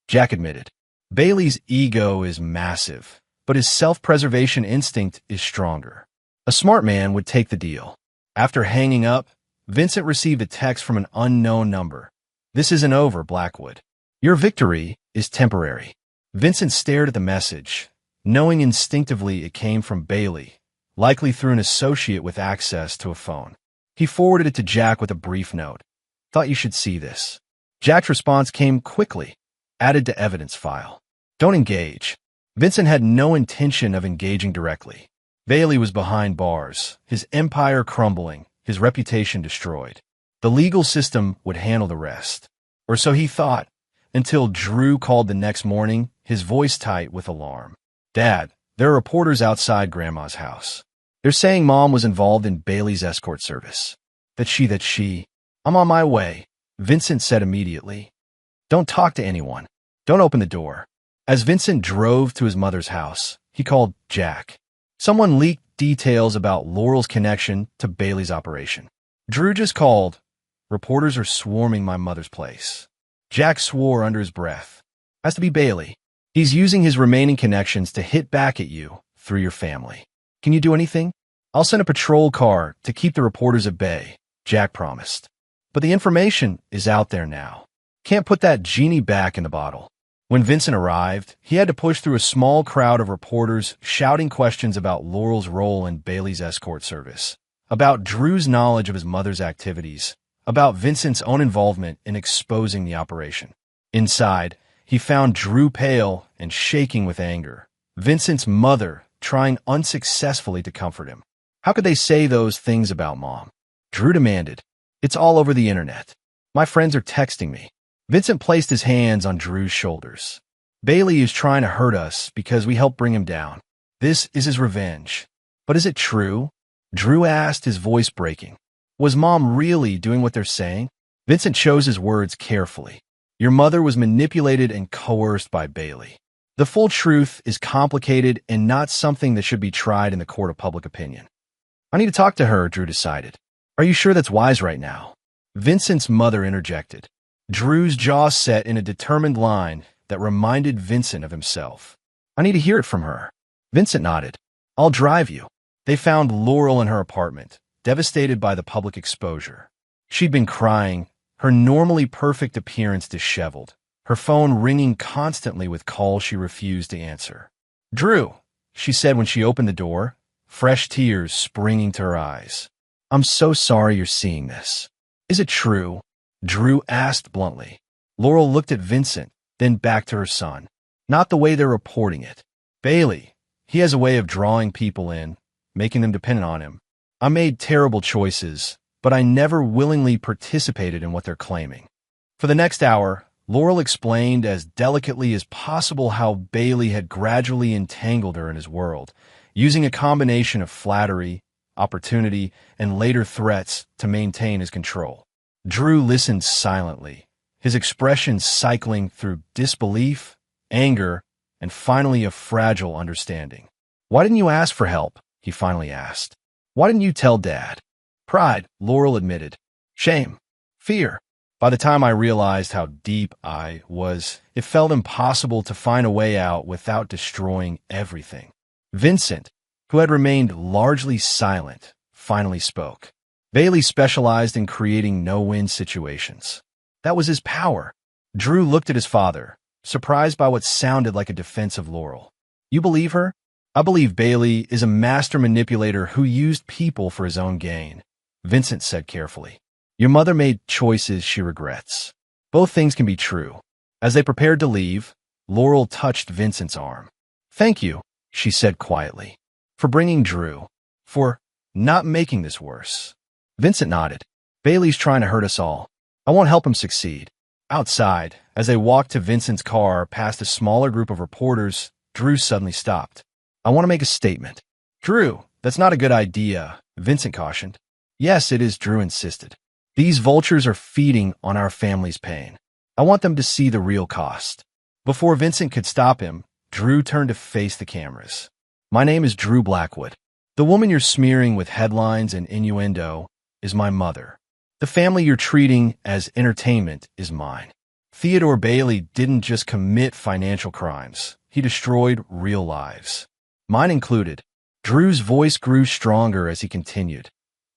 Jack admitted. Bailey's ego is massive, but his self-preservation instinct is stronger. A smart man would take the deal. After hanging up, Vincent received a text from an unknown number. This isn't over, Blackwood. Your victory is temporary. Vincent stared at the message, knowing instinctively it came from Bailey, likely through an associate with access to a phone. He forwarded it to Jack with a brief note. Thought you should see this. Jack's response came quickly. Added to evidence file. Don't engage. Vincent had no intention of engaging directly. Bailey was behind bars, his empire crumbling, his reputation destroyed. The legal system would handle the rest. Or so he thought, until Drew called the next morning, his voice tight with alarm. Dad, there are reporters outside Grandma's house. They're saying Mom was involved in Bailey's escort service. That she. I'm on my way, Vincent said immediately. Don't talk to anyone. Don't open the door. As Vincent drove to his mother's house, he called Jack. Someone leaked details about Laurel's connection to Bailey's operation. Drew just called. Reporters are swarming my mother's place. Jack swore under his breath. Has to be Bailey. He's using his remaining connections to hit back at you through your family. Can you do anything? I'll send a patrol car to keep the reporters at bay, Jack promised. But the information is out there now. Can't put that genie back in the bottle. When Vincent arrived, he had to push through a small crowd of reporters shouting questions about Laurel's role in Bailey's escort service, about Drew's knowledge of his mother's activities, about Vincent's own involvement in exposing the operation. Inside, he found Drew pale and shaking with anger. Vincent's mother trying unsuccessfully to comfort him. How could they say those things about Mom? Drew demanded. It's all over the internet. My friends are texting me. Vincent placed his hands on Drew's shoulders. Bailey is trying to hurt us because we helped bring him down. This is his revenge. But is it true? Drew asked, his voice breaking. Was Mom really doing what they're saying? Vincent chose his words carefully. Your mother was manipulated and coerced by Bailey. The full truth is complicated and not something that should be tried in the court of public opinion. I need to talk to her, Drew decided. Are you sure that's wise right now? Vincent's mother interjected. Drew's jaw set in a determined line that reminded Vincent of himself. I need to hear it from her. Vincent nodded. I'll drive you. They found Laurel in her apartment, devastated by the public exposure. She'd been crying, her normally perfect appearance disheveled, her phone ringing constantly with calls she refused to answer. Drew, she said when she opened the door, fresh tears springing to her eyes. I'm so sorry you're seeing this. Is it true? Drew asked bluntly. Laurel looked at Vincent, then back to her son. Not the way they're reporting it. Bailey, he has a way of drawing people in, making them dependent on him. I made terrible choices, but I never willingly participated in what they're claiming. For the next hour, Laurel explained as delicately as possible how Bailey had gradually entangled her in his world, using a combination of flattery, opportunity, and later threats to maintain his control. Drew listened silently, his expression cycling through disbelief, anger, and finally a fragile understanding. Why didn't you ask for help? He finally asked. Why didn't you tell Dad? Pride, Laurel admitted. Shame. Fear. By the time I realized how deep I was, it felt impossible to find a way out without destroying everything. Vincent, who had remained largely silent, finally spoke. Bailey specialized in creating no-win situations. That was his power. Drew looked at his father, surprised by what sounded like a defense of Laurel. You believe her? I believe Bailey is a master manipulator who used people for his own gain, Vincent said carefully. Your mother made choices she regrets. Both things can be true. As they prepared to leave, Laurel touched Vincent's arm. Thank you, she said quietly, for bringing Drew, for not making this worse. Vincent nodded. Bailey's trying to hurt us all. I won't help him succeed. Outside, as they walked to Vincent's car past a smaller group of reporters, Drew suddenly stopped. I want to make a statement. Drew, that's not a good idea, Vincent cautioned. Yes, it is, Drew insisted. These vultures are feeding on our family's pain. I want them to see the real cost. Before Vincent could stop him, Drew turned to face the cameras. My name is Drew Blackwood. The woman you're smearing with headlines and innuendo is my mother. The family you're treating as entertainment is mine. Theodore Bailey didn't just commit financial crimes. He destroyed real lives. Mine included. Drew's voice grew stronger as he continued.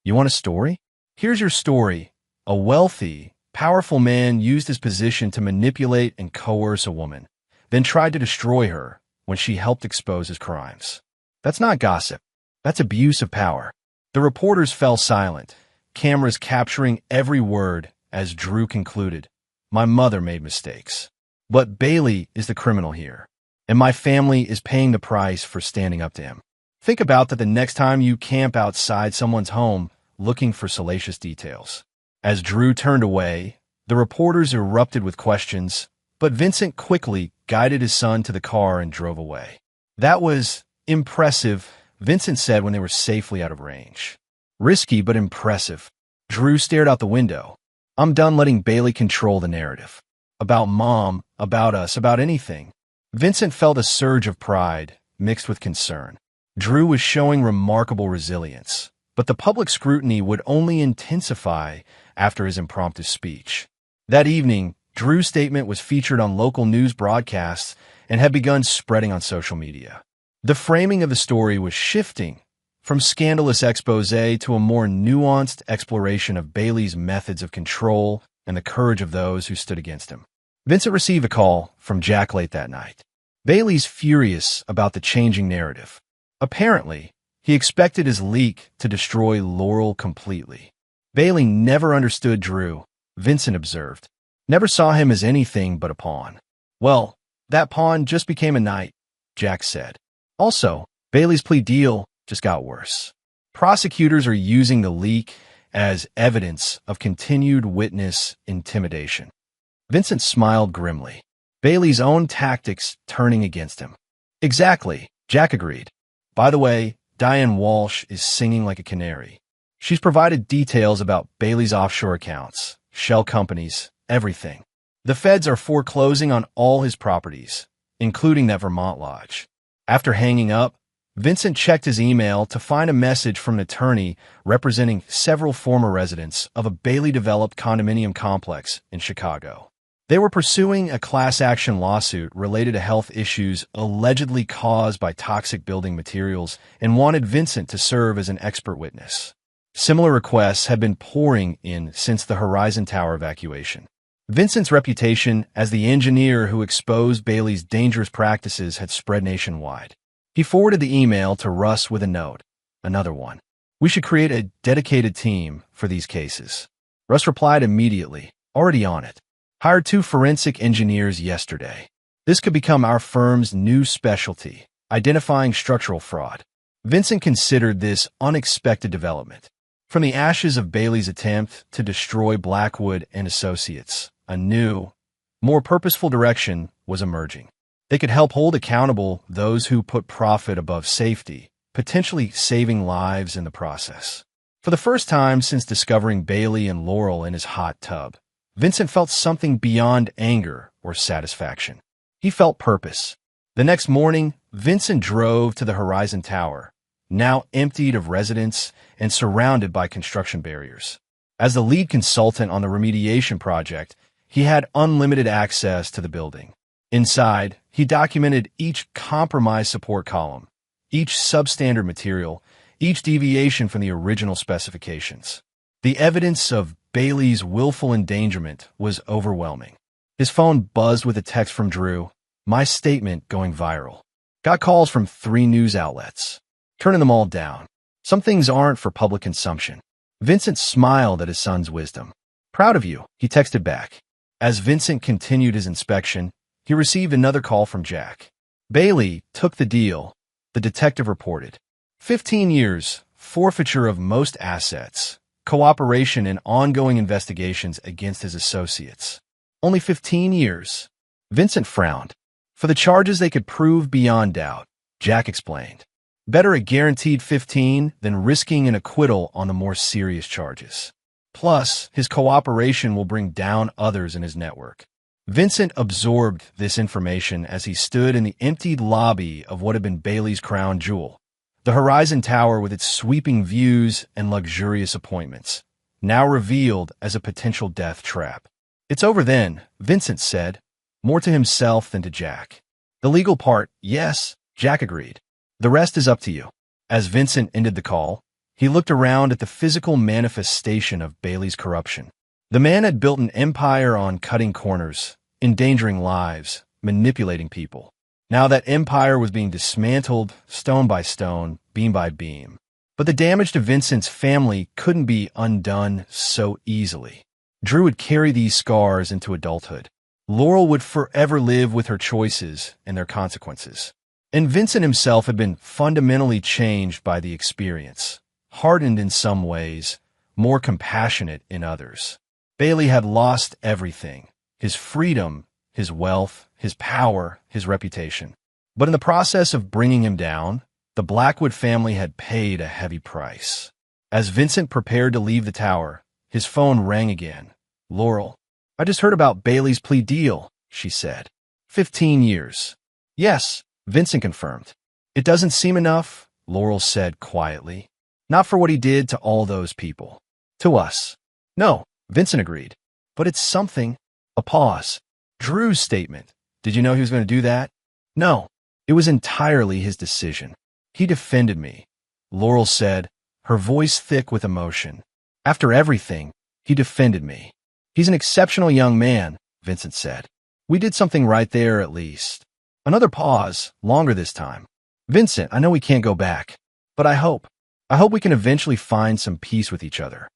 You want a story? Here's your story. A wealthy, powerful man used his position to manipulate and coerce a woman, then tried to destroy her when she helped expose his crimes. That's not gossip. That's abuse of power. The reporters fell silent, cameras capturing every word as Drew concluded. My mother made mistakes. But Bailey is the criminal here, and my family is paying the price for standing up to him. Think about that the next time you camp outside someone's home looking for salacious details. As Drew turned away, the reporters erupted with questions, but Vincent quickly guided his son to the car and drove away. That was impressive, Vincent said when they were safely out of range. Risky, but impressive. Drew stared out the window. I'm done letting Bailey control the narrative. About Mom, about us, about anything. Vincent felt a surge of pride, mixed with concern. Drew was showing remarkable resilience, but the public scrutiny would only intensify after his impromptu speech. That evening, Drew's statement was featured on local news broadcasts and had begun spreading on social media. The framing of the story was shifting from scandalous expose to a more nuanced exploration of Bailey's methods of control and the courage of those who stood against him. Vincent received a call from Jack late that night. Bailey's furious about the changing narrative. Apparently, he expected his leak to destroy Laurel completely. Bailey never understood Drew, Vincent observed. Never saw him as anything but a pawn. Well, that pawn just became a knight, Jack said. Also, Bailey's plea deal just got worse. Prosecutors are using the leak as evidence of continued witness intimidation. Vincent smiled grimly. Bailey's own tactics turning against him. Exactly, Jack agreed. By the way, Diane Walsh is singing like a canary. She's provided details about Bailey's offshore accounts, shell companies, everything. The feds are foreclosing on all his properties, including that Vermont lodge. After hanging up, Vincent checked his email to find a message from an attorney representing several former residents of a Bailey-developed condominium complex in Chicago. They were pursuing a class action lawsuit related to health issues allegedly caused by toxic building materials and wanted Vincent to serve as an expert witness. Similar requests had been pouring in since the Horizon Tower evacuation. Vincent's reputation as the engineer who exposed Bailey's dangerous practices had spread nationwide. He forwarded the email to Russ with a note. Another one. We should create a dedicated team for these cases. Russ replied immediately, already on it. Hired 2 forensic engineers yesterday. This could become our firm's new specialty, identifying structural fraud. Vincent considered this unexpected development. From the ashes of Bailey's attempt to destroy Blackwood and Associates, a new, more purposeful direction was emerging. They could help hold accountable those who put profit above safety, potentially saving lives in the process. For the first time since discovering Bailey and Laurel in his hot tub, Vincent felt something beyond anger or satisfaction. He felt purpose. The next morning, Vincent drove to the Horizon Tower, now emptied of residents and surrounded by construction barriers. As the lead consultant on the remediation project, he had unlimited access to the building. Inside, he documented each compromised support column, each substandard material, each deviation from the original specifications. The evidence of Bailey's willful endangerment was overwhelming. His phone buzzed with a text from Drew. My statement going viral. Got calls from 3 news outlets. Turning them all down. Some things aren't for public consumption. Vincent smiled at his son's wisdom. Proud of you, he texted back. As Vincent continued his inspection, he received another call from Jack. Bailey took the deal, the detective reported. 15 years, forfeiture of most assets, cooperation in ongoing investigations against his associates. Only 15 years. Vincent frowned. For the charges they could prove beyond doubt, Jack explained. Better a guaranteed 15 than risking an acquittal on the more serious charges. Plus, his cooperation will bring down others in his network. Vincent absorbed this information as he stood in the emptied lobby of what had been Bailey's crown jewel, the Horizon Tower with its sweeping views and luxurious appointments, now revealed as a potential death trap. It's over then, Vincent said, more to himself than to Jack. The legal part, yes, Jack agreed. The rest is up to you. As Vincent ended the call, he looked around at the physical manifestation of Bailey's corruption. The man had built an empire on cutting corners, endangering lives, manipulating people. Now that empire was being dismantled, stone by stone, beam by beam. But the damage to Vincent's family couldn't be undone so easily. Drew would carry these scars into adulthood. Laurel would forever live with her choices and their consequences. And Vincent himself had been fundamentally changed by the experience, hardened in some ways, more compassionate in others. Bailey had lost everything, his freedom, his wealth, his power, his reputation. But in the process of bringing him down, the Blackwood family had paid a heavy price. As Vincent prepared to leave the tower, his phone rang again. Laurel, I just heard about Bailey's plea deal, she said. 15 years. Yes, Vincent confirmed. It doesn't seem enough, Laurel said quietly. Not for what he did to all those people. To us. No, Vincent agreed. But it's something. A pause. Drew's statement. Did you know he was going to do that? No. It was entirely his decision. He defended me, Laurel said, her voice thick with emotion. After everything, he defended me. He's an exceptional young man, Vincent said. We did something right there at least. Another pause, longer this time. Vincent, I know we can't go back, but I hope we can eventually find some peace with each other.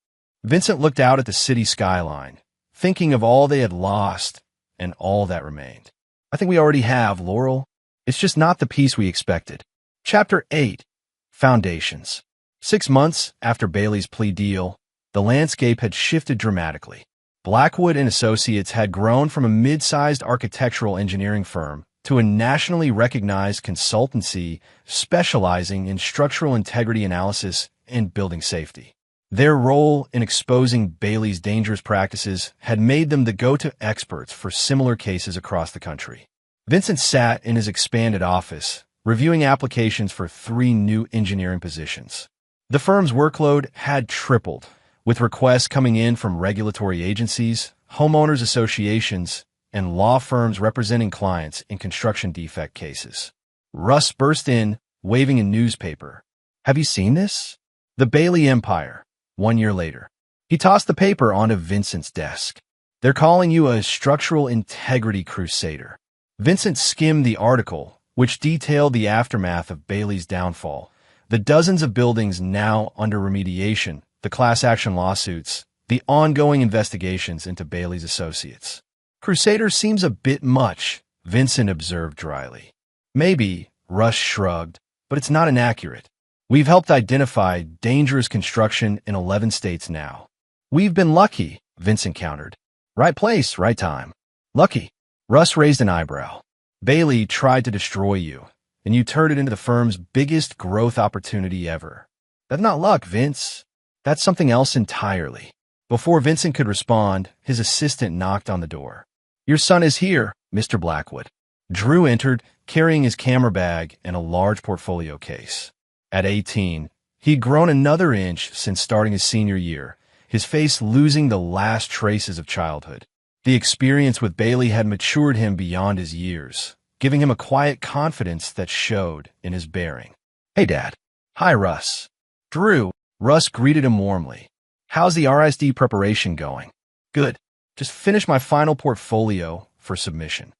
Vincent looked out at the city skyline, thinking of all they had lost and all that remained. I think we already have, Laurel. It's just not the peace we expected. Chapter 8. Foundations. 6 months after Bailey's plea deal, the landscape had shifted dramatically. Blackwood and Associates had grown from a mid-sized architectural engineering firm to a nationally recognized consultancy specializing in structural integrity analysis and building safety. Their role in exposing Bailey's dangerous practices had made them the go-to experts for similar cases across the country. Vincent sat in his expanded office, reviewing applications for 3 new engineering positions. The firm's workload had tripled, with requests coming in from regulatory agencies, homeowners associations, and law firms representing clients in construction defect cases. Russ burst in, waving a newspaper. Have you seen this? The Bailey Empire. 1 year later. He tossed the paper onto Vincent's desk. They're calling you a structural integrity crusader. Vincent skimmed the article, which detailed the aftermath of Bailey's downfall, the dozens of buildings now under remediation, the class action lawsuits, the ongoing investigations into Bailey's associates. Crusader seems a bit much, Vincent observed dryly. Maybe, Russ shrugged, but it's not inaccurate. We've helped identify dangerous construction in 11 states now. We've been lucky, Vincent countered. Right place, right time. Lucky. Russ raised an eyebrow. Bailey tried to destroy you, and you turned it into the firm's biggest growth opportunity ever. That's not luck, Vince. That's something else entirely. Before Vincent could respond, his assistant knocked on the door. Your son is here, Mr. Blackwood. Drew entered, carrying his camera bag and a large portfolio case. At 18, he'd grown another inch since starting his senior year, his face losing the last traces of childhood. The experience with Bailey had matured him beyond his years, giving him a quiet confidence that showed in his bearing. Hey, Dad. Hi, Russ. Drew. Russ greeted him warmly. How's the RSD preparation going? Good. Just finished my final portfolio, for submission.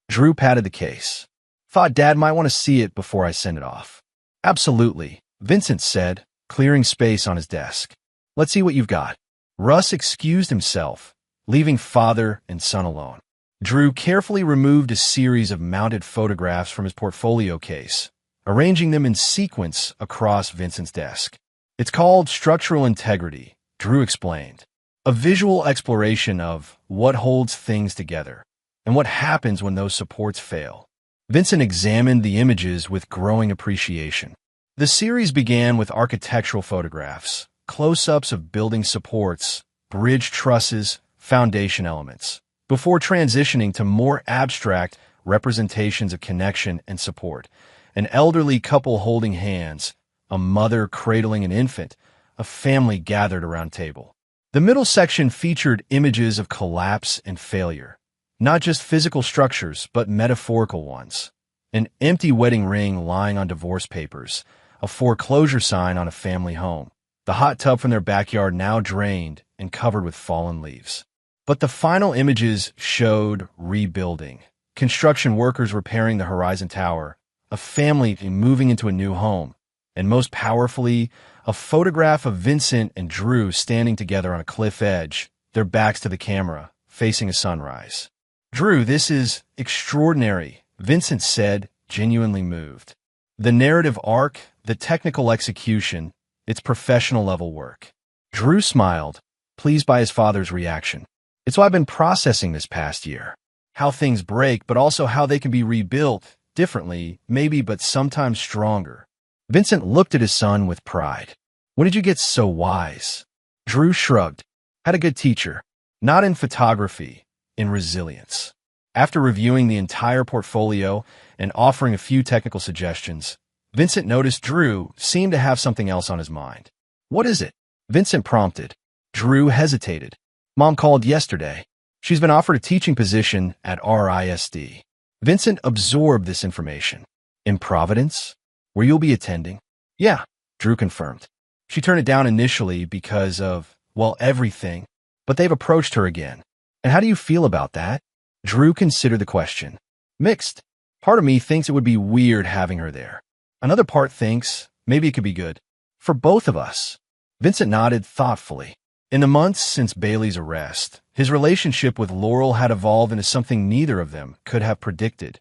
Drew patted the case. Thought Dad might want to see it before I send it off. Absolutely, Vincent said, clearing space on his desk. Let's see what you've got. Russ excused himself, leaving father and son alone. Drew carefully removed a series of mounted photographs from his portfolio case, arranging them in sequence across Vincent's desk. It's called structural integrity, Drew explained. A visual exploration of what holds things together and what happens when those supports fail. Vincent examined the images with growing appreciation. The series began with architectural photographs, close-ups of building supports, bridge trusses, foundation elements, before transitioning to more abstract representations of connection and support. An elderly couple holding hands, a mother cradling an infant, a family gathered around a table. The middle section featured images of collapse and failure, not just physical structures, but metaphorical ones. An empty wedding ring lying on divorce papers, a foreclosure sign on a family home, the hot tub from their backyard now drained and covered with fallen leaves. But the final images showed rebuilding, construction workers repairing the Horizon Tower, a family moving into a new home, and most powerfully, a photograph of Vincent and Drew standing together on a cliff edge, their backs to the camera, facing a sunrise. Drew, this is extraordinary, Vincent said, genuinely moved. The narrative arc, the technical execution, it's professional-level work. Drew smiled, pleased by his father's reaction. It's what I've been processing this past year. How things break, but also how they can be rebuilt, differently, maybe, but sometimes stronger. Vincent looked at his son with pride. When did you get so wise? Drew shrugged. Had a good teacher. Not in photography, in resilience. After reviewing the entire portfolio and offering a few technical suggestions, Vincent noticed Drew seemed to have something else on his mind. What is it? Vincent prompted. Drew hesitated. Mom called yesterday. She's been offered a teaching position at RISD. Vincent absorbed this information. In Providence? Where you'll be attending? Yeah, Drew confirmed. She turned it down initially because of, well, everything, but they've approached her again. And how do you feel about that? Drew considered the question. Mixed. Part of me thinks it would be weird having her there. Another part thinks maybe it could be good. For both of us. Vincent nodded thoughtfully. In the months since Bailey's arrest, his relationship with Laurel had evolved into something neither of them could have predicted.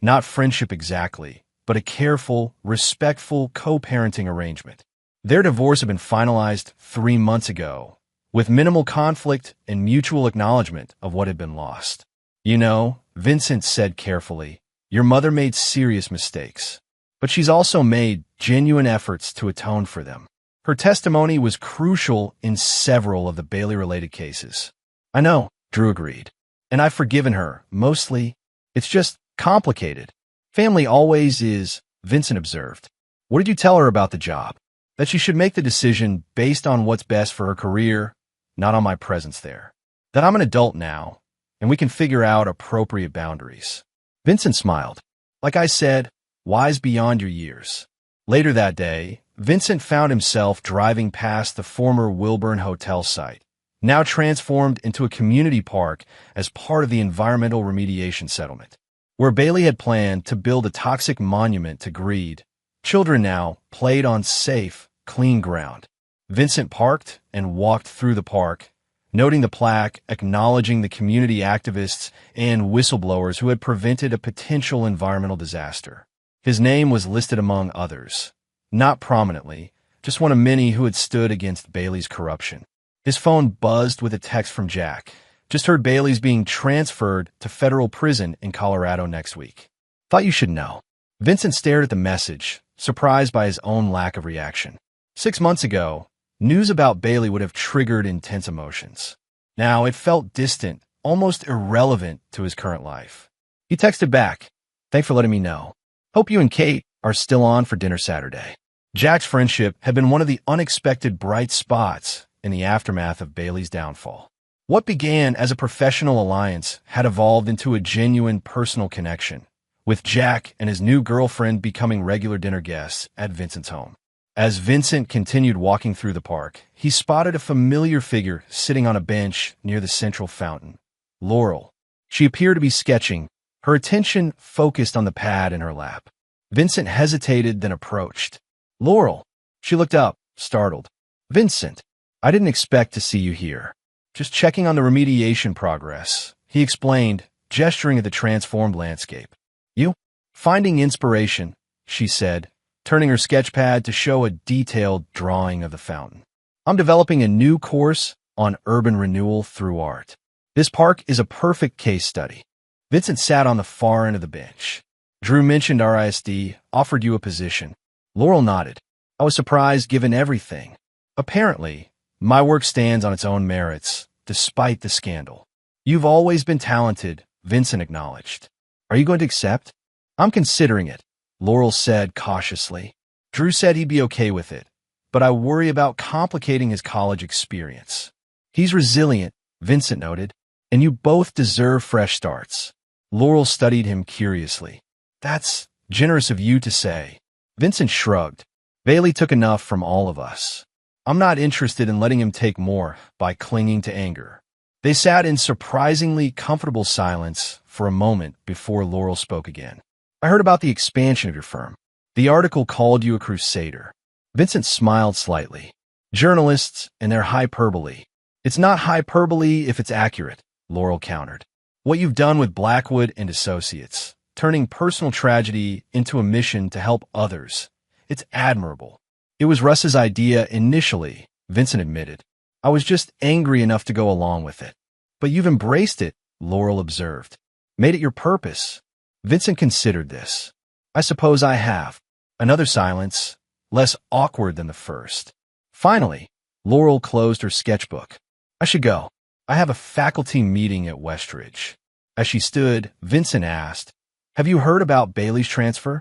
Not friendship exactly, but a careful, respectful co-parenting arrangement. Their divorce had been finalized 3 months ago, with minimal conflict and mutual acknowledgement of what had been lost. You know, Vincent said carefully, your mother made serious mistakes, but she's also made genuine efforts to atone for them. Her testimony was crucial in several of the Bailey-related cases. I know, Drew agreed. And I've forgiven her, mostly. It's just complicated. Family always is, Vincent observed. What did you tell her about the job? That she should make the decision based on what's best for her career, not on my presence there. That I'm an adult now, and we can figure out appropriate boundaries. Vincent smiled. Like I said, wise beyond your years. Later that day, Vincent found himself driving past the former Wilburn Hotel site, now transformed into a community park as part of the environmental remediation settlement. Where Bailey had planned to build a toxic monument to greed, children now played on safe, clean ground. Vincent parked and walked through the park, noting the plaque acknowledging the community activists and whistleblowers who had prevented a potential environmental disaster. His name was listed among others. Not prominently, just one of many who had stood against Bailey's corruption. His phone buzzed with a text from Jack. Just heard Bailey's being transferred to federal prison in Colorado next week. Thought you should know. Vincent stared at the message, surprised by his own lack of reaction. 6 months ago, news about Bailey would have triggered intense emotions. Now it felt distant, almost irrelevant to his current life. He texted back, "Thanks for letting me know. Hope you and Kate are still on for dinner Saturday." Jack's friendship had been one of the unexpected bright spots in the aftermath of Bailey's downfall. What began as a professional alliance had evolved into a genuine personal connection, with Jack and his new girlfriend becoming regular dinner guests at Vincent's home. As Vincent continued walking through the park, he spotted a familiar figure sitting on a bench near the central fountain. Laurel. She appeared to be sketching, her attention focused on the pad in her lap. Vincent hesitated, then approached. Laurel. She looked up, startled. Vincent, I didn't expect to see you here. Just checking on the remediation progress, he explained, gesturing at the transformed landscape. You? Finding inspiration, she said, turning her sketch pad to show a detailed drawing of the fountain. I'm developing a new course on urban renewal through art. This park is a perfect case study. Vincent sat on the far end of the bench. Drew mentioned RISD, offered you a position. Laurel nodded. I was surprised given everything. Apparently, my work stands on its own merits, despite the scandal. You've always been talented, Vincent acknowledged. Are you going to accept? I'm considering it, Laurel said cautiously. Drew said he'd be okay with it, but I worry about complicating his college experience. He's resilient, Vincent noted, and you both deserve fresh starts. Laurel studied him curiously. That's generous of you to say. Vincent shrugged. Bailey took enough from all of us. I'm not interested in letting him take more by clinging to anger. They sat in surprisingly comfortable silence for a moment before Laurel spoke again. I heard about the expansion of your firm. The article called you a crusader. Vincent smiled slightly. Journalists and their hyperbole. It's not hyperbole if it's accurate, Laurel countered. What you've done with Blackwood and Associates, turning personal tragedy into a mission to help others, it's admirable. It was Russ's idea initially, Vincent admitted. I was just angry enough to go along with it. But you've embraced it, Laurel observed. Made it your purpose. Vincent considered this. I suppose I have. Another silence, less awkward than the first. Finally, Laurel closed her sketchbook. I should go. I have a faculty meeting at Westridge. As she stood, Vincent asked, Have you heard about Bailey's transfer?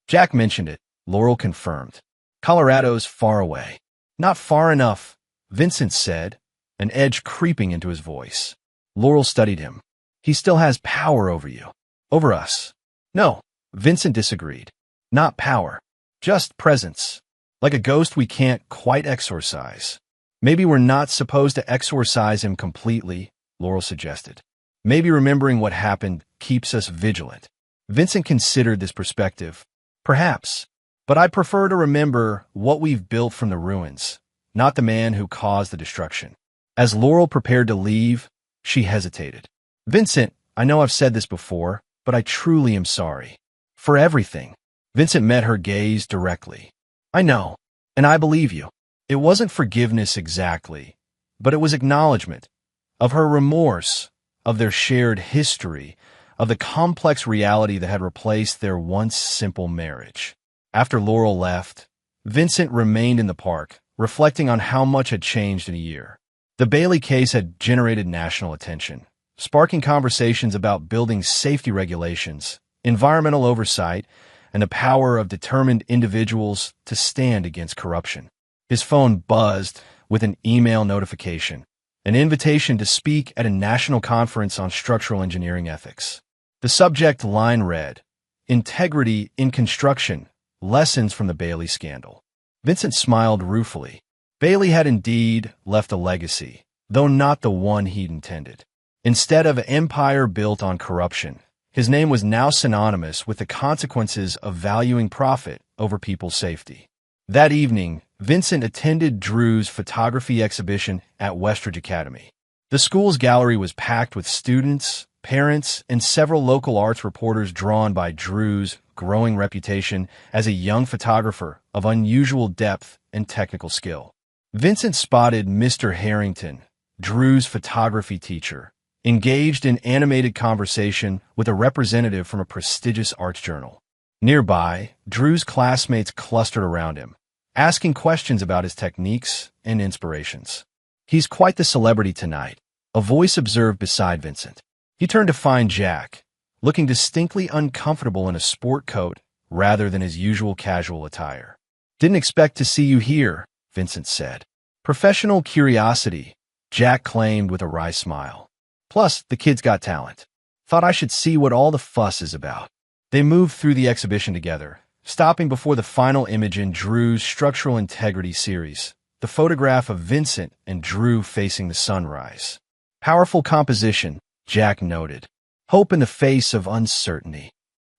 Jack mentioned it, Laurel confirmed. Colorado's far away. Not far enough, Vincent said, an edge creeping into his voice. Laurel studied him. He still has power over you. Over us. No, Vincent disagreed. Not power. Just presence. Like a ghost we can't quite exorcise. Maybe we're not supposed to exorcise him completely, Laurel suggested. Maybe remembering what happened keeps us vigilant. Vincent considered this perspective. Perhaps. But I prefer to remember what we've built from the ruins, not the man who caused the destruction. As Laurel prepared to leave, she hesitated. Vincent, I know I've said this before, but I truly am sorry. For everything. Vincent met her gaze directly. I know, and I believe you. It wasn't forgiveness exactly, but it was acknowledgement of her remorse, of their shared history, of the complex reality that had replaced their once simple marriage. After Laurel left, Vincent remained in the park, reflecting on how much had changed in a year. The Bailey case had generated national attention, sparking conversations about building safety regulations, environmental oversight, and the power of determined individuals to stand against corruption. His phone buzzed with an email notification, an invitation to speak at a national conference on structural engineering ethics. The subject line read, Integrity in Construction, Lessons from the Bailey Scandal. Vincent smiled ruefully. Bailey had indeed left a legacy, though not the one he'd intended. Instead of an empire built on corruption, his name was now synonymous with the consequences of valuing profit over people's safety. That evening, Vincent attended Drew's photography exhibition at Westridge Academy. The school's gallery was packed with students, parents, and several local arts reporters drawn by Drew's growing reputation as a young photographer of unusual depth and technical skill. Vincent spotted Mr. Harrington, Drew's photography teacher, engaged in animated conversation with a representative from a prestigious arts journal. Nearby, Drew's classmates clustered around him, asking questions about his techniques and inspirations. He's quite the celebrity tonight, a voice observed beside Vincent. He turned to find Jack, looking distinctly uncomfortable in a sport coat rather than his usual casual attire. Didn't expect to see you here, Vincent said. Professional curiosity, Jack claimed with a wry smile. Plus, the kid's got talent. Thought I should see what all the fuss is about. They moved through the exhibition together, stopping before the final image in Drew's Structural Integrity series, the photograph of Vincent and Drew facing the sunrise. Powerful composition, Jack noted. Hope in the face of uncertainty.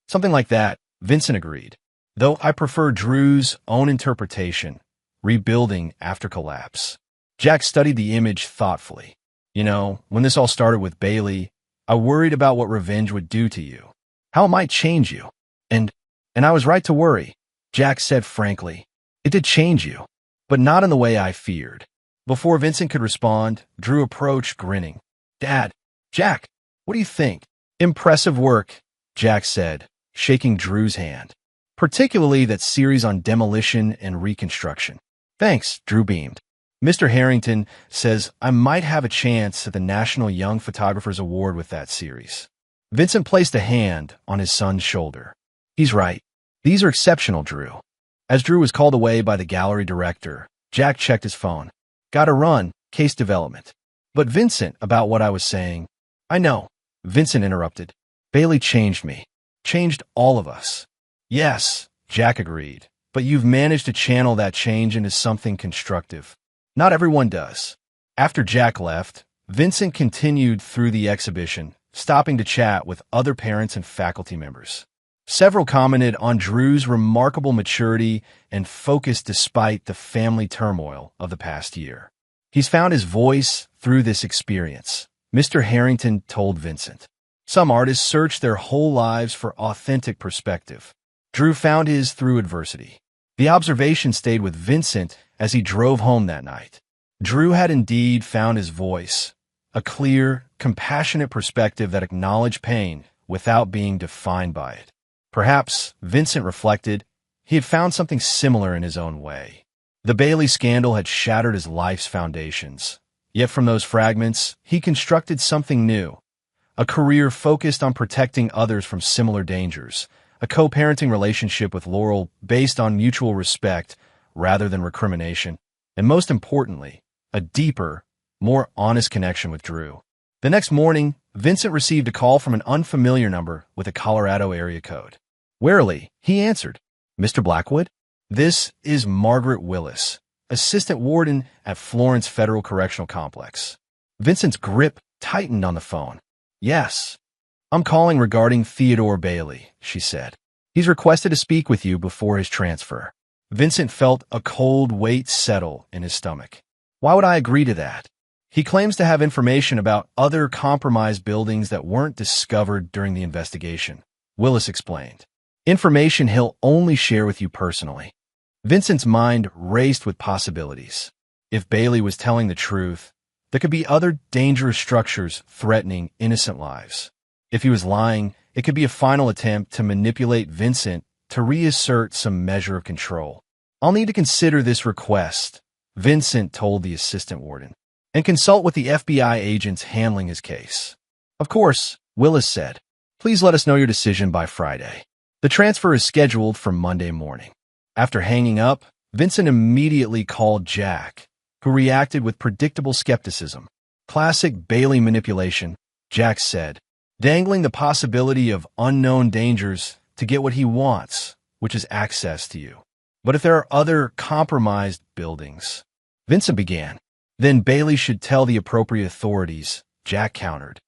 Something like that, Vincent agreed. Though I prefer Drew's own interpretation, rebuilding after collapse. Jack studied the image thoughtfully. You know, when this all started with Bailey, I worried about what revenge would do to you. How it might change you. And I was right to worry, Jack said frankly. It did change you, but not in the way I feared. Before Vincent could respond, Drew approached grinning. Dad, Jack, what do you think? Impressive work, Jack said, shaking Drew's hand. Particularly that series on demolition and reconstruction. Thanks, Drew beamed. Mr. Harrington says I might have a chance at the National Young Photographers Award with that series. Vincent placed a hand on his son's shoulder. He's right. These are exceptional, Drew. As Drew was called away by the gallery director, Jack checked his phone. Gotta run, case development. But Vincent, about what I was saying. I know, Vincent interrupted. Bailey changed me. Changed all of us. Yes, Jack agreed. But you've managed to channel that change into something constructive. Not everyone does. After Jack left, Vincent continued through the exhibition, stopping to chat with other parents and faculty members. Several commented on Drew's remarkable maturity and focus despite the family turmoil of the past year. He's found his voice through this experience, Mr. Harrington told Vincent. Some artists search their whole lives for authentic perspective. Drew found his through adversity. The observation stayed with Vincent as he drove home that night. Drew had indeed found his voice, a clear, compassionate perspective that acknowledged pain without being defined by it. Perhaps, Vincent reflected, he had found something similar in his own way. The Bailey scandal had shattered his life's foundations. Yet from those fragments, he constructed something new. A career focused on protecting others from similar dangers. A co-parenting relationship with Laurel based on mutual respect rather than recrimination. And most importantly, a deeper, more honest connection with Drew. The next morning, Vincent received a call from an unfamiliar number with a Colorado area code. Warily, he answered, Mr. Blackwood? This is Margaret Willis, assistant warden at Florence Federal Correctional Complex. Vincent's grip tightened on the phone. Yes. I'm calling regarding Theodore Bailey, she said. He's requested to speak with you before his transfer. Vincent felt a cold weight settle in his stomach. Why would I agree to that? He claims to have information about other compromised buildings that weren't discovered during the investigation, Willis explained. Information he'll only share with you personally. Vincent's mind raced with possibilities. If Bailey was telling the truth, there could be other dangerous structures threatening innocent lives. If he was lying, it could be a final attempt to manipulate Vincent to reassert some measure of control. I'll need to consider this request, Vincent told the assistant warden, and consult with the FBI agents handling his case. Of course, Willis said. Please let us know your decision by Friday. The transfer is scheduled for Monday morning. After hanging up, Vincent immediately called Jack, who reacted with predictable skepticism. Classic Bailey manipulation, Jack said, dangling the possibility of unknown dangers to get what he wants, which is access to you. But if there are other compromised buildings, Vincent began. Then Bailey should tell the appropriate authorities, Jack countered.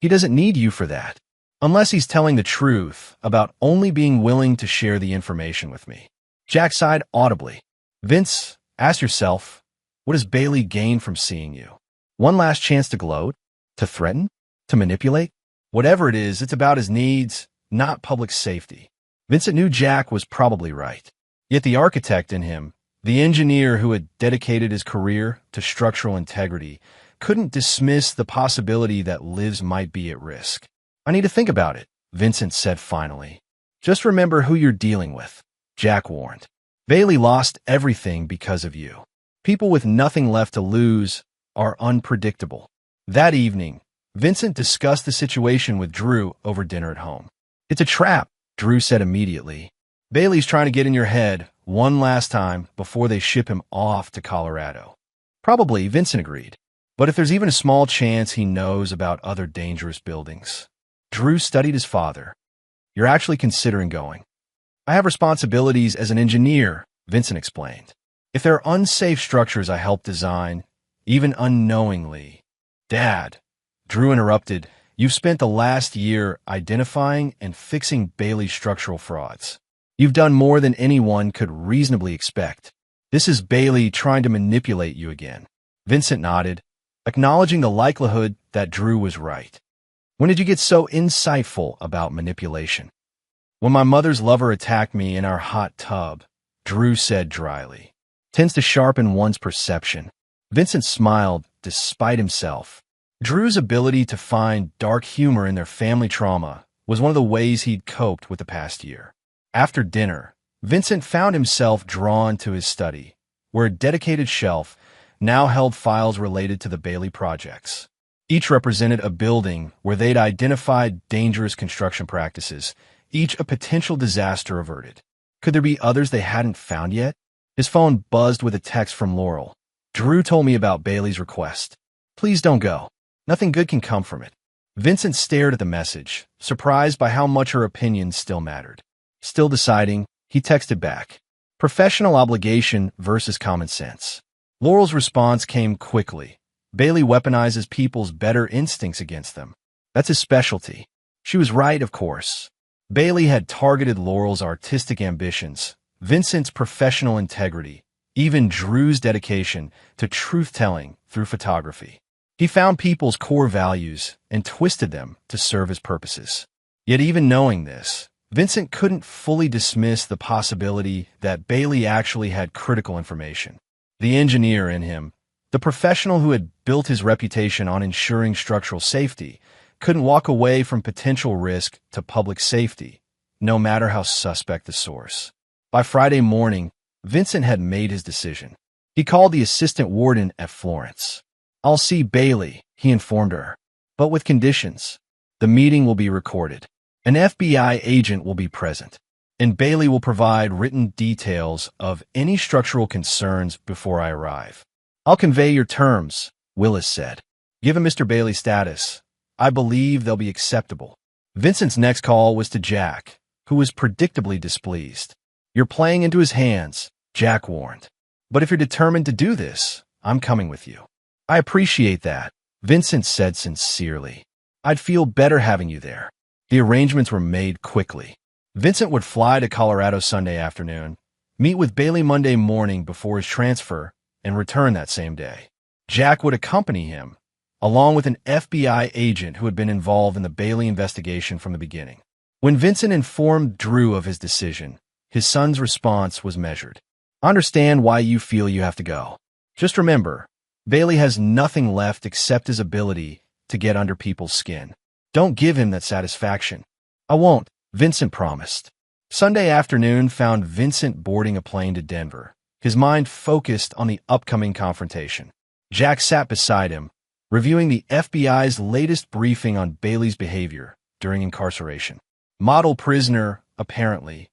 He doesn't need you for that, unless he's telling the truth about only being willing to share the information with me. Jack sighed audibly. Vince, ask yourself, what does Bailey gain from seeing you? One last chance to gloat? To threaten? To manipulate? Whatever it is, it's about his needs, not public safety. Vincent knew Jack was probably right. Yet the architect in him, the engineer who had dedicated his career to structural integrity, couldn't dismiss the possibility that lives might be at risk. I need to think about it, Vincent said finally. Just remember who you're dealing with, Jack warned. Bailey lost everything because of you. People with nothing left to lose are unpredictable. That evening, Vincent discussed the situation with Drew over dinner at home. It's a trap, Drew said immediately. Bailey's trying to get in your head one last time before they ship him off to Colorado. Probably, Vincent agreed. But if there's even a small chance he knows about other dangerous buildings. Drew studied his father. You're actually considering going. I have responsibilities as an engineer, Vincent explained. If there are unsafe structures I help design, even unknowingly. Dad, Drew interrupted, You've spent the last year identifying and fixing Bailey's structural frauds. You've done more than anyone could reasonably expect. This is Bailey trying to manipulate you again. Vincent nodded, acknowledging the likelihood that Drew was right. When did you get so insightful about manipulation? When my mother's lover attacked me in our hot tub, Drew said dryly. Tends to sharpen one's perception. Vincent smiled despite himself. Drew's ability to find dark humor in their family trauma was one of the ways he'd coped with the past year. After dinner, Vincent found himself drawn to his study, where a dedicated shelf now held files related to the Bailey projects. Each represented a building where they'd identified dangerous construction practices, each a potential disaster averted. Could there be others they hadn't found yet? His phone buzzed with a text from Laurel. Drew told me about Bailey's request. Please don't go. Nothing good can come from it. Vincent stared at the message, surprised by how much her opinion still mattered. Still deciding, he texted back. Professional obligation versus common sense. Laurel's response came quickly. Bailey weaponizes people's better instincts against them. That's his specialty. She was right, of course. Bailey had targeted Laurel's artistic ambitions, Vincent's professional integrity, even Drew's dedication to truth-telling through photography. He found people's core values and twisted them to serve his purposes. Yet even knowing this, Vincent couldn't fully dismiss the possibility that Bailey actually had critical information. The engineer in him, the professional who had built his reputation on ensuring structural safety, couldn't walk away from potential risk to public safety, no matter how suspect the source. By Friday morning, Vincent had made his decision. He called the assistant warden at Florence. I'll see Bailey, he informed her, but with conditions. The meeting will be recorded. An FBI agent will be present, and Bailey will provide written details of any structural concerns before I arrive. I'll convey your terms, Willis said. Given Mr. Bailey's status, I believe they'll be acceptable. Vincent's next call was to Jack, who was predictably displeased. You're playing into his hands, Jack warned. But if you're determined to do this, I'm coming with you. I appreciate that, Vincent said sincerely. I'd feel better having you there. The arrangements were made quickly. Vincent would fly to Colorado Sunday afternoon, meet with Bailey Monday morning before his transfer, and return that same day. Jack would accompany him, along with an FBI agent who had been involved in the Bailey investigation from the beginning. When Vincent informed Drew of his decision, his son's response was measured. I understand why you feel you have to go. Just remember, Bailey has nothing left except his ability to get under people's skin. Don't give him that satisfaction. I won't, Vincent promised. Sunday afternoon found Vincent boarding a plane to Denver, his mind focused on the upcoming confrontation. Jack sat beside him, reviewing the FBI's latest briefing on Bailey's behavior during incarceration. Model prisoner, apparently,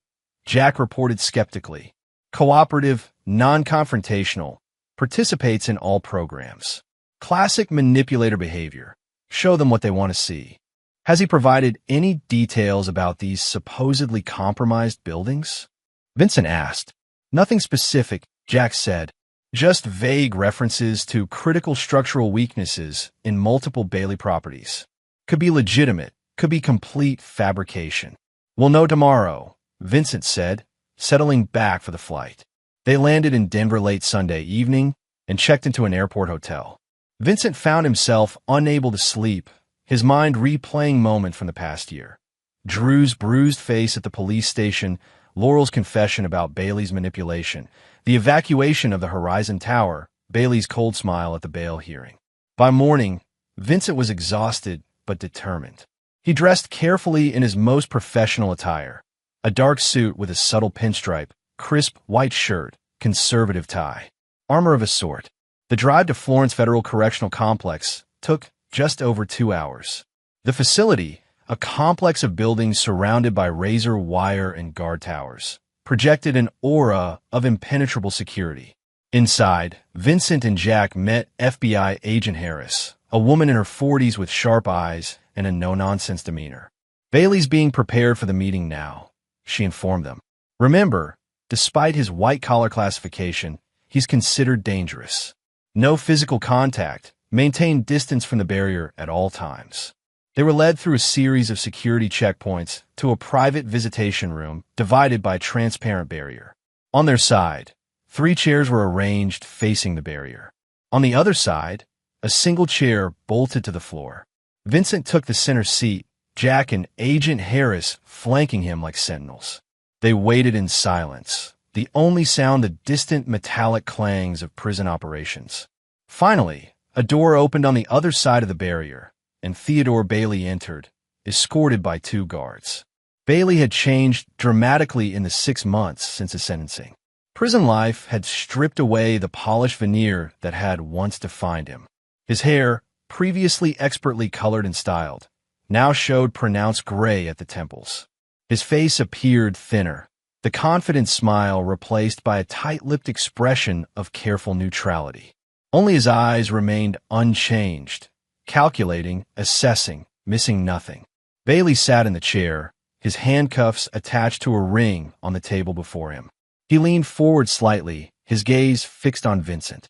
Jack reported skeptically. Cooperative, non-confrontational, participates in all programs. Classic manipulator behavior. Show them what they want to see. Has he provided any details about these supposedly compromised buildings? Vincent asked. Nothing specific, Jack said. Just vague references to critical structural weaknesses in multiple Bailey properties. Could be legitimate, could be complete fabrication. We'll know tomorrow, Vincent said, settling back for the flight. They landed in Denver late Sunday evening and checked into an airport hotel. Vincent found himself unable to sleep, his mind replaying moments from the past year. Drew's bruised face at the police station, Laurel's confession about Bailey's manipulation, the evacuation of the Horizon Tower, Bailey's cold smile at the bail hearing. By morning, Vincent was exhausted but determined. He dressed carefully in his most professional attire, a dark suit with a subtle pinstripe, crisp white shirt, conservative tie. Armor of a sort. The drive to Florence Federal Correctional Complex took just over 2 hours. The facility, a complex of buildings surrounded by razor wire and guard towers, projected an aura of impenetrable security. Inside, Vincent and Jack met FBI Agent Harris, a woman in her 40s with sharp eyes and a no-nonsense demeanor. Bailey's being prepared for the meeting now, she informed them. Remember, despite his white-collar classification, he's considered dangerous. No physical contact. Maintain distance from the barrier at all times. They were led through a series of security checkpoints to a private visitation room divided by a transparent barrier. On their side, 3 chairs were arranged facing the barrier. On the other side, a single chair bolted to the floor. Vincent took the center seat, Jack and Agent Harris flanking him like sentinels. They waited in silence, the only sound the distant metallic clangs of prison operations. Finally, a door opened on the other side of the barrier, and Theodore Bailey entered, escorted by 2 guards. Bailey had changed dramatically in the 6 months since his sentencing. Prison life had stripped away the polished veneer that had once defined him. His hair, previously expertly colored and styled, now showed pronounced gray at the temples. His face appeared thinner, the confident smile replaced by a tight-lipped expression of careful neutrality. Only his eyes remained unchanged, calculating, assessing, missing nothing. Bailey sat in the chair, his handcuffs attached to a ring on the table before him. He leaned forward slightly, his gaze fixed on Vincent.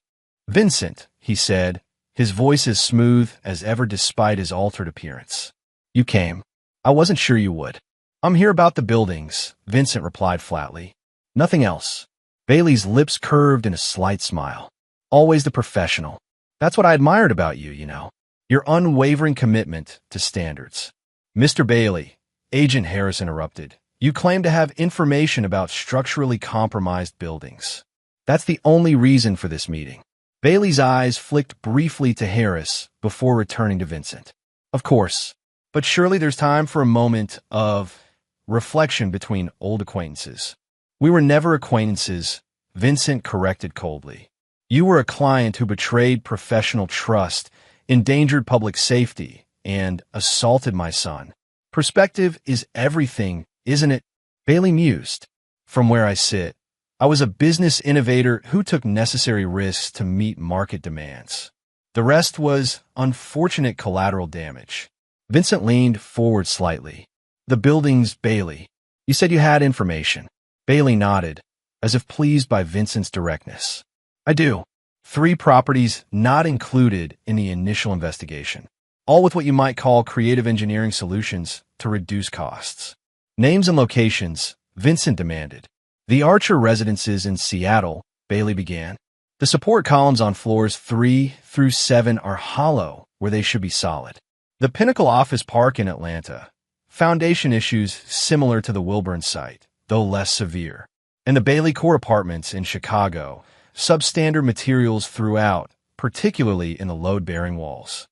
"Vincent," he said, his voice as smooth as ever despite his altered appearance. "You came. I wasn't sure you would." "I'm here about the buildings," Vincent replied flatly. "Nothing else." Bailey's lips curved in a slight smile. "Always the professional. That's what I admired about you, you know. Your unwavering commitment to standards." "Mr. Bailey," Agent Harris interrupted, "you claim to have information about structurally compromised buildings. That's the only reason for this meeting." Bailey's eyes flicked briefly to Harris before returning to Vincent. "Of course, but surely there's time for a moment of reflection between old acquaintances." "We were never acquaintances," Vincent corrected coldly. "You were a client who betrayed professional trust, endangered public safety, and assaulted my son. Perspective is everything, isn't it?" Bailey mused. "From where I sit, I was a business innovator who took necessary risks to meet market demands. The rest was unfortunate collateral damage." Vincent leaned forward slightly. "The buildings, Bailey. You said you had information." Bailey nodded, as if pleased by Vincent's directness. "I do. 3 properties not included in the initial investigation, all with what you might call creative engineering solutions to reduce costs." "Names and locations," Vincent demanded. "The Archer residences in Seattle," Bailey began. "The support columns on floors 3 through 7 are hollow where they should be solid. The Pinnacle Office Park in Atlanta. Foundation issues similar to the Wilburn site, though less severe. And the Bailey Core Apartments in Chicago. Substandard materials throughout, particularly in the load-bearing walls."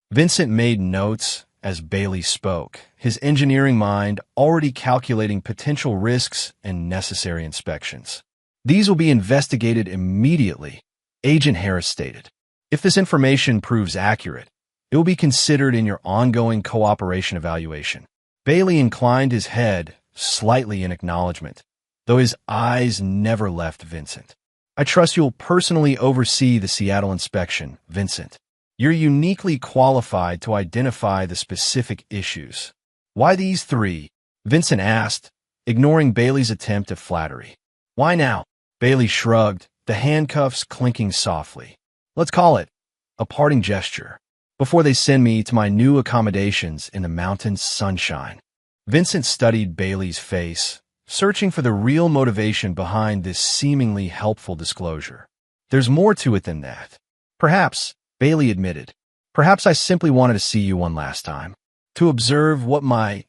Vincent made notes as Bailey spoke, his engineering mind already calculating potential risks and necessary inspections. "These will be investigated immediately," Agent Harris stated. "If this information proves accurate, it will be considered in your ongoing cooperation evaluation." Bailey inclined his head slightly in acknowledgement, though his eyes never left Vincent. "I trust you'll personally oversee the Seattle inspection, Vincent. You're uniquely qualified to identify the specific issues." "Why these 3?" Vincent asked, ignoring Bailey's attempt at flattery. "Why now?" Bailey shrugged, the handcuffs clinking softly. "Let's call it a parting gesture before they send me to my new accommodations in the mountains' sunshine." Vincent studied Bailey's face, searching for the real motivation behind this seemingly helpful disclosure. "There's more to it than that." "Perhaps," Bailey admitted. "Perhaps I simply wanted to see you one last time, to observe what my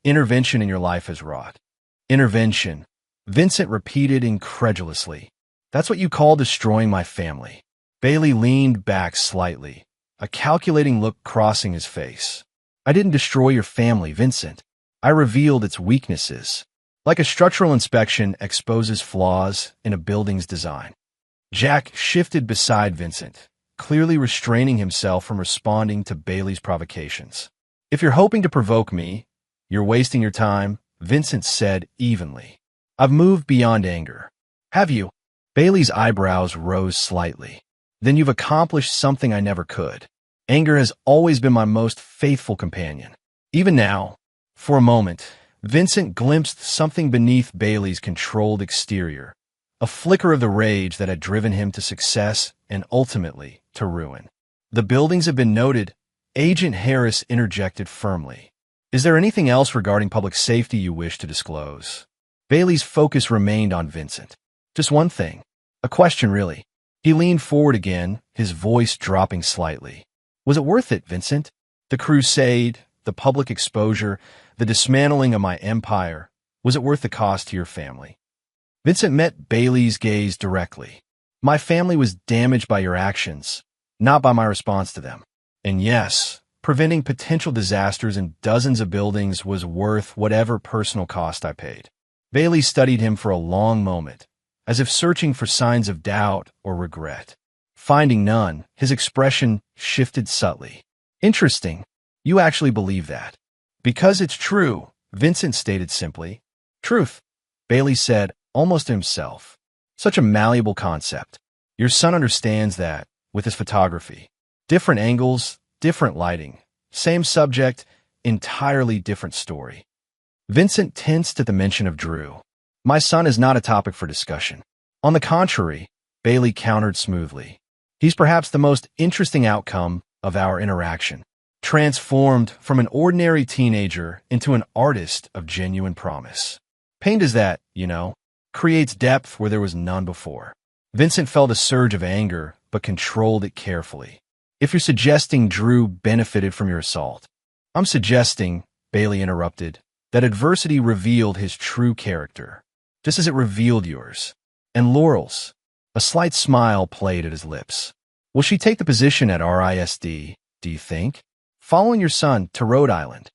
intervention in your life has wrought." "Intervention," Vincent repeated incredulously. "That's what you call destroying my family." Bailey leaned back slightly, a calculating look crossing his face. "I didn't destroy your family, Vincent. I revealed its weaknesses, like a structural inspection exposes flaws in a building's design." Jack shifted beside Vincent, clearly restraining himself from responding to Bailey's provocations. "If you're hoping to provoke me, you're wasting your time," Vincent said evenly. "I've moved beyond anger." "Have you?" Bailey's eyebrows rose slightly. "Then you've accomplished something I never could. Anger has always been my most faithful companion." Even now, for a moment, Vincent glimpsed something beneath Bailey's controlled exterior, a flicker of the rage that had driven him to success and ultimately to ruin. "The buildings have been noted," Agent Harris interjected firmly. Is there anything else regarding public safety you wish to disclose? Bailey's focus remained on Vincent. Just one thing. A question, really. He leaned forward again, his voice dropping slightly. Was it worth it, Vincent? The crusade, the public exposure, the dismantling of my empire. Was it worth the cost to your family? Vincent met Bailey's gaze directly. My family was damaged by your actions, not by my response to them. And yes, preventing potential disasters in dozens of buildings was worth whatever personal cost I paid. Bailey studied him for a long moment, as if searching for signs of doubt or regret. Finding none, his expression shifted subtly. Interesting. You actually believe that. Because it's true, Vincent stated simply. Truth, Bailey said, almost to himself. Such a malleable concept. Your son understands that, with his photography. Different angles, different lighting. Same subject, entirely different story. Vincent tensed at the mention of Drew. My son is not a topic for discussion. On the contrary, Bailey countered smoothly. He's perhaps the most interesting outcome of our interaction. Transformed from an ordinary teenager into an artist of genuine promise. Pain does that, creates depth where there was none before. Vincent felt a surge of anger, but controlled it carefully. If you're suggesting Drew benefited from your assault, I'm suggesting, Bailey interrupted, that adversity revealed his true character, just as it revealed yours. And Laurel's. A slight smile played at his lips. Will she take the position at RISD, do you think? Following your son to Rhode Island.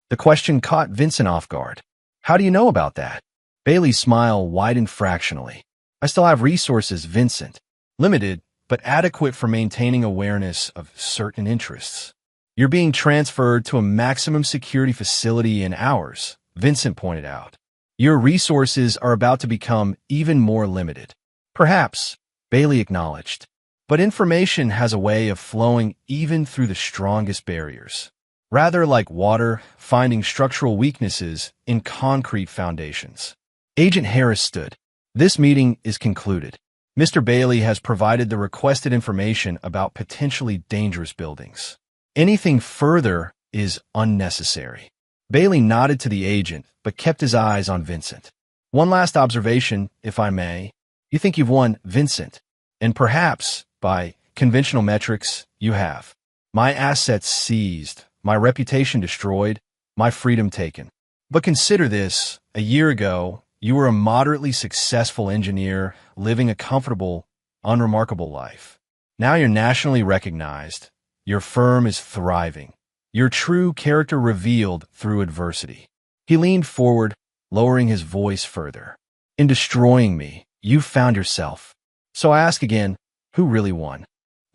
The question caught Vincent off guard. How do you know about that? Bailey's smile widened fractionally. I still have resources, Vincent. Limited, but adequate for maintaining awareness of certain interests. You're being transferred to a maximum security facility in hours, Vincent pointed out. Your resources are about to become even more limited. Perhaps, Bailey acknowledged. But information has a way of flowing even through the strongest barriers. Rather like water, finding structural weaknesses in concrete foundations. Agent Harris stood. This meeting is concluded. Mr. Bailey has provided the requested information about potentially dangerous buildings. Anything further is unnecessary. Bailey nodded to the agent, but kept his eyes on Vincent. One last observation, if I may. You think you've won, Vincent. And perhaps, by conventional metrics, you have. My assets seized, my reputation destroyed, my freedom taken. But consider this, a year ago, you were a moderately successful engineer living a comfortable, unremarkable life. Now you're nationally recognized. Your firm is thriving. Your true character revealed through adversity. He leaned forward, lowering his voice further. In destroying me, you found yourself. So I ask again, who really won?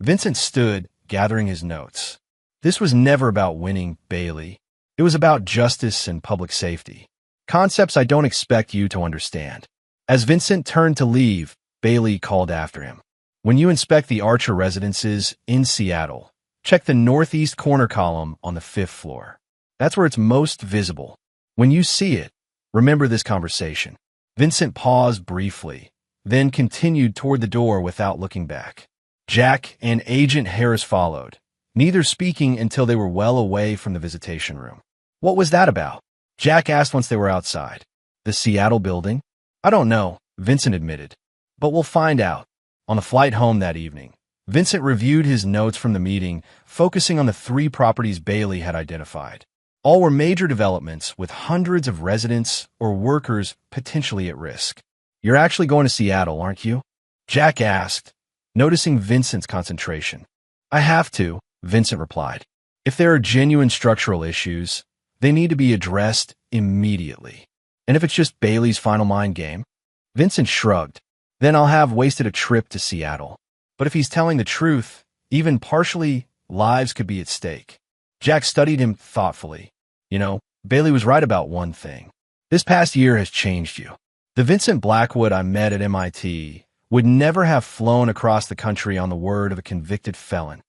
Vincent stood, gathering his notes. This was never about winning, Bailey. It was about justice and public safety. Concepts I don't expect you to understand. As Vincent turned to leave, Bailey called after him. When you inspect the Archer residences in Seattle, check the northeast corner column on the 5th floor. That's where it's most visible. When you see it, remember this conversation. Vincent paused briefly, then continued toward the door without looking back. Jack and Agent Harris followed, neither speaking until they were well away from the visitation room. What was that about? Jack asked once they were outside. The Seattle building? I don't know, Vincent admitted. But we'll find out. On the flight home that evening, Vincent reviewed his notes from the meeting, focusing on the 3 properties Bailey had identified. All were major developments with hundreds of residents or workers potentially at risk. You're actually going to Seattle, aren't you? Jack asked, noticing Vincent's concentration. I have to, Vincent replied. If there are genuine structural issues, they need to be addressed immediately. And if it's just Bailey's final mind game? Vincent shrugged. Then I'll have wasted a trip to Seattle. But if he's telling the truth, even partially, lives could be at stake. Jack studied him thoughtfully. Bailey was right about one thing. This past year has changed you. The Vincent Blackwood I met at MIT would never have flown across the country on the word of a convicted felon.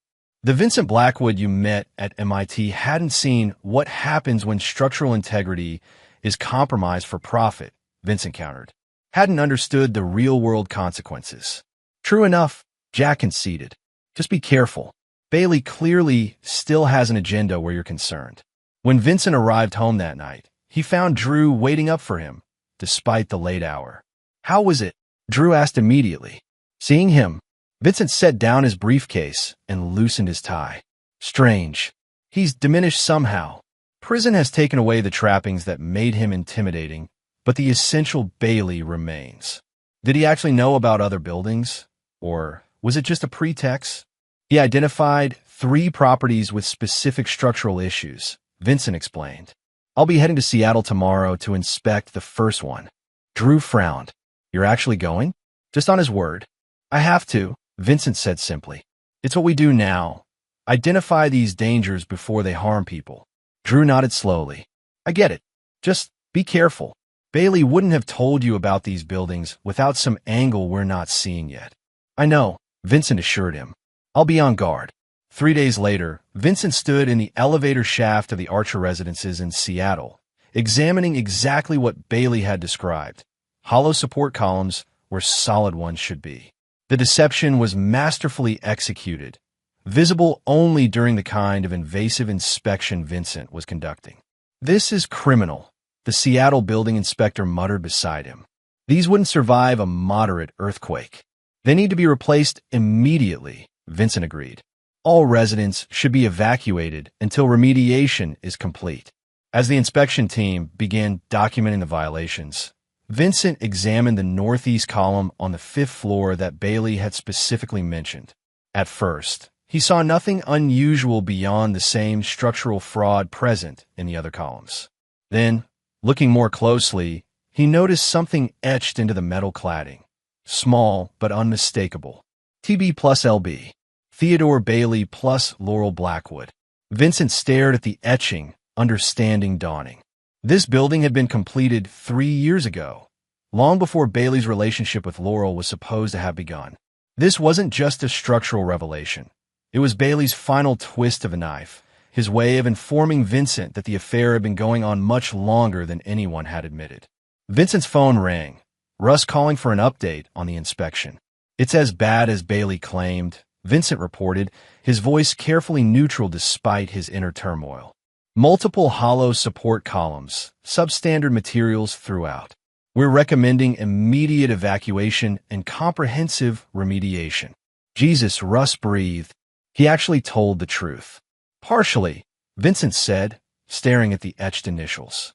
The Vincent Blackwood you met at MIT hadn't seen what happens when structural integrity is compromised for profit, Vincent countered. Hadn't understood the real-world consequences. True enough, Jack conceded. Just be careful. Bailey clearly still has an agenda where you're concerned. When Vincent arrived home that night, he found Drew waiting up for him, despite the late hour. How was it? Drew asked immediately. Seeing him, Vincent set down his briefcase and loosened his tie. Strange. He's diminished somehow. Prison has taken away the trappings that made him intimidating, but the essential Bailey remains. Did he actually know about other buildings? Or was it just a pretext? He identified 3 properties with specific structural issues, Vincent explained. I'll be heading to Seattle tomorrow to inspect the first one. Drew frowned. You're actually going? Just on his word. I have to, Vincent said simply. It's what we do now. Identify these dangers before they harm people. Drew nodded slowly. I get it. Just be careful. Bailey wouldn't have told you about these buildings without some angle we're not seeing yet. I know, Vincent assured him. I'll be on guard. 3 days later, Vincent stood in the elevator shaft of the Archer residences in Seattle, examining exactly what Bailey had described. Hollow support columns where solid ones should be. The deception was masterfully executed, visible only during the kind of invasive inspection Vincent was conducting. This is criminal, the Seattle building inspector muttered beside him. These wouldn't survive a moderate earthquake. They need to be replaced immediately, Vincent agreed. All residents should be evacuated until remediation is complete. As the inspection team began documenting the violations, Vincent examined the northeast column on the 5th floor that Bailey had specifically mentioned. At first, he saw nothing unusual beyond the same structural fraud present in the other columns. Then, looking more closely, he noticed something etched into the metal cladding. Small but unmistakable. TB plus LB. Theodore Bailey plus Laurel Blackwood. Vincent stared at the etching, understanding dawning. This building had been completed 3 years ago, long before Bailey's relationship with Laurel was supposed to have begun. This wasn't just a structural revelation. It was Bailey's final twist of a knife, his way of informing Vincent that the affair had been going on much longer than anyone had admitted. Vincent's phone rang, Russ calling for an update on the inspection. It's as bad as Bailey claimed, Vincent reported, his voice carefully neutral despite his inner turmoil. Multiple hollow support columns, substandard materials throughout. We're recommending immediate evacuation and comprehensive remediation. Jesus, Russ breathed. He actually told the truth. Partially, Vincent said, staring at the etched initials.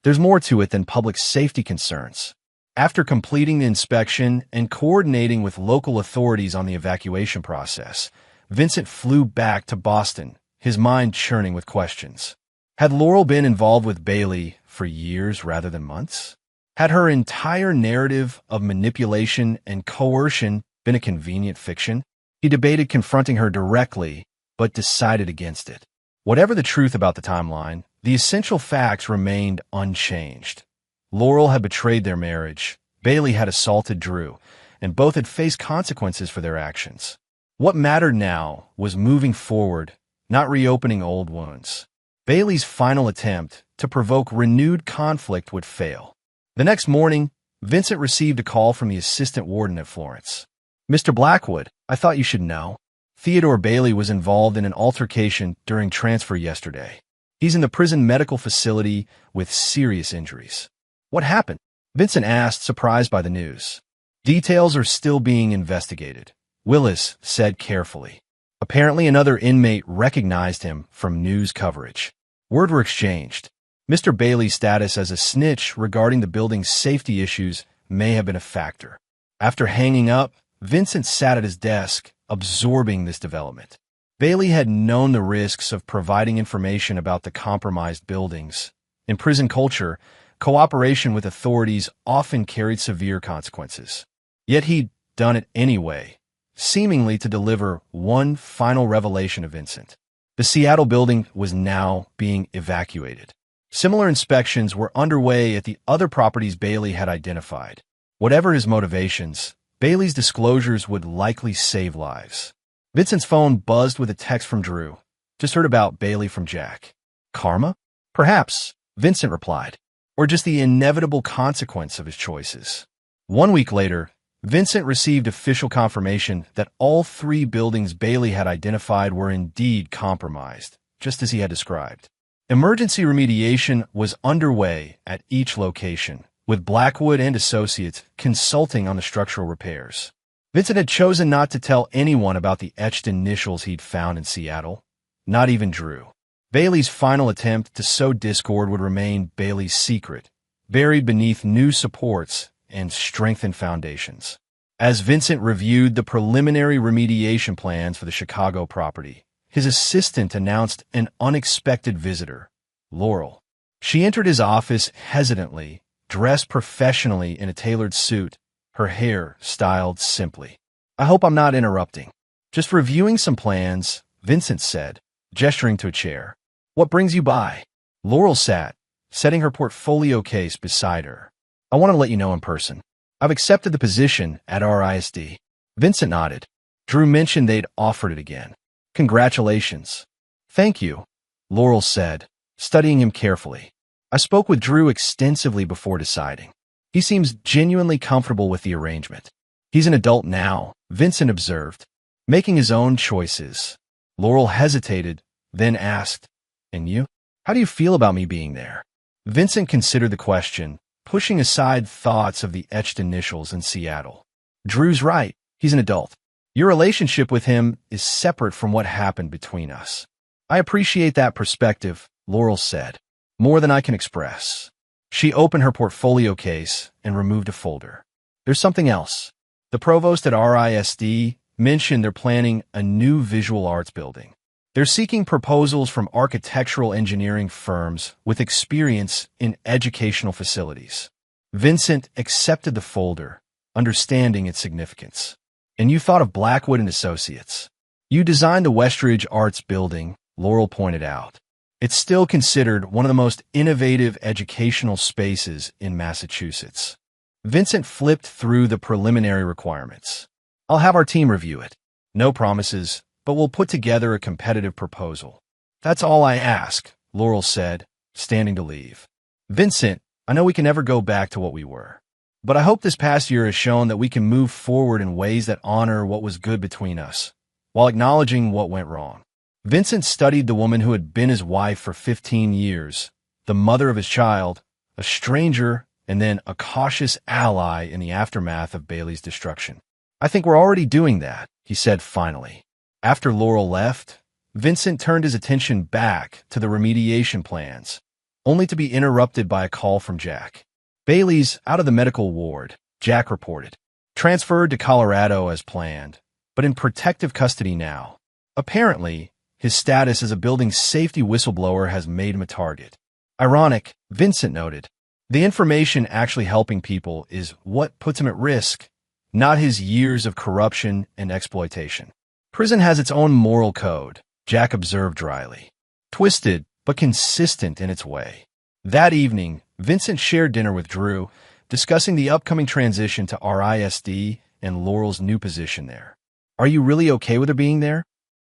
There's more to it than public safety concerns. After completing the inspection and coordinating with local authorities on the evacuation process, Vincent flew back to Boston, his mind churning with questions. Had Laurel been involved with Bailey for years rather than months? Had her entire narrative of manipulation and coercion been a convenient fiction? He debated confronting her directly, but decided against it. Whatever the truth about the timeline, the essential facts remained unchanged. Laurel had betrayed their marriage, Bailey had assaulted Drew, and both had faced consequences for their actions. What mattered now was moving forward, not reopening old wounds. Bailey's final attempt to provoke renewed conflict would fail. The next morning, Vincent received a call from the assistant warden at Florence. Mr. Blackwood, I thought you should know. Theodore Bailey was involved in an altercation during transfer yesterday. He's in the prison medical facility with serious injuries. What happened? Vincent asked, surprised by the news. Details are still being investigated, Willis said carefully. Apparently another inmate recognized him from news coverage. Word were exchanged. Mr. Bailey's status as a snitch regarding the building's safety issues may have been a factor. After hanging up, Vincent sat at his desk, absorbing this development. Bailey had known the risks of providing information about the compromised buildings. In prison culture, cooperation with authorities often carried severe consequences. Yet he'd done it anyway, seemingly to deliver one final revelation of Vincent. The Seattle building was now being evacuated. Similar inspections were underway at the other properties Bailey had identified. Whatever his motivations, Bailey's disclosures would likely save lives. Vincent's phone buzzed with a text from Drew. Just heard about Bailey from Jack. Karma? Perhaps, Vincent replied. Or just the inevitable consequence of his choices. 1 week later, Vincent received official confirmation that all 3 buildings Bailey had identified were indeed compromised, just as he had described. Emergency remediation was underway at each location, with Blackwood and Associates consulting on the structural repairs. Vincent had chosen not to tell anyone about the etched initials he'd found in Seattle, not even Drew. Bailey's final attempt to sow discord would remain Bailey's secret, buried beneath new supports and strengthened foundations. As Vincent reviewed the preliminary remediation plans for the Chicago property, his assistant announced an unexpected visitor, Laurel. She entered his office hesitantly, dressed professionally in a tailored suit, her hair styled simply. "I hope I'm not interrupting. Just reviewing some plans," Vincent said, gesturing to a chair. "What brings you by?" Laurel sat, setting her portfolio case beside her. "I want to let you know in person. I've accepted the position at RISD. Vincent nodded. Drew mentioned they'd offered it again. "Congratulations." "Thank you," Laurel said, studying him carefully. "I spoke with Drew extensively before deciding. He seems genuinely comfortable with the arrangement. He's an adult now," Vincent observed, "making his own choices." Laurel hesitated, then asked, "And you? How do you feel about me being there?" Vincent considered the question, pushing aside thoughts of the etched initials in Seattle. "Drew's right. He's an adult. Your relationship with him is separate from what happened between us." "I appreciate that perspective," Laurel said, "more than I can express." She opened her portfolio case and removed a folder. "There's something else. The provost at RISD mentioned they're planning a new visual arts building. They're seeking proposals from architectural engineering firms with experience in educational facilities." Vincent accepted the folder, understanding its significance. "And you thought of Blackwood and Associates. You designed the Westridge Arts Building," Laurel pointed out. "It's still considered one of the most innovative educational spaces in Massachusetts." Vincent flipped through the preliminary requirements. "I'll have our team review it. No promises, but we'll put together a competitive proposal." "That's all I ask," Laurel said, standing to leave. "Vincent, I know we can never go back to what we were. But I hope this past year has shown that we can move forward in ways that honor what was good between us, while acknowledging what went wrong." Vincent studied the woman who had been his wife for 15 years, the mother of his child, a stranger, and then a cautious ally in the aftermath of Bailey's destruction. "I think we're already doing that," he said finally. After Laurel left, Vincent turned his attention back to the remediation plans, only to be interrupted by a call from Jack. "Bailey's out of the medical ward," Jack reported. "Transferred to Colorado as planned, but in protective custody now. Apparently, his status as a building safety whistleblower has made him a target." "Ironic," Vincent noted. "The information actually helping people is what puts him at risk, not his years of corruption and exploitation." "Prison has its own moral code," Jack observed dryly. "Twisted, but consistent in its way." That evening, Vincent shared dinner with Drew, discussing the upcoming transition to RISD and Laurel's new position there. "Are you really okay with her being there?"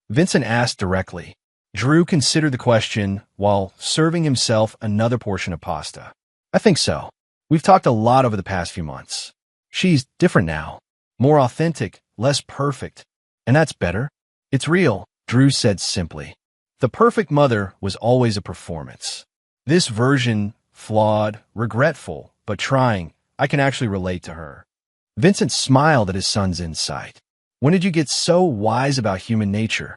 Vincent asked directly. Drew considered the question while serving himself another portion of pasta. "I think so. We've talked a lot over the past few months. She's different now, more authentic, less perfect. And that's better. It's real," Drew said simply. "The perfect mother was always a performance. This version, flawed, regretful, but trying, I can actually relate to her." Vincent smiled at his son's insight. "When did you get so wise about human nature?"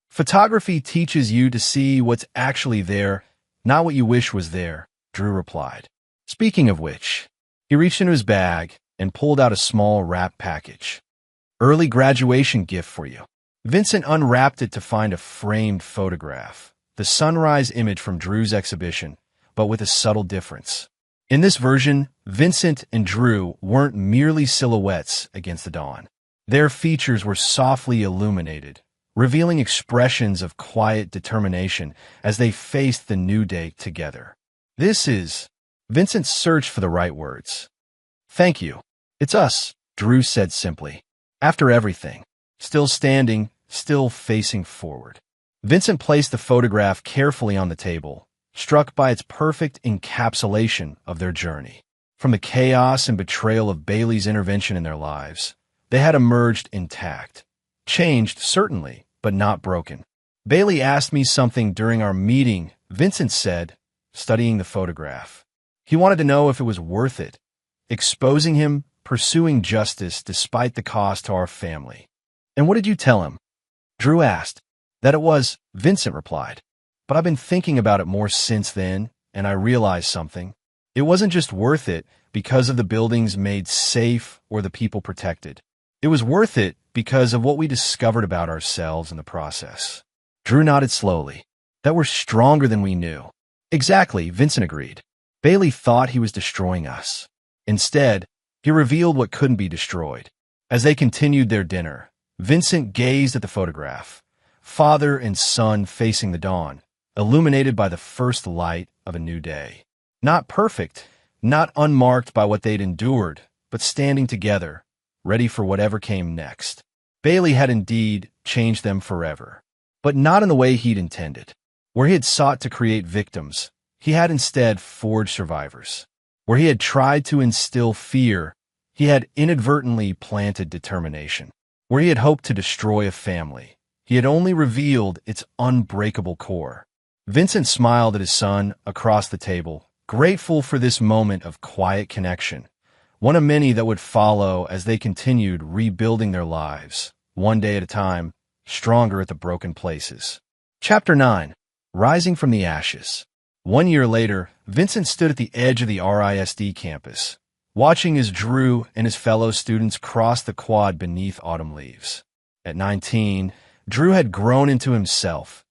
"Photography teaches you to see what's actually there, not what you wish was there," Drew replied. "Speaking of which," he reached into his bag and pulled out a small wrapped package. "Early graduation gift for you." Vincent unwrapped it to find a framed photograph, the sunrise image from Drew's exhibition, but with a subtle difference. In this version, Vincent and Drew weren't merely silhouettes against the dawn. Their features were softly illuminated, revealing expressions of quiet determination as they faced the new day together. "This is..." Vincent searched for the right words. "Thank you. It's us," Drew said simply. "After everything." Still standing, still facing forward. Vincent placed the photograph carefully on the table, struck by its perfect encapsulation of their journey. From the chaos and betrayal of Bailey's intervention in their lives, they had emerged intact. Changed, certainly, but not broken. Bailey asked me something during our meeting, Vincent said, studying the photograph. He wanted to know if it was worth it, exposing him, pursuing justice despite the cost to our family. And what did you tell him? Drew asked. That it was, Vincent replied. But I've been thinking about it more since then, and I realized something. It wasn't just worth it because of the buildings made safe or the people protected. It was worth it because of what we discovered about ourselves in the process. Drew nodded slowly. That we're stronger than we knew. Exactly, Vincent agreed. Bailey thought he was destroying us. Instead, he revealed what couldn't be destroyed. As they continued their dinner, Vincent gazed at the photograph, father and son facing the dawn, illuminated by the first light of a new day. Not perfect, not unmarked by what they'd endured, but standing together, ready for whatever came next. Bailey had indeed changed them forever, but not in the way he'd intended. Where he had sought to create victims, he had instead forged survivors. Where he had tried to instill fear, he had inadvertently planted determination. Where he had hoped to destroy a family, he had only revealed its unbreakable core. Vincent smiled at his son across the table, grateful for this moment of quiet connection, one of many that would follow as they continued rebuilding their lives, one day at a time, stronger at the broken places. Chapter 9. Rising from the Ashes. 1 year later, Vincent stood at the edge of the RISD campus, watching as Drew and his fellow students crossed the quad beneath autumn leaves. At 19, Drew had grown into himself,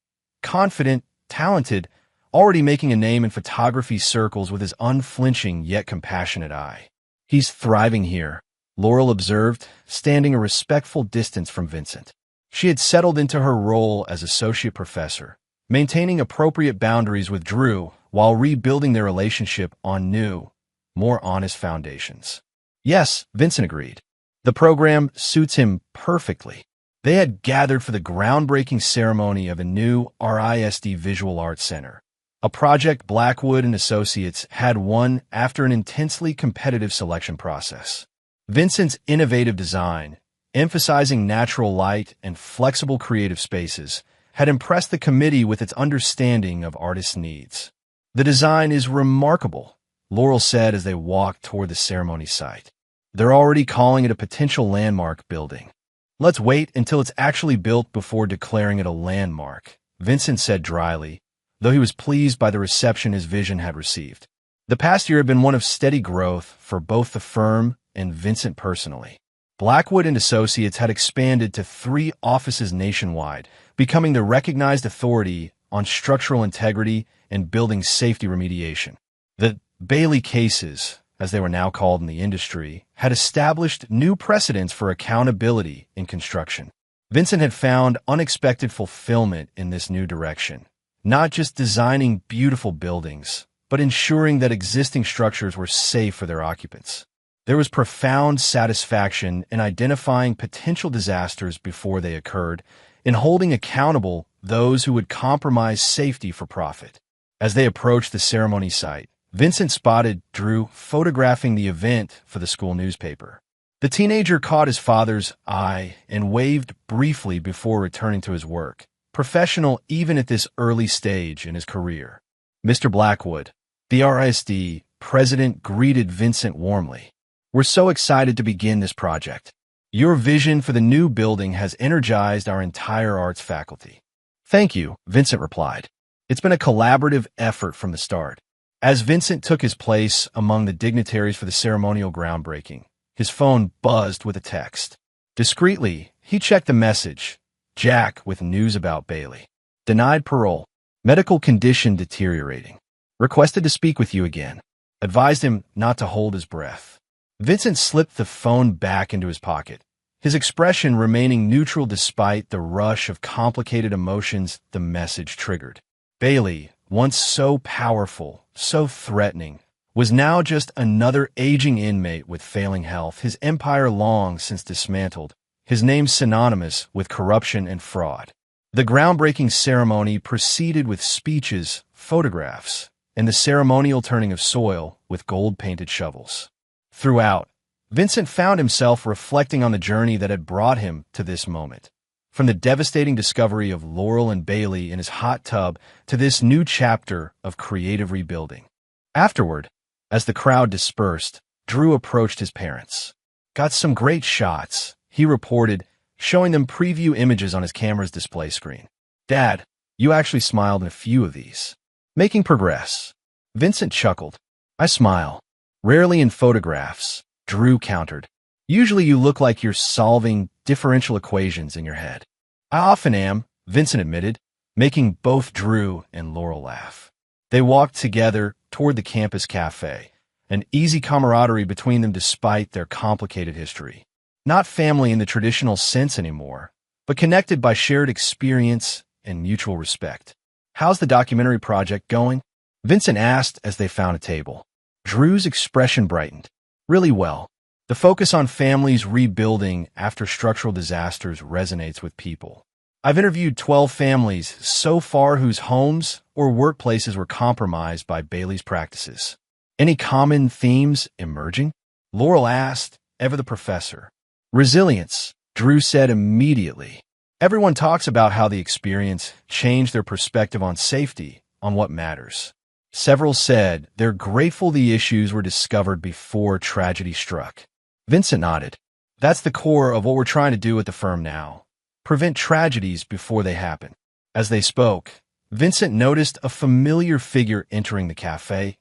confident, talented, already making a name in photography circles with his unflinching yet compassionate eye. He's thriving here, Laurel observed, standing a respectful distance from Vincent. She had settled into her role as associate professor, maintaining appropriate boundaries with Drew while rebuilding their relationship on new, more honest foundations. Yes, Vincent agreed. The program suits him perfectly. They had gathered for the groundbreaking ceremony of a new RISD Visual Arts Center, a project Blackwood and Associates had won after an intensely competitive selection process. Vincent's innovative design, emphasizing natural light and flexible creative spaces, had impressed the committee with its understanding of artists' needs. The design is remarkable, Laurel said as they walked toward the ceremony site. They're already calling it a potential landmark building. Let's wait until it's actually built before declaring it a landmark, Vincent said dryly, though he was pleased by the reception his vision had received. The past year had been one of steady growth for both the firm and Vincent personally. Blackwood and Associates had expanded to 3 offices nationwide, becoming the recognized authority on structural integrity and building safety remediation. The Bailey cases, as they were now called in the industry, had established new precedents for accountability in construction. Vincent had found unexpected fulfillment in this new direction, not just designing beautiful buildings, but ensuring that existing structures were safe for their occupants. There was profound satisfaction in identifying potential disasters before they occurred, in holding accountable those who would compromise safety for profit. As they approached the ceremony site, Vincent spotted Drew photographing the event for the school newspaper. The teenager caught his father's eye and waved briefly before returning to his work, professional even at this early stage in his career. Mr. Blackwood, the RISD president, greeted Vincent warmly. We're so excited to begin this project. Your vision for the new building has energized our entire arts faculty. Thank you, Vincent replied. It's been a collaborative effort from the start. As Vincent took his place among the dignitaries for the ceremonial groundbreaking, his phone buzzed with a text. Discreetly, he checked the message. Jack with news about Bailey. Denied parole. Medical condition deteriorating. Requested to speak with you again. Advised him not to hold his breath. Vincent slipped the phone back into his pocket, his expression remaining neutral despite the rush of complicated emotions the message triggered. Bailey, once so powerful, so threatening, was now just another aging inmate with failing health, his empire long since dismantled, his name synonymous with corruption and fraud. The groundbreaking ceremony proceeded with speeches, photographs, and the ceremonial turning of soil, with gold-painted shovels. Throughout, Vincent found himself reflecting on the journey that had brought him to this moment. From the devastating discovery of Laurel and Bailey in his hot tub to this new chapter of creative rebuilding. Afterward, as the crowd dispersed, Drew approached his parents. "Got some great shots," he reported, showing them preview images on his camera's display screen. "Dad, you actually smiled in a few of these." "Making progress." Vincent chuckled. "I smile. Rarely in photographs," Drew countered. "Usually you look like you're solving differential equations in your head." "I often am," Vincent admitted, making both Drew and Laurel laugh. They walked together toward the campus cafe, an easy camaraderie between them despite their complicated history. Not family in the traditional sense anymore, but connected by shared experience and mutual respect. "How's the documentary project going?" Vincent asked as they found a table. Drew's expression brightened. "Really well. The focus on families rebuilding after structural disasters resonates with people. I've interviewed 12 families so far whose homes or workplaces were compromised by Bailey's practices." "Any common themes emerging?" Laurel asked, ever the professor. "Resilience," Drew said immediately. "Everyone talks about how the experience changed their perspective on safety, on what matters." Several said they're grateful the issues were discovered before tragedy struck. Vincent nodded. "That's the core of what we're trying to do at the firm now. Prevent tragedies before they happen." As they spoke, Vincent noticed a familiar figure entering the cafe.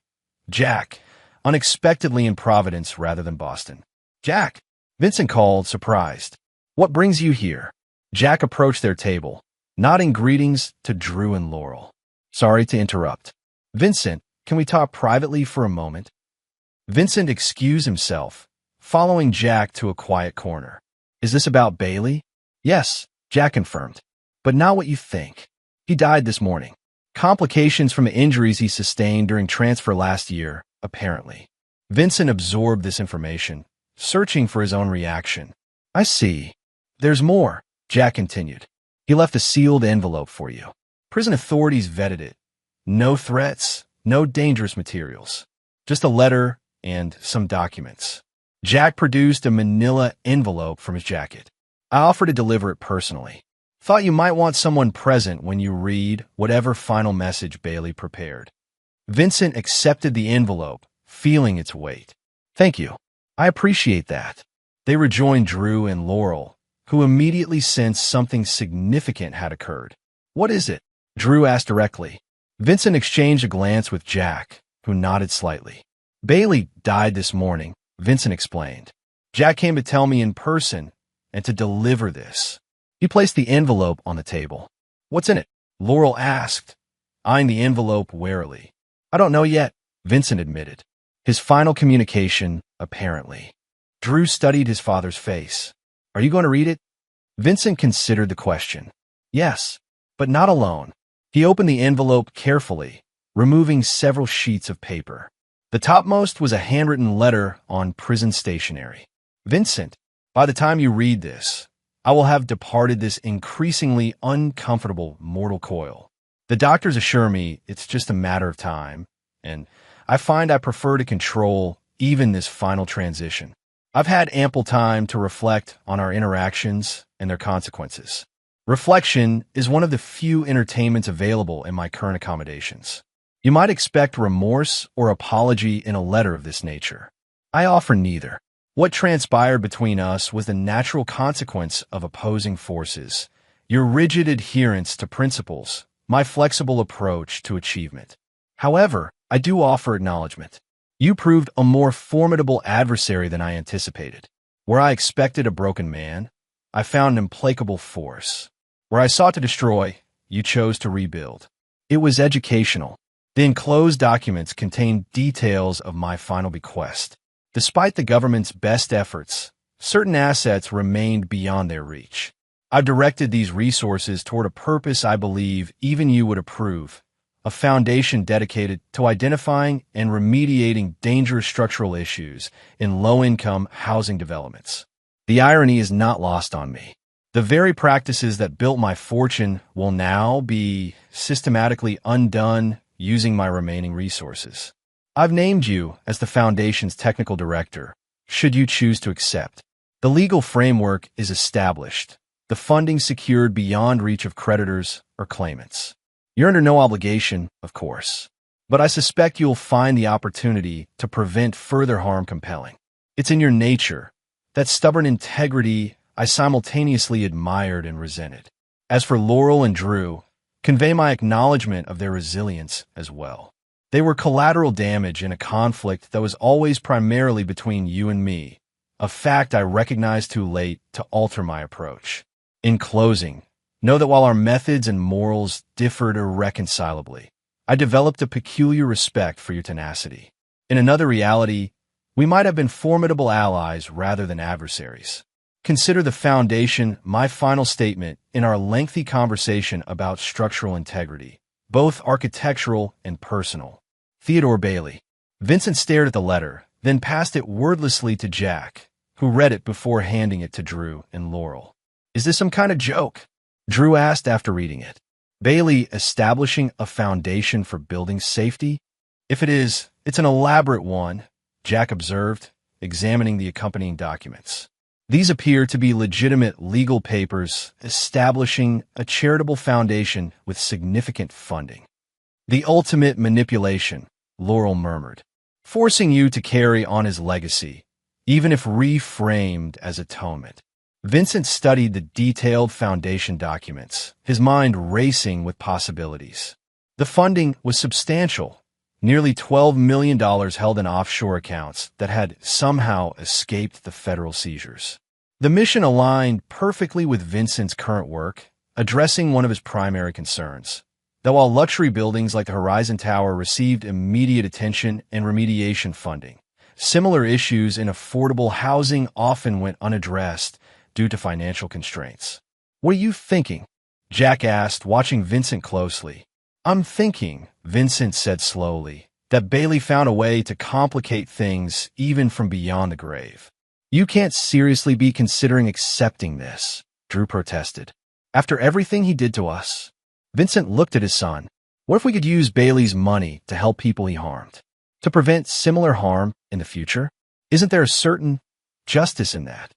Jack, unexpectedly in Providence rather than Boston. "Jack," Vincent called, surprised. "What brings you here?" Jack approached their table, nodding greetings to Drew and Laurel. "Sorry to interrupt. Vincent, can we talk privately for a moment?" Vincent excused himself, following Jack to a quiet corner. "Is this about Bailey?" "Yes," Jack confirmed. "But not what you think. He died this morning. Complications from the injuries he sustained during transfer last year, apparently." Vincent absorbed this information, searching for his own reaction. "I see. There's more," Jack continued. "He left a sealed envelope for you. Prison authorities vetted it. No threats, no dangerous materials. Just a letter and some documents." Jack produced a manila envelope from his jacket. "I offered to deliver it personally. Thought you might want someone present when you read whatever final message Bailey prepared." Vincent accepted the envelope, feeling its weight. "Thank you. I appreciate that." They rejoined Drew and Laurel, who immediately sensed something significant had occurred. "What is it?" Drew asked directly. Vincent exchanged a glance with Jack, who nodded slightly. "Bailey died this morning," Vincent explained. "Jack came to tell me in person and to deliver this." He placed the envelope on the table. "What's in it?" Laurel asked, eyeing the envelope warily. "I don't know yet," Vincent admitted. His final communication, apparently. Drew studied his father's face. "Are you going to read it?" Vincent considered the question. "Yes, but not alone." He opened the envelope carefully, removing several sheets of paper. The topmost was a handwritten letter on prison stationery. "Vincent, by the time you read this, I will have departed this increasingly uncomfortable mortal coil. The doctors assure me it's just a matter of time, and I find I prefer to control even this final transition. I've had ample time to reflect on our interactions and their consequences. Reflection is one of the few entertainments available in my current accommodations. You might expect remorse or apology in a letter of this nature. I offer neither. What transpired between us was the natural consequence of opposing forces, your rigid adherence to principles, my flexible approach to achievement. However, I do offer acknowledgement. You proved a more formidable adversary than I anticipated. Where I expected a broken man, I found an implacable force. Where I sought to destroy, you chose to rebuild. It was educational. The enclosed documents contain details of my final bequest. Despite the government's best efforts, certain assets remained beyond their reach. I've directed these resources toward a purpose I believe even you would approve, a foundation dedicated to identifying and remediating dangerous structural issues in low-income housing developments. The irony is not lost on me. The very practices that built my fortune will now be systematically undone using my remaining resources. I've named you as the Foundation's technical director, should you choose to accept. The legal framework is established, the funding secured beyond reach of creditors or claimants. You're under no obligation, of course, but I suspect you'll find the opportunity to prevent further harm compelling. It's in your nature, that stubborn integrity I simultaneously admired and resented. As for Laurel and Drew, convey my acknowledgement of their resilience as well. They were collateral damage in a conflict that was always primarily between you and me, a fact I recognized too late to alter my approach. In closing, know that while our methods and morals differed irreconcilably, I developed a peculiar respect for your tenacity. In another reality, we might have been formidable allies rather than adversaries. Consider the Foundation my final statement in our lengthy conversation about structural integrity, both architectural and personal. Theodore Bailey. Vincent stared at the letter, then passed it wordlessly to Jack, who read it before handing it to Drew and Laurel. Is this some kind of joke? Drew asked after reading it. Bailey establishing a foundation for building safety? If it is, it's an elaborate one, Jack observed, examining the accompanying documents. These appear to be legitimate legal papers establishing a charitable foundation with significant funding. The ultimate manipulation, Laurel murmured, forcing you to carry on his legacy, even if reframed as atonement. Vincent studied the detailed Foundation documents, his mind racing with possibilities. The funding was substantial, nearly $12 million held in offshore accounts that had somehow escaped the federal seizures. The mission aligned perfectly with Vincent's current work, addressing one of his primary concerns. That while luxury buildings like the Horizon Tower received immediate attention and remediation funding, similar issues in affordable housing often went unaddressed due to financial constraints. What are you thinking? Jack asked, watching Vincent closely. I'm thinking, Vincent said slowly, that Bailey found a way to complicate things even from beyond the grave. You can't seriously be considering accepting this, Drew protested. After everything he did to us. Vincent looked at his son. What if we could use Bailey's money to help people he harmed? To prevent similar harm in the future? Isn't there a certain justice in that?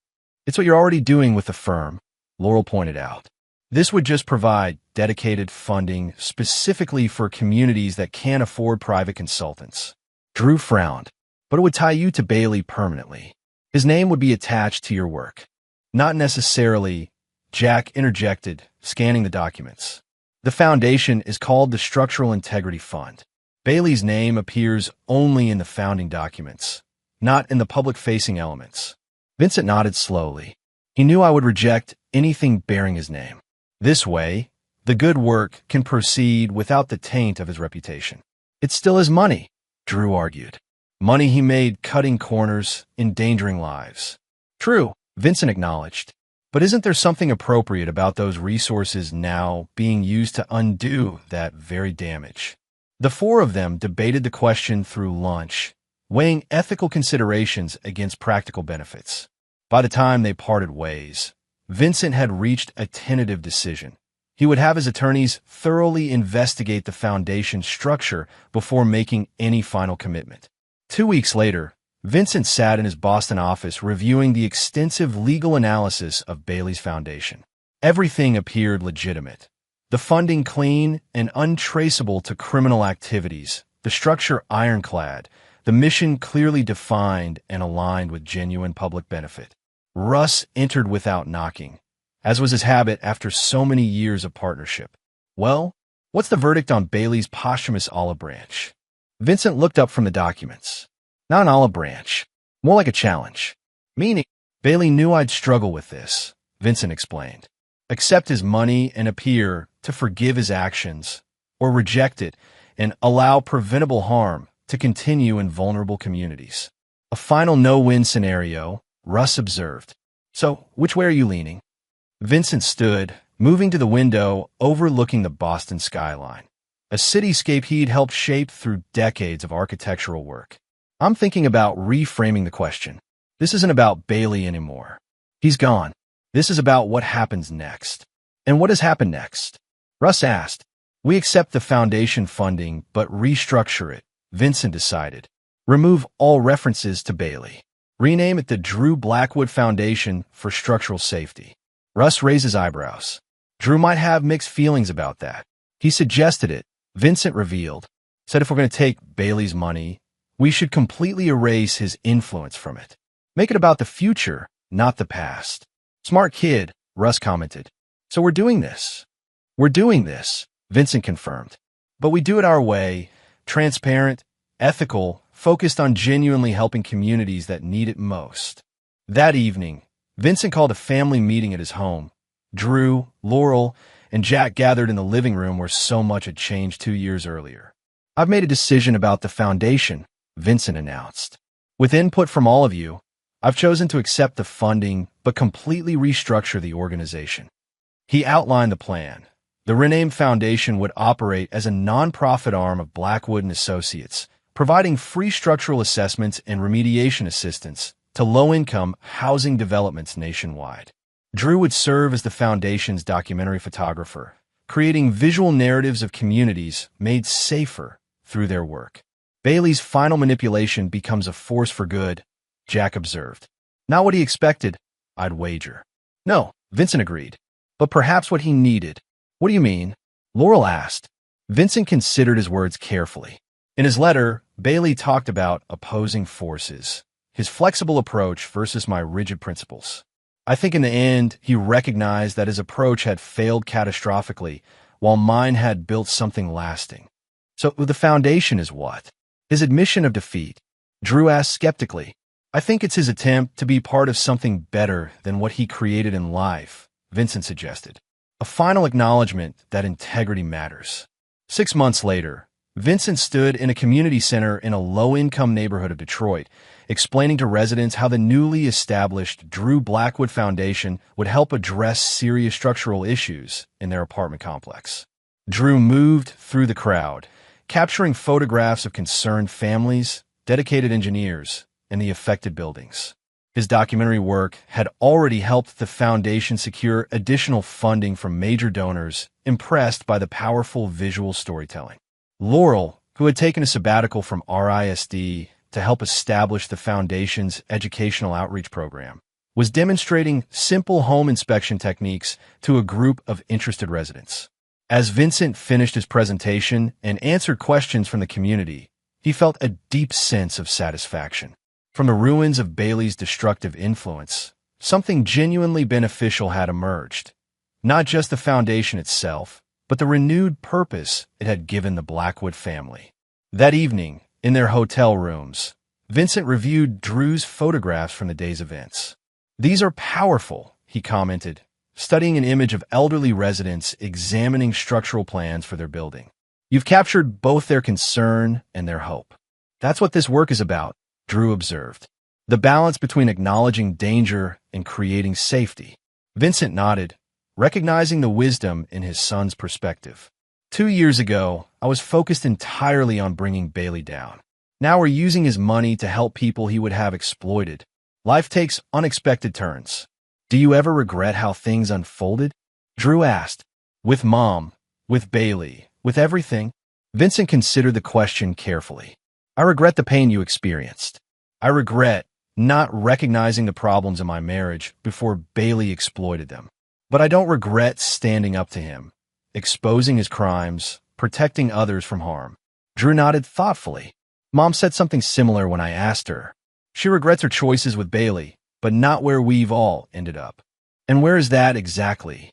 It's what you're already doing with the firm, Laurel pointed out. This would just provide dedicated funding specifically for communities that can't afford private consultants. Drew frowned, but it would tie you to Bailey permanently. His name would be attached to your work. Not necessarily, Jack interjected, scanning the documents. The foundation is called the Structural Integrity Fund. Bailey's name appears only in the founding documents, not in the public-facing elements. Vincent nodded slowly. He knew I would reject anything bearing his name. This way, the good work can proceed without the taint of his reputation. It's still his money, Drew argued. Money he made cutting corners, endangering lives. True, Vincent acknowledged. But isn't there something appropriate about those resources now being used to undo that very damage? The four of them debated the question through lunch, weighing ethical considerations against practical benefits. By the time they parted ways, Vincent had reached a tentative decision. He would have his attorneys thoroughly investigate the foundation's structure before making any final commitment. 2 weeks later, Vincent sat in his Boston office reviewing the extensive legal analysis of Bailey's foundation. Everything appeared legitimate. The funding clean and untraceable to criminal activities, the structure ironclad, the mission clearly defined and aligned with genuine public benefit. Russ entered without knocking, as was his habit after so many years of partnership. Well, what's the verdict on Bailey's posthumous olive branch? Vincent looked up from the documents. Not an olive branch, more like a challenge. Meaning, Bailey knew I'd struggle with this, Vincent explained. Accept his money and appear to forgive his actions, or reject it and allow preventable harm to continue in vulnerable communities. A final no-win scenario, Russ observed. So, which way are you leaning? Vincent stood, moving to the window overlooking the Boston skyline, a cityscape he'd helped shape through decades of architectural work. I'm thinking about reframing the question. This isn't about Bailey anymore. He's gone. This is about what happens next. And what has happened next? Russ asked. We accept the foundation funding, but restructure it, Vincent decided, Remove all references to Bailey. Rename it the Drew Blackwood Foundation for Structural Safety. Russ raises eyebrows. Drew might have mixed feelings about that. He suggested it. Vincent revealed. Said if we're going to take Bailey's money, we should completely erase his influence from it. Make it about the future, not the past. Smart kid, Russ commented. So we're doing this. We're doing this, Vincent confirmed. But we do it our way, transparent, ethical, focused on genuinely helping communities that need it most. That evening, Vincent called a family meeting at his home. Drew, Laurel, and Jack gathered in the living room where so much had changed 2 years earlier. I've made a decision about the foundation, Vincent announced. With input from all of you, I've chosen to accept the funding but completely restructure the organization. He outlined the plan. The renamed foundation would operate as a nonprofit arm of Blackwood & Associates, providing free structural assessments and remediation assistance to low-income housing developments nationwide. Drew would serve as the foundation's documentary photographer, creating visual narratives of communities made safer through their work. Bailey's final manipulation becomes a force for good, Jack observed. Not what he expected, I'd wager. No, Vincent agreed. But perhaps what he needed. What do you mean? Laurel asked. Vincent considered his words carefully. In his letter, Bailey talked about opposing forces, his flexible approach versus my rigid principles. I think in the end, he recognized that his approach had failed catastrophically, while mine had built something lasting. So the foundation is what? His admission of defeat. Drew asked skeptically. I think it's his attempt to be part of something better than what he created in life, Vincent suggested. A final acknowledgement that integrity matters. 6 months later, Vincent stood in a community center in a low-income neighborhood of Detroit, explaining to residents how the newly established Drew Blackwood Foundation would help address serious structural issues in their apartment complex. Drew moved through the crowd, capturing photographs of concerned families, dedicated engineers, and the affected buildings. His documentary work had already helped the foundation secure additional funding from major donors impressed by the powerful visual storytelling. Laurel, who had taken a sabbatical from RISD to help establish the foundation's educational outreach program, was demonstrating simple home inspection techniques to a group of interested residents. As Vincent finished his presentation and answered questions from the community, he felt a deep sense of satisfaction. From the ruins of Bailey's destructive influence, something genuinely beneficial had emerged. Not just the foundation itself, but the renewed purpose it had given the Blackwood family. That evening, in their hotel rooms, Vincent reviewed Drew's photographs from the day's events. These are powerful, he commented, studying an image of elderly residents examining structural plans for their building. You've captured both their concern and their hope. That's what this work is about, Drew observed. The balance between acknowledging danger and creating safety. Vincent nodded, recognizing the wisdom in his son's perspective. 2 years ago, I was focused entirely on bringing Bailey down. Now we're using his money to help people he would have exploited. Life takes unexpected turns. Do you ever regret how things unfolded? Drew asked. With Mom, with Bailey, with everything? Vincent considered the question carefully. I regret the pain you experienced. I regret not recognizing the problems in my marriage before Bailey exploited them. But I don't regret standing up to him, exposing his crimes, protecting others from harm. Drew nodded thoughtfully. Mom said something similar when I asked her. She regrets her choices with Bailey, but not where we've all ended up. And where is that exactly?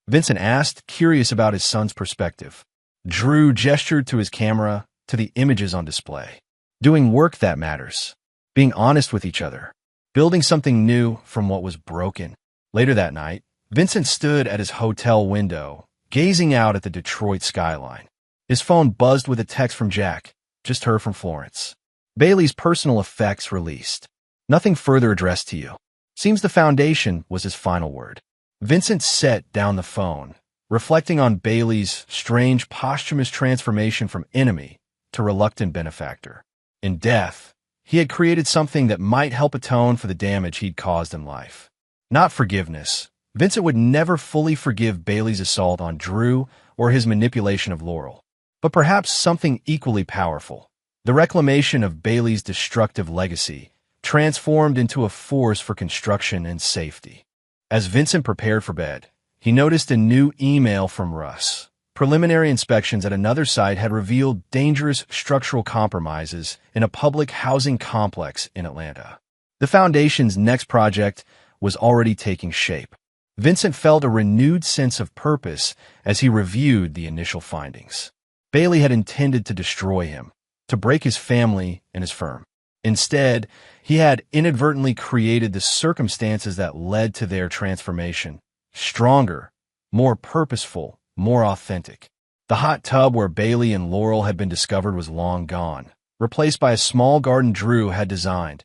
Vincent asked, curious about his son's perspective. Drew gestured to his camera, to the images on display. Doing work that matters. Being honest with each other. Building something new from what was broken. Later that night, Vincent stood at his hotel window, gazing out at the Detroit skyline. His phone buzzed with a text from Jack, just heard from Florence. Bailey's personal effects released. Nothing further addressed to you. Seems the foundation was his final word. Vincent set down the phone, reflecting on Bailey's strange posthumous transformation from enemy to reluctant benefactor. In death, he had created something that might help atone for the damage he'd caused in life. Not forgiveness. Vincent would never fully forgive Bailey's assault on Drew or his manipulation of Laurel. But perhaps something equally powerful, The reclamation of Bailey's destructive legacy transformed into a force for construction and safety. As Vincent prepared for bed, he noticed a new email from Russ. Preliminary inspections at another site had revealed dangerous structural compromises in a public housing complex in Atlanta. The foundation's next project was already taking shape. Vincent felt a renewed sense of purpose as he reviewed the initial findings. Bailey had intended to destroy him, to break his family and his firm. Instead, he had inadvertently created the circumstances that led to their transformation. Stronger, more purposeful, more authentic. The hot tub where Bailey and Laurel had been discovered was long gone, replaced by a small garden Drew had designed,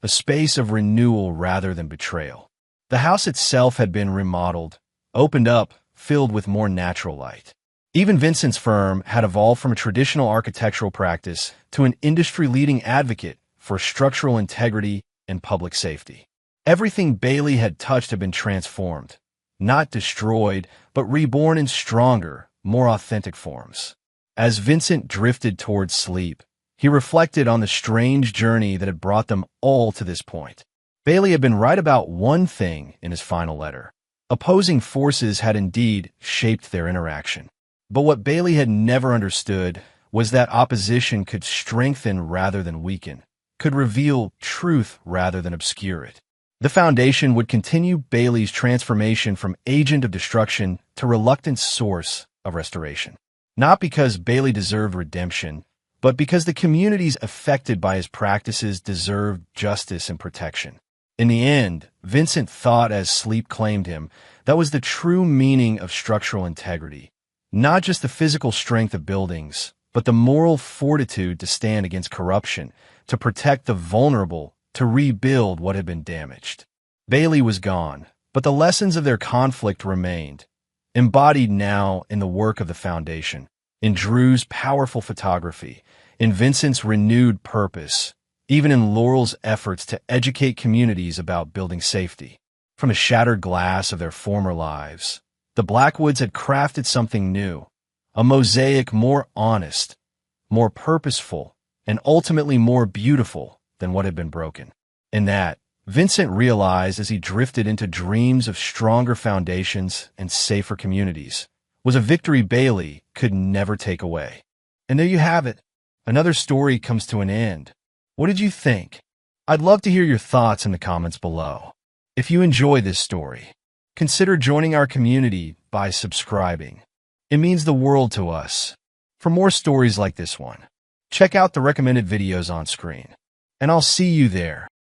a space of renewal rather than betrayal. The house itself had been remodeled, opened up, filled with more natural light. Even Vincent's firm had evolved from a traditional architectural practice to an industry-leading advocate for structural integrity and public safety. Everything Bailey had touched had been transformed, not destroyed, but reborn in stronger, more authentic forms. As Vincent drifted towards sleep, he reflected on the strange journey that had brought them all to this point. Bailey had been right about one thing in his final letter. Opposing forces had indeed shaped their interaction. But what Bailey had never understood was that opposition could strengthen rather than weaken, could reveal truth rather than obscure it. The foundation would continue Bailey's transformation from agent of destruction to reluctant source of restoration. Not because Bailey deserved redemption, but because the communities affected by his practices deserved justice and protection. In the end, Vincent thought, as sleep claimed him, that was the true meaning of structural integrity. Not just the physical strength of buildings, but the moral fortitude to stand against corruption, to protect the vulnerable, to rebuild what had been damaged. Bailey was gone, but the lessons of their conflict remained, embodied now in the work of the foundation, in Drew's powerful photography, in Vincent's renewed purpose, even in Laurel's efforts to educate communities about building safety. From the shattered glass of their former lives, the Blackwoods had crafted something new, a mosaic more honest, more purposeful, and ultimately more beautiful than what had been broken. In that, Vincent realized as he drifted into dreams of stronger foundations and safer communities, was a victory Bailey could never take away. And there you have it. Another story comes to an end. What did you think? I'd love to hear your thoughts in the comments below. If you enjoy this story, consider joining our community by subscribing. It means the world to us. For more stories like this one, check out the recommended videos on screen, and I'll see you there.